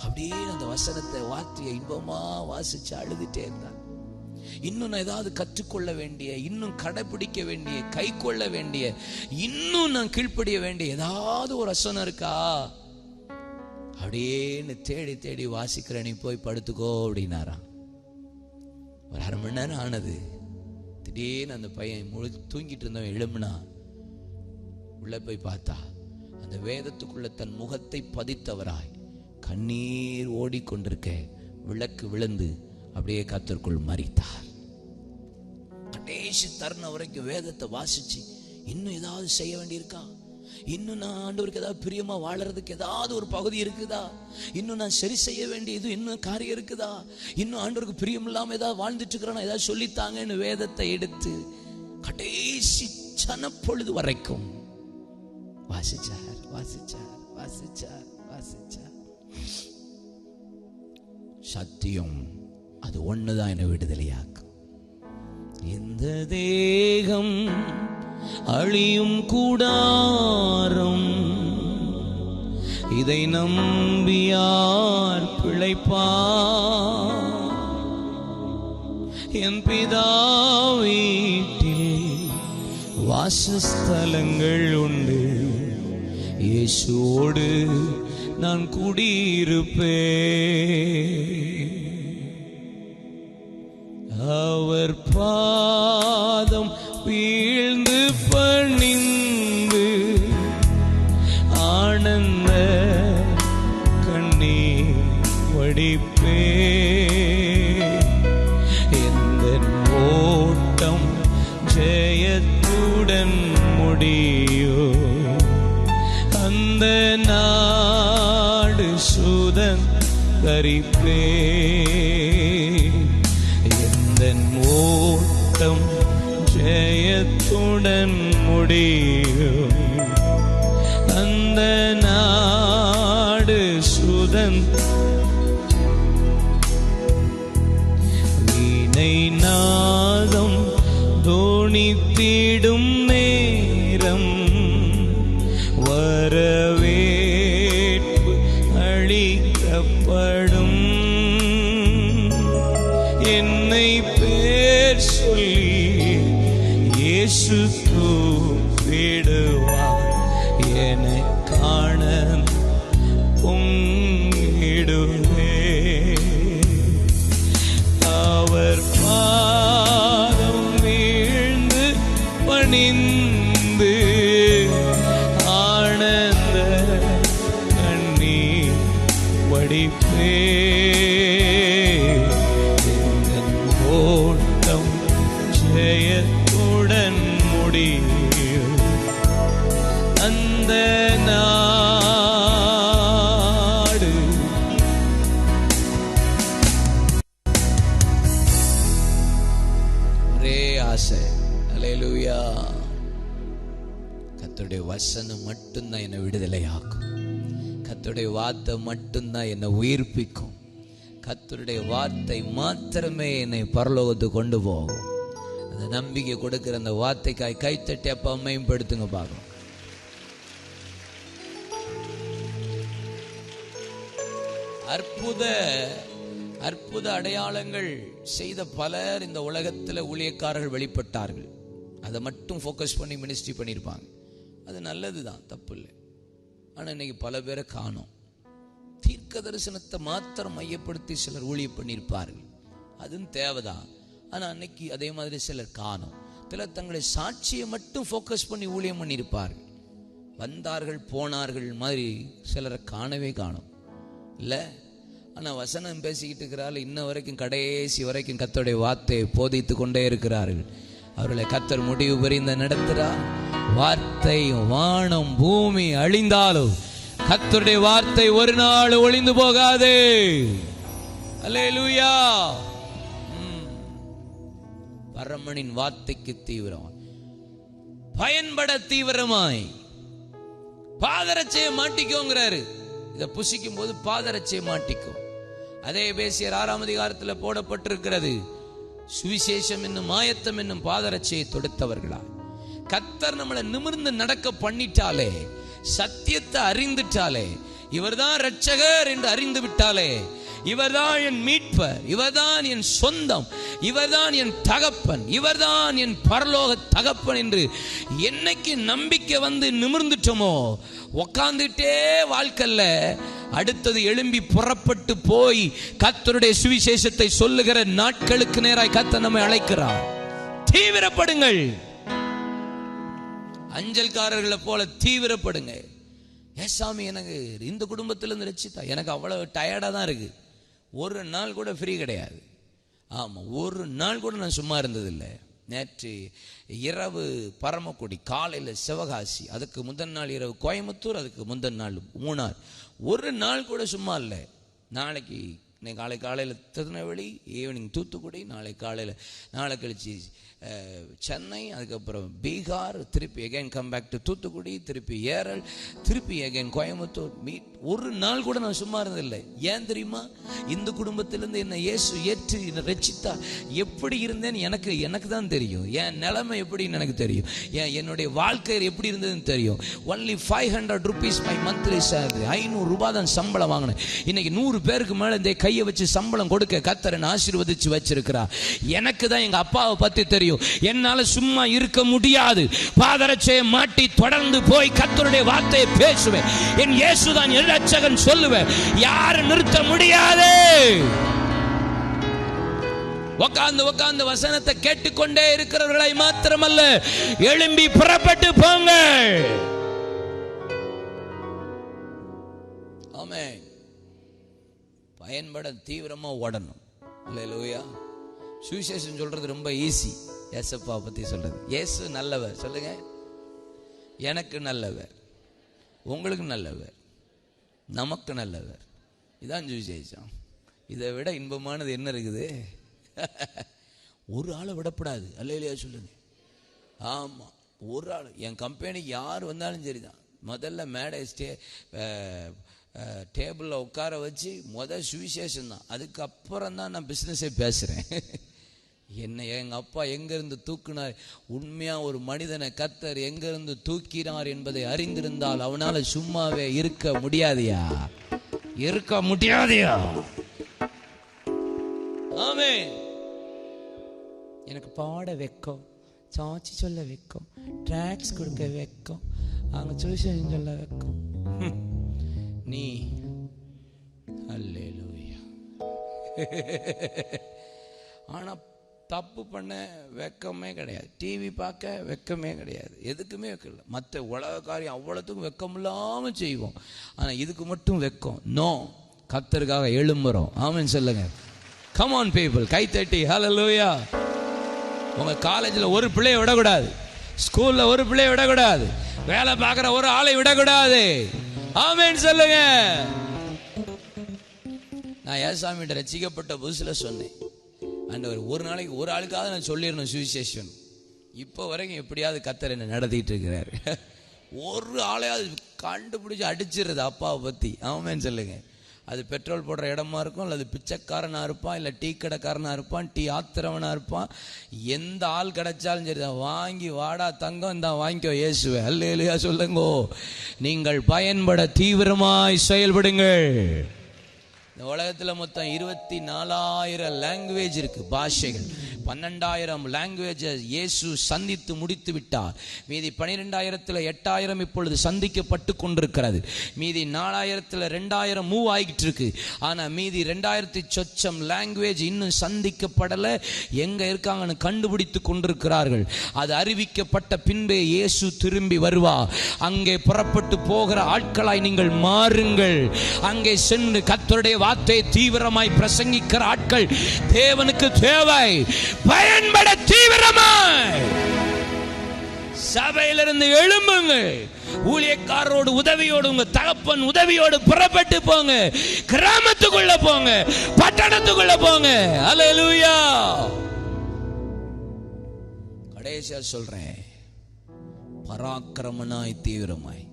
A: அப்படியே அந்த வசனத்தை வார்த்தையை இன்பமா வாசிச்சு அழுதுட்டே இருந்தார். இன்னும் நான் ஏதாவது கற்றுக்கொள்ள வேண்டிய, இன்னும் கடைபிடிக்க வேண்டிய, கை கொள்ள வேண்டிய, இன்னும் நான் கீழ்ப்படிய வேண்டிய ஏதாவது ஒரு வசனம் இருக்கா அப்படின்னு தேடி தேடி வாசிக்கிறேன். நீ போய் படுத்துக்கோ அப்படின்னாராம். ஒரு அரை மணி நேரம் ஆனது. திடீர்னு அந்த பையன் தூங்கிட்டு இருந்தவன் எழும்புனா. உள்ள போய் பார்த்தா அந்த வேதத்துக்குள்ள தன் முகத்தை பதித்தவராய் கண்ணீர் ஓடிக்கொண்டிருக்க விளக்கு விழுந்து அப்படியே கர்த்தருக்குள் மரித்தார். கடைசி தருணம் வரைக்கும் வேதத்தை வாசிச்சு இன்னும் ஏதாவது செய்ய வேண்டியிருக்கா, இன்னும் நான் ஆண்டவருக்கு ஏதாவது பிரியமா வாழறதுக்கு ஏதாவது ஒரு பகுதி இருக்குதா, இன்னும் நான் சரி செய்ய வேண்டியது இன்னும் காரியம் இருக்குதா, இன்னும் ஆண்டவருக்கு பிரியம் இல்லாம ஏதாவது வாழ்ந்துட்டு இருக்கிறான், ஏதாவது சொல்லித்தாங்கன்னு வேதத்தை எடுத்து கடைசி சனப்பொழுது வரைக்கும் வாசிச்சார் வாசிச்சார் வாசிச்சார் வாசிச்சார். சத்தியம் அது ஒண்ணுதான் என்னை விடுதலையாக்கும். இந்த தேகம் அழியும் கூடாரம், இதை நம்பியார் பிழைப்பார். என் பிதா வீட்டில் வாசஸ்தலங்கள் உண்டு, இயேசுவோடு நான் குடியிருப்பேன். அவர் பாதம் வீழ்ந்து பணிந்து ஆனந்த கண்ணீர் வடிப்பே. எந்த ஓட்டம் ஜெயத்துடன் முடியோ, அந்த நாடு சுதந்தரிப்பே. ஓட்டம் ஜெயத்துடன் முடியும், அந்த நாடு வீணை நாதம் தோணித்திடும் நேரம், வரவேற்பு அளிக்கப்படும். என்னை பேர் சொல்லி இயேசு கூப்பிடுவார், எனக்கான பொங்கிடுவே. அவர் பாதம் வீழ்ந்து பணிந்து ஆனந்த கண்ணீர் வடிப்பே. ஓட்டம் ஜெயத்துடன் முடியும், அந்த நாடு. ஒரே ஆசை, அல்லேலூயா. கர்த்தருடைய வசனம் மட்டும்தான் என்னை விடுதலையாக்கும், கர்த்தருடைய வார்த்தை மட்டும்தான் என்னை உயிர்ப்பிக்கும், கர்த்தருடைய வார்த்தை மாத்திரமே என்னை பரலோகத்துக்கு கொண்டு போகும். அந்த நம்பிக்கை கொடுக்கிற அந்த வார்த்தைக்காய் கைத்தட்டி அப்பா மேம்படுத்துங்க பார்க்கலாம். அற்புத அற்புத அடையாளங்கள் செய்த பலர் இந்த உலகத்தில் ஊழியக்காரர்கள் வெளிப்பட்டார்கள். அதை மட்டும் ஃபோக்கஸ் பண்ணி மினிஸ்ட்ரி பண்ணியிருப்பாங்க. அது நல்லதுதான், தப்பு இல்லை. ஆனால் இன்னைக்கு பல பேரை காணோம். தீர்க்க தரிசனத்தை மாத்திரம் மையப்படுத்தி சிலர் ஊழியம் பண்ணியிருப்பார்கள், அதுவும் தேவைதான். ஆனால் அன்னைக்கு அதே மாதிரி சிலர் காணோம். சிலர் தங்களை சாட்சியை மட்டும் ஃபோக்கஸ் பண்ணி ஊழியம் பண்ணியிருப்பார்கள். வந்தார்கள் போனார்கள் மாதிரி சிலரை காணவே காணோம் இல்லை. ஆனால் வசனம் பேசிக்கிட்டு இருக்கிறார்கள், இன்ன வரைக்கும் கடைசி வரைக்கும் கர்த்தருடைய வார்த்தையை போதித்து கொண்டே இருக்கிறார்கள். அவர்களை கர்த்தர் முடிவு புரிந்த நடத்துகிறார். வார்த்தை வானம் பூமி அழிந்தாலும் கர்த்தருடைய வார்த்தை ஒரு நாள் ஒளிந்து போகாது. அல்லேலூயா. பரமனின் வார்த்தைக்கு தீவிரம், பயன்பட தீவிரமாய் பாதரட்சையை மாட்டிக்கோங்கிறாரு. இதை புசிக்கும் போது பாதரட்சையை மாட்டிக்கும். அதே எபேசியர் 6ஆம் அதிகாரத்தில் போடப்பட்டிருக்கிறது, சுவிசேஷம் என்னும் ஆயத்தம் என்னும் பாதரட்சையை தொடுத்தவர்களா. கர்த்தர் நம்மளை நிமிர்ந்து நடக்க பண்ணிட்டாலே, சத்தியத்தை அறிந்துட்டாலே, இவர்தான் இரட்சகர் என்று அறிந்து விட்டாலே, இவர்தான் என் மீட்பர், இவர்தான் என் சொந்தம், இவர்தான் என் தகப்பன், இவர்தான் என் பரலோக தகப்பன் என்று என்னைக்கு நம்பிக்கை வந்து நிமிர்ந்துட்டோமோ, உக்காந்துட்டே வாழ்க்கல்ல, அடுத்தது எழும்பி புறப்பட்டு போய் கர்த்தருடைய சுவிசேஷத்தை சொல்லுகிற நாட்களுக்கு நேராய் கர்த்தர் நம்மை அழைக்கிறார். தீவிரப்படுங்கள், அஞ்சல்காரர்களை போல தீவிரப்படுங்க. ஏசாமி எனக்கு இந்த குடும்பத்திலிருந்து ரட்சித்தா, எனக்கு அவ்வளவு டயர்டா தான் இருக்கு, ஒரு நாள் கூட ஃப்ரீ கிடையாது. ஆமாம், ஒரு நாள் கூட நான் சும்மா இருந்ததில்லை. நேற்று இரவு பரமக்குடி, காலையில் சிவகாசி, அதுக்கு முந்தின நாள் இரவு கோயம்புத்தூர், அதுக்கு முந்தின நாள் மூணார். ஒரு நாள் கூட சும்மா இல்லை. நாளைக்கு காலையில் திருநெல்வேலி, ஈவினிங் தூத்துக்குடி, நாளை கழிச்சு சென்னை, அதுக்கப்புறம் பீகார், திருப்பி again come back to Thoothukudi, திருப்பி ஏரல், திருப்பி அகைன் கோயம்புத்தூர். ஒரு நாள் கூட நான் சும்மா இருந்ததில்லை. ஏன் தெரியுமா? இந்த குடும்பத்திலிருந்து என்னை இயேசு ஏற்று ரட்சித்தா எப்படி இருந்தேன்னு எனக்கு தான் தெரியும். என் நிலைமை எப்படின்னு எனக்கு தெரியும். என்னுடைய வாழ்க்கை எப்படி இருந்ததுன்னு தெரியும். Only 500 rupees my monthly salary. 500 ரூபாய் தான் சம்பளம் வாங்கினேன். இன்னைக்கு 100 பேருக்கு மேலே இந்த கையை வச்சு சம்பளம் கொடுக்க கர்த்தர் என்னை ஆசீர்வதிச்சு வச்சிருக்கிறா. எனக்கு தான் எங்க அப்பாவை பத்தி தெரியும். என்னால சும்மா இருக்க முடியாது. பாதரட்சையை மாட்டி தொடர்ந்து போய் கர்த்தருடைய வார்த்தையை பேசுவேன். என் இயேசுதான் என் ரட்சகன் சொல்லுவேன். யாரும் நிறுத்த முடியாது. உட்கார்ந்து வசனத்தை கேட்டுக்கொண்டே இருக்கிறவர்களை மாத்திரமல்ல, எழும்பி புறப்பட்டு போங்க. ஆமென். பயன்பட தீவிரமா ஓடணும். அல்லேலூயா. சுவிசேஷம் சொல்றது ரொம்ப ஈஸி. ஏசப்பா பத்தி சொல்றது. இயேசு நல்லவர். சொல்லுங்க. எனக்கு நல்லவர், உங்களுக்கு நல்லவர், நமக்கு நல்லவர். இதான் சுவிசேஷம். இதை விட இன்பமானது என்ன இருக்குது? ஒரு ஆளை விடப்படாது. அல்லேலூயா சொல்லுங்க. ஆமா, ஒரு ஆள். என் கம்பெனிக்கு யார் வந்தாலும் சரிதான், முதல்ல மேடை டேபிளில் உட்கார வச்சு சுவிசேஷம் தான். அதுக்கப்புறம் தான் நான் பிஸ்னஸே பேசுகிறேன். என்னை எங்கள் அப்பா எங்கேருந்து தூக்கினார், உண்மையாக ஒரு மனிதனை கர்த்தர் எங்கேருந்து தூக்கினார் என்பதை அறிந்திருந்தால் அவனால் சும்மாவே இருக்க முடியாதியா. ஆமென். எனக்கு பாட வைக்கும், சாட்சி சொல்ல வைக்கும், ட்ராக்ஸ் கொடுக்க வைக்கும், அங்கே சுவிசேஷம் சொல்ல வைக்கும். நீ அல்லேலூயா. ஆனா தப்பு பண்ண வெக்கமே கிடையாது. டிவி பார்க்க வெக்கமே கிடையாது. எதுக்குமே வெக்கல. மற்ற உலக காரியம் அவ்வளோத்துக்கும் வெக்கம் இல்லாம செய்வோம். ஆனா இதுக்கு மட்டும் வெக்கம் நோ. கர்த்தருக்காக எழும்புறோம். ஆமென் சொல்லுங்க. Come on people. கை தட்டி ஹல்லேலூயா. உங்க காலேஜில் ஒரு பிள்ளையை விடக்கூடாது, ஸ்கூல்ல ஒரு பிள்ளையை விடக்கூடாது, வேலை பார்க்குற ஒரு ஆளை விடக்கூடாது. ஆமென் சொல்லுங்க. நான் ஏசாமிட்ட ரட்சிக்கப்பட்ட புதுசில் சொன்னேன், ஆண்டவர் ஒரு நாளைக்கு ஒரு ஆளுக்காவது நான் சொல்லிடணும் சுவிசேஷன். இப்போ வரைக்கும் எப்படியாவது கர்த்தர் என்ன நடத்திட்டு இருக்கிறார். ஒரு ஆளையாவது கண்டுபிடிச்சி அடிச்சிடுறது அப்பாவை பற்றி. ஆமென் சொல்லுங்க. அது பெட்ரோல் போடுற இடமா இருக்கும், அல்லது பிச்சைக்காரனாக இருப்பான், இல்லை டீ கடைக்காரனாக இருப்பான், டீ ஆத்திரவனாக இருப்பான். எந்த ஆள் கிடைச்சாலும் சரி தான் வாங்கி, வாடா தங்கம் இந்த வாங்கிக்கோ இயேசுவே. அல்லேலூயா சொல்லுங்கோ. நீங்கள் பயன்பட தீவிரமாய் செயல்படுங்கள். இந்த உலகத்தில் மொத்தம் 24,000 லாங்குவேஜ் இருக்கு, பாஷைகள். 12,000 லாங்குவேஜஸ் இயேசு சந்தித்து முடித்து விட்டார். மீதி 12,000 8,000 இப்பொழுது சந்திக்கப்பட்டு கொண்டிருக்கிறது. மீதி 4,000 2,000 மூவ் ஆகிட்டு இருக்கு. ஆனால் மீதி 2,000 சொச்சம் லாங்குவேஜ் இன்னும் சந்திக்கப்படலை. எங்கே இருக்காங்கன்னு கண்டுபிடித்து கொண்டிருக்கிறார்கள். அது அறிவிக்கப்பட்ட பின்பே இயேசு திரும்பி வருவா. அங்கே புறப்பட்டு போகிற ஆட்களாய் நீங்கள் மாறுங்கள். அங்கே சென்று கர்த்தருடைய வார்த்தை தீவிரமாய் பிரசங்கிக்கிற ஆட்கள் தேவனுக்கு தேவை. பயன்பட தீவிரமாய் சபையிலிருந்து எழும்புங்கள். ஊழியக்காரரோடு உதவியோடு, உங்க தகப்பன் உதவியோடு புறப்பட்டு போங்க. கிராமத்துக்குள்ள போங்க, பட்டணத்துக்குள்ள போங்க. அல்லேலூயா. கடைசியா சொல்றேன், பராக்கிரமனாய் தீவிரமாய்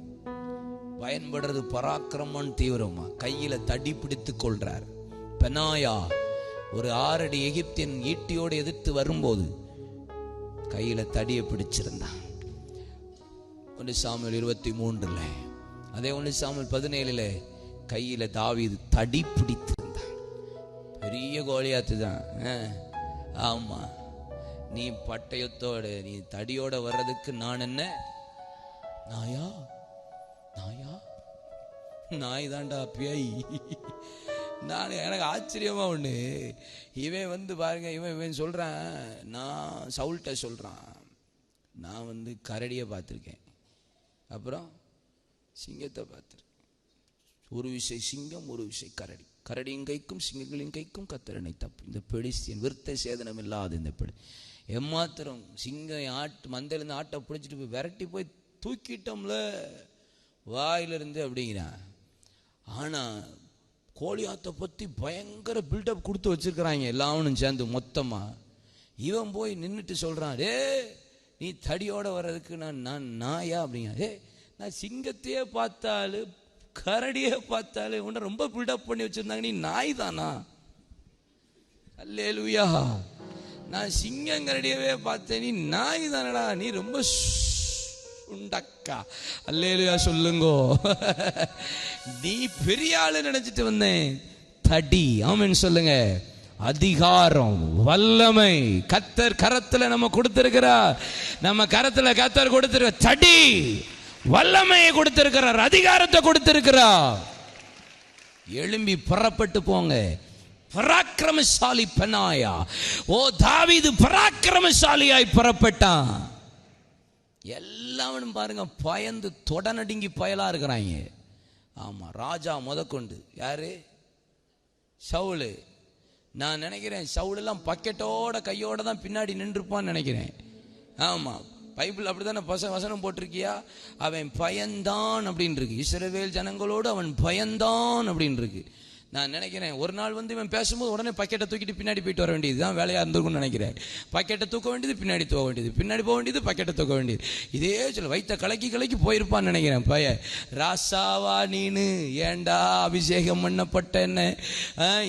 A: பயன்படுறது. பராக்கிரமன் தீவிரமா கையில தடி பிடித்துக் கொள்றார். பெனாயா ஒரு 6 அடி எகிப்தின் ஈட்டியோடு எதிர்த்து வரும்போது கையில தடியை பிடிச்சிருந்தான். 1 சாமுவேல் 23 அதே 1 சாமுவேல் 17 கையில தாவீது தடி பிடித்திருந்தான். பெரிய கோலியாத்து தான். ஆமா, நீ பட்டயத்தோடு நீ தடியோட வர்றதுக்கு நான் என்ன நாயா? நாய் தாண்டா பேய். நான் எனக்கு ஆச்சரியமா ஒண்ணு, இவன் வந்து பாருங்க, இவன் சொல்றான், நான் சவுல்ட்ட சொல்றான், நான் கரடியை பார்த்துருக்கேன், அப்புறம் சிங்கத்தை பார்த்துருக்கேன். ஒரு விஷயம் சிங்கம், ஒரு விஷயம் கரடி. கரடியின் கைக்கும் சிங்கங்களின் கைக்கும் கத்தரனை தப்பு. இந்த பெலிஸ்தியன் விருத்த சேதனம் இல்லாத இந்த பெலி எம்மாத்திரம் சிங்கம் மந்தையிலேருந்து ஆட்டை பிடிச்சிட்டு போய் விரட்டி போய் தூக்கிட்டோம்ல வாயிலிருந்து அப்படிங்கிறான். ஆனால் கோலியாத்தை பற்றி பயங்கர பில்டப் கொடுத்து வச்சிருக்கிறாங்க எல்லாவனும் சேர்ந்து மொத்தமாக. இவன் போய் நின்றுட்டு சொல்கிறான், டே நீ தடியோட வர்றதுக்கு நான் நாயா அப்படிங்க. நான் சிங்கத்தையே பார்த்தாலும் கரடியே பார்த்தாலும் உன்னை ரொம்ப பில்டப் பண்ணி வச்சிருந்தாங்க, நீ நாய் தானா? அல்லேலூயா. நான் சிங்கம் கரடியவே பார்த்தேன், நீ நாய் தானடா, நீ ரொம்ப உண்டக்கா. அல்லேலூயா சொல்லுங்கோ. நீ பெரிய ஆளு நினைச்சிட்டு வந்தேன், தடி. ஆமென் சொல்லுங்க. அதிகாரம் வல்லமை கர்த்தர் கரத்துல நம்ம கொடுத்திருக்கிறார். நம்ம கரத்துல கர்த்தர் கொடுத்திருக்க தடி வல்லமையை கொடுத்திருக்கிறார், அதிகாரத்தை கொடுத்திருக்கிறார். எழும்பி புறப்பட்டு போங்க. பராக்கிரமசாலி பெனாயா. ஓ தாவீது பராக்கிரமசாலியாய் புறப்பட்டான். எல்லாரும் பாருங்க பயந்து தொடநடுங்கி பயலா இருக்கிறாங்க. ஆமா, ராஜா முதற்கொண்டு. யாரு? சவுலு. நான் நினைக்கிறேன் சவுலெல்லாம் பக்கெட்டோட கையோட தான் பின்னாடி நின்றுப்பான்னு நினைக்கிறேன். ஆமா, பைபிள் அப்படித்தானே வசனம் போட்டிருக்கியா? அவன் பயந்தான் அப்படின்னு இருக்கு. இஸ்ரவேல் ஜனங்களோடு அவன் பயந்தான் அப்படின்னு இருக்கு. நான் நினைக்கிறேன் ஒரு நாள் இவன் பேசும்போது உடனே பக்கெட்டை தூக்கிட்டு பின்னாடி போயிட்டு வர வேண்டியது தான் வேலையாக இருந்திருக்கும்னு நினைக்கிறேன். பக்கெட்டை தூக்க வேண்டியது, பின்னாடி தூக்க வேண்டியது, பின்னாடி போக வேண்டியது, பக்கெட்டை தூக்க வேண்டியது. இதே சொல்ல வைத்த கலக்கி போயிருப்பான்னு நினைக்கிறேன். பைய ராசாவா நீனு, ஏண்டா அபிஷேகம் பண்ணப்பட்ட என்ன?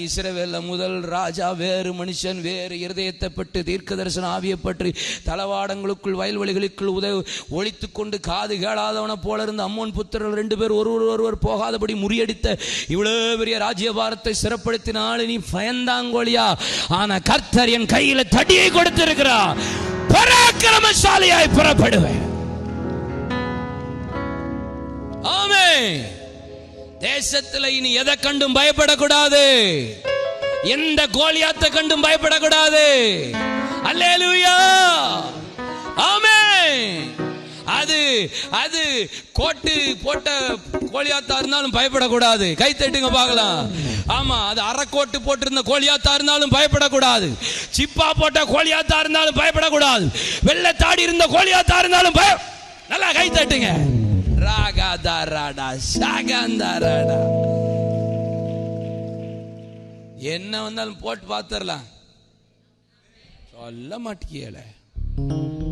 A: இஸ்ரவேல்ல முதல் ராஜா வேறு மனுஷன், வேறு இருதயத்தை பட்டு தீர்க்க தரிசன ஆவியை பற்றி தளவாடங்களுக்குள் வயல்வெளிகளுக்குள் ஒழித்து கொண்டு காது கேளாதவனை போல இருந்து அம்மோன் புத்திரர்கள் 2 பேர் ஒருவர் போகாதபடி முறியடித்த இவ்வளவு பெரிய ராஜ்ய வாரத்தை சிறப்படுத்தினாலும் நீ பயந்தாங்கோலியா. ஆனா கர்த்தர் என் கையில தடியை கொடுத்திருக்கிறார், பராக்கிரமசாலியாய் புறப்படுவேன். ஆமென். தேசத்துல இனி எதை கண்டும் பயப்படக்கூடாது, எந்த கோலியாத்தை கண்டும் பயப்படக்கூடாது. அல்லேலூயா. ஆமென். அது கோட்டு போட்ட கோலியாத்தா இருந்தாலும் பயப்படக்கூடாது. கை தட்டுங்க பார்க்கலாம். ஆமா, அது அரைக்கோட்டு போட்டிருந்த கோலியாத்தா இருந்தாலும் பயப்படக்கூடாது. சிப்பா போட்ட கோலியாத்தா இருந்தாலும் பயப்படக்கூடாது. வெள்ளை தாடி இருந்த கோலியாத்தா இருந்தாலும் நல்லா கை தட்டுங்க. ராகாதாராடா சாகாந்தாராடா. என்ன வந்தாலும் போட்டு பார்த்துடலாம். சொல்ல மாட்டேங்கல.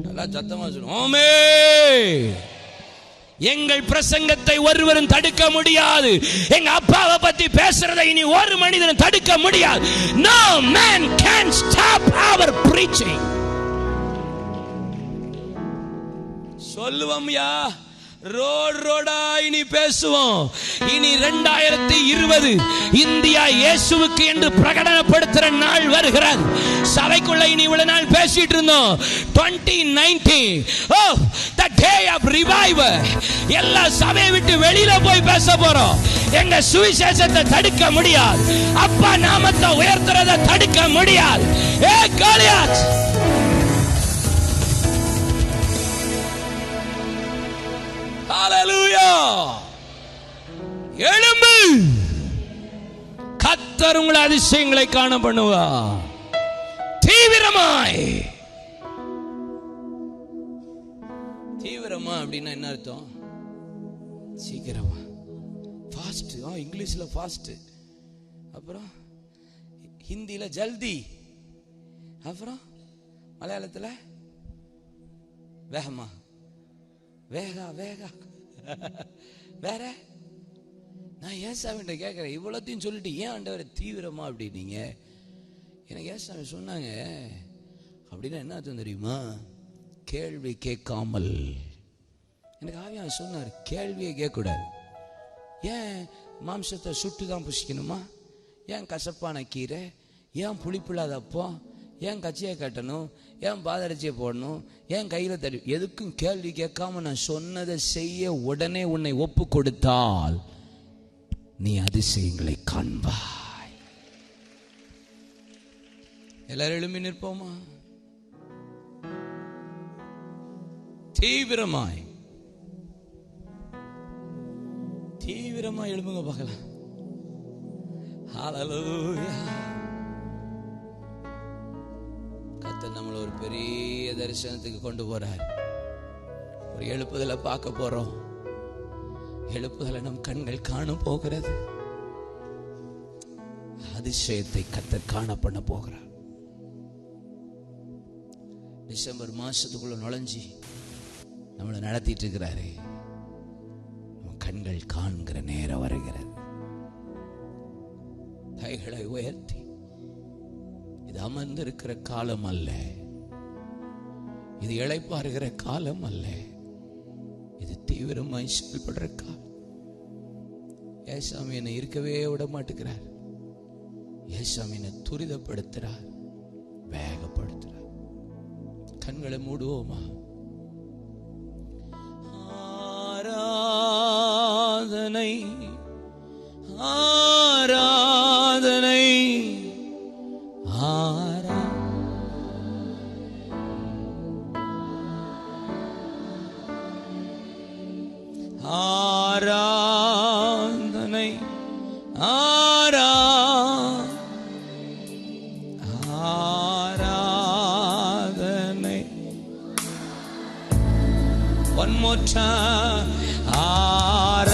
A: நல்லா சத்தமா சொல்லுவோம். எங்கள் பிரசங்கத்தை ஒருவரும் தடுக்க முடியாது. எங்க அப்பாவை பத்தி பேசுறதை இனி ஒரு மனிதனும் தடுக்க முடியாது. No man can stop our preaching. சொல்லுவோம் யா, ரோடா இனி பேசுவோம். இனி 2020 இந்தியா இயேசுவுக்கு என்று பிரகடனப்படுத்துற நாள் வருகிறது. சபைக்குள்ள இனி இவ்வளவு நாள் பேசிட்டு இருந்தோம் 2019 the day of revival. எல்லா சபையை விட்டு வெளியில போய் பேச போறோம். எங்க சுவிசேஷத்தை தடுக்க முடியாது. அப்பா நாமத்தை உயர்த்துறதை தடுக்க முடியாது. கோலியாத் ஹalleluya. எழும்பு. கர்த்தர் உங்கள் அதிசயங்களை காண பண்ணுவார். தீவிரமாய். தீவிரமா அப்படின்னா என்ன அர்த்தம்? சீக்கிரமா. ஃபாஸ்ட். இங்கிலீஷ்ல ஃபாஸ்ட், அப்புறம் ஹிந்தியில ஜல்தி, அப்புறம் மலையாளத்துல வேகமா. வேகா வேற. நான் ஏசாமிட்ட கேட்கிறேன், இவ்வளோத்தையும் சொல்லிட்டு ஏன் ஆண்டவரை தீவிரமா அப்படின்னீங்க? எனக்கு ஏசாமி சொன்னாங்க, அப்படின்னா என்ன அர்த்தம் தெரியுமா? கேள்வி கேட்காமல். எனக்கு ஆவியானவர் சொன்னார், கேள்வியை கேட்கக்கூடாது. ஏன் மாம்சத்தை சுட்டு தான் புசிக்கணுமா? ஏன் கசப்பான கீரை? ஏன் புளிப்பில்லாத அப்போ? ஏன் கச்சியை கட்டணும்? ஏன் பாதரட்சியை போடணும்? ஏன் கையில் தடி? எதுக்கும் கேள்வி கேட்காம நான் சொன்னதை செய்ய உடனே உன்னை ஒப்பு கொடுத்தால் நீ அதிசயங்களை காண்பாய். எல்லாரும் எழும்பி நிற்போமா? தீவிரமாய் எழும்புங்க பார்க்கலாம். ஹல்லேலூயா. கர்த்தர் நம்மள ஒரு பெரிய தரிசனத்துக்கு கொண்டு போறார். ஒரு எழுப்புதலை பார்க்க போறோம். எழுப்புதலை நம் கண்கள் காண போகிறது. அதிசயத்தை கர்த்தர் காண பண்ண போகிறார். டிசம்பர் மாசத்துக்குள்ள நுழைஞ்சி நம்மளை நடத்திட்டு இருக்கிறாரு. கண்கள் காண்கிற நேரம் வருகிறது. கைகளை உயர்த்தி, இது அமர்ந்திருக்கிற காலம் அல்ல, இது இளைப்பாறுகிற காலம் அல்ல, இது தீவிரமாய் செயல்படுற காலம். ஏசாமி என்னை இருக்கவே விட மாட்டேங்கிறார். ஏசாமி என்னை துரிதப்படுத்துறார், வேகப்படுத்துறார். கண்களை மூடுவோமா? ஆராதனை ஆராதனை ஆராதனை ஆராதனை. One more time. ஆராதனை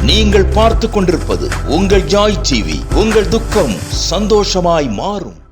B: நீங்கள் பார்த்துக் கொண்டிருப்பது உங்கள் ஜாய் டிவி. உங்கள் துக்கம் சந்தோஷமாய் மாறும்.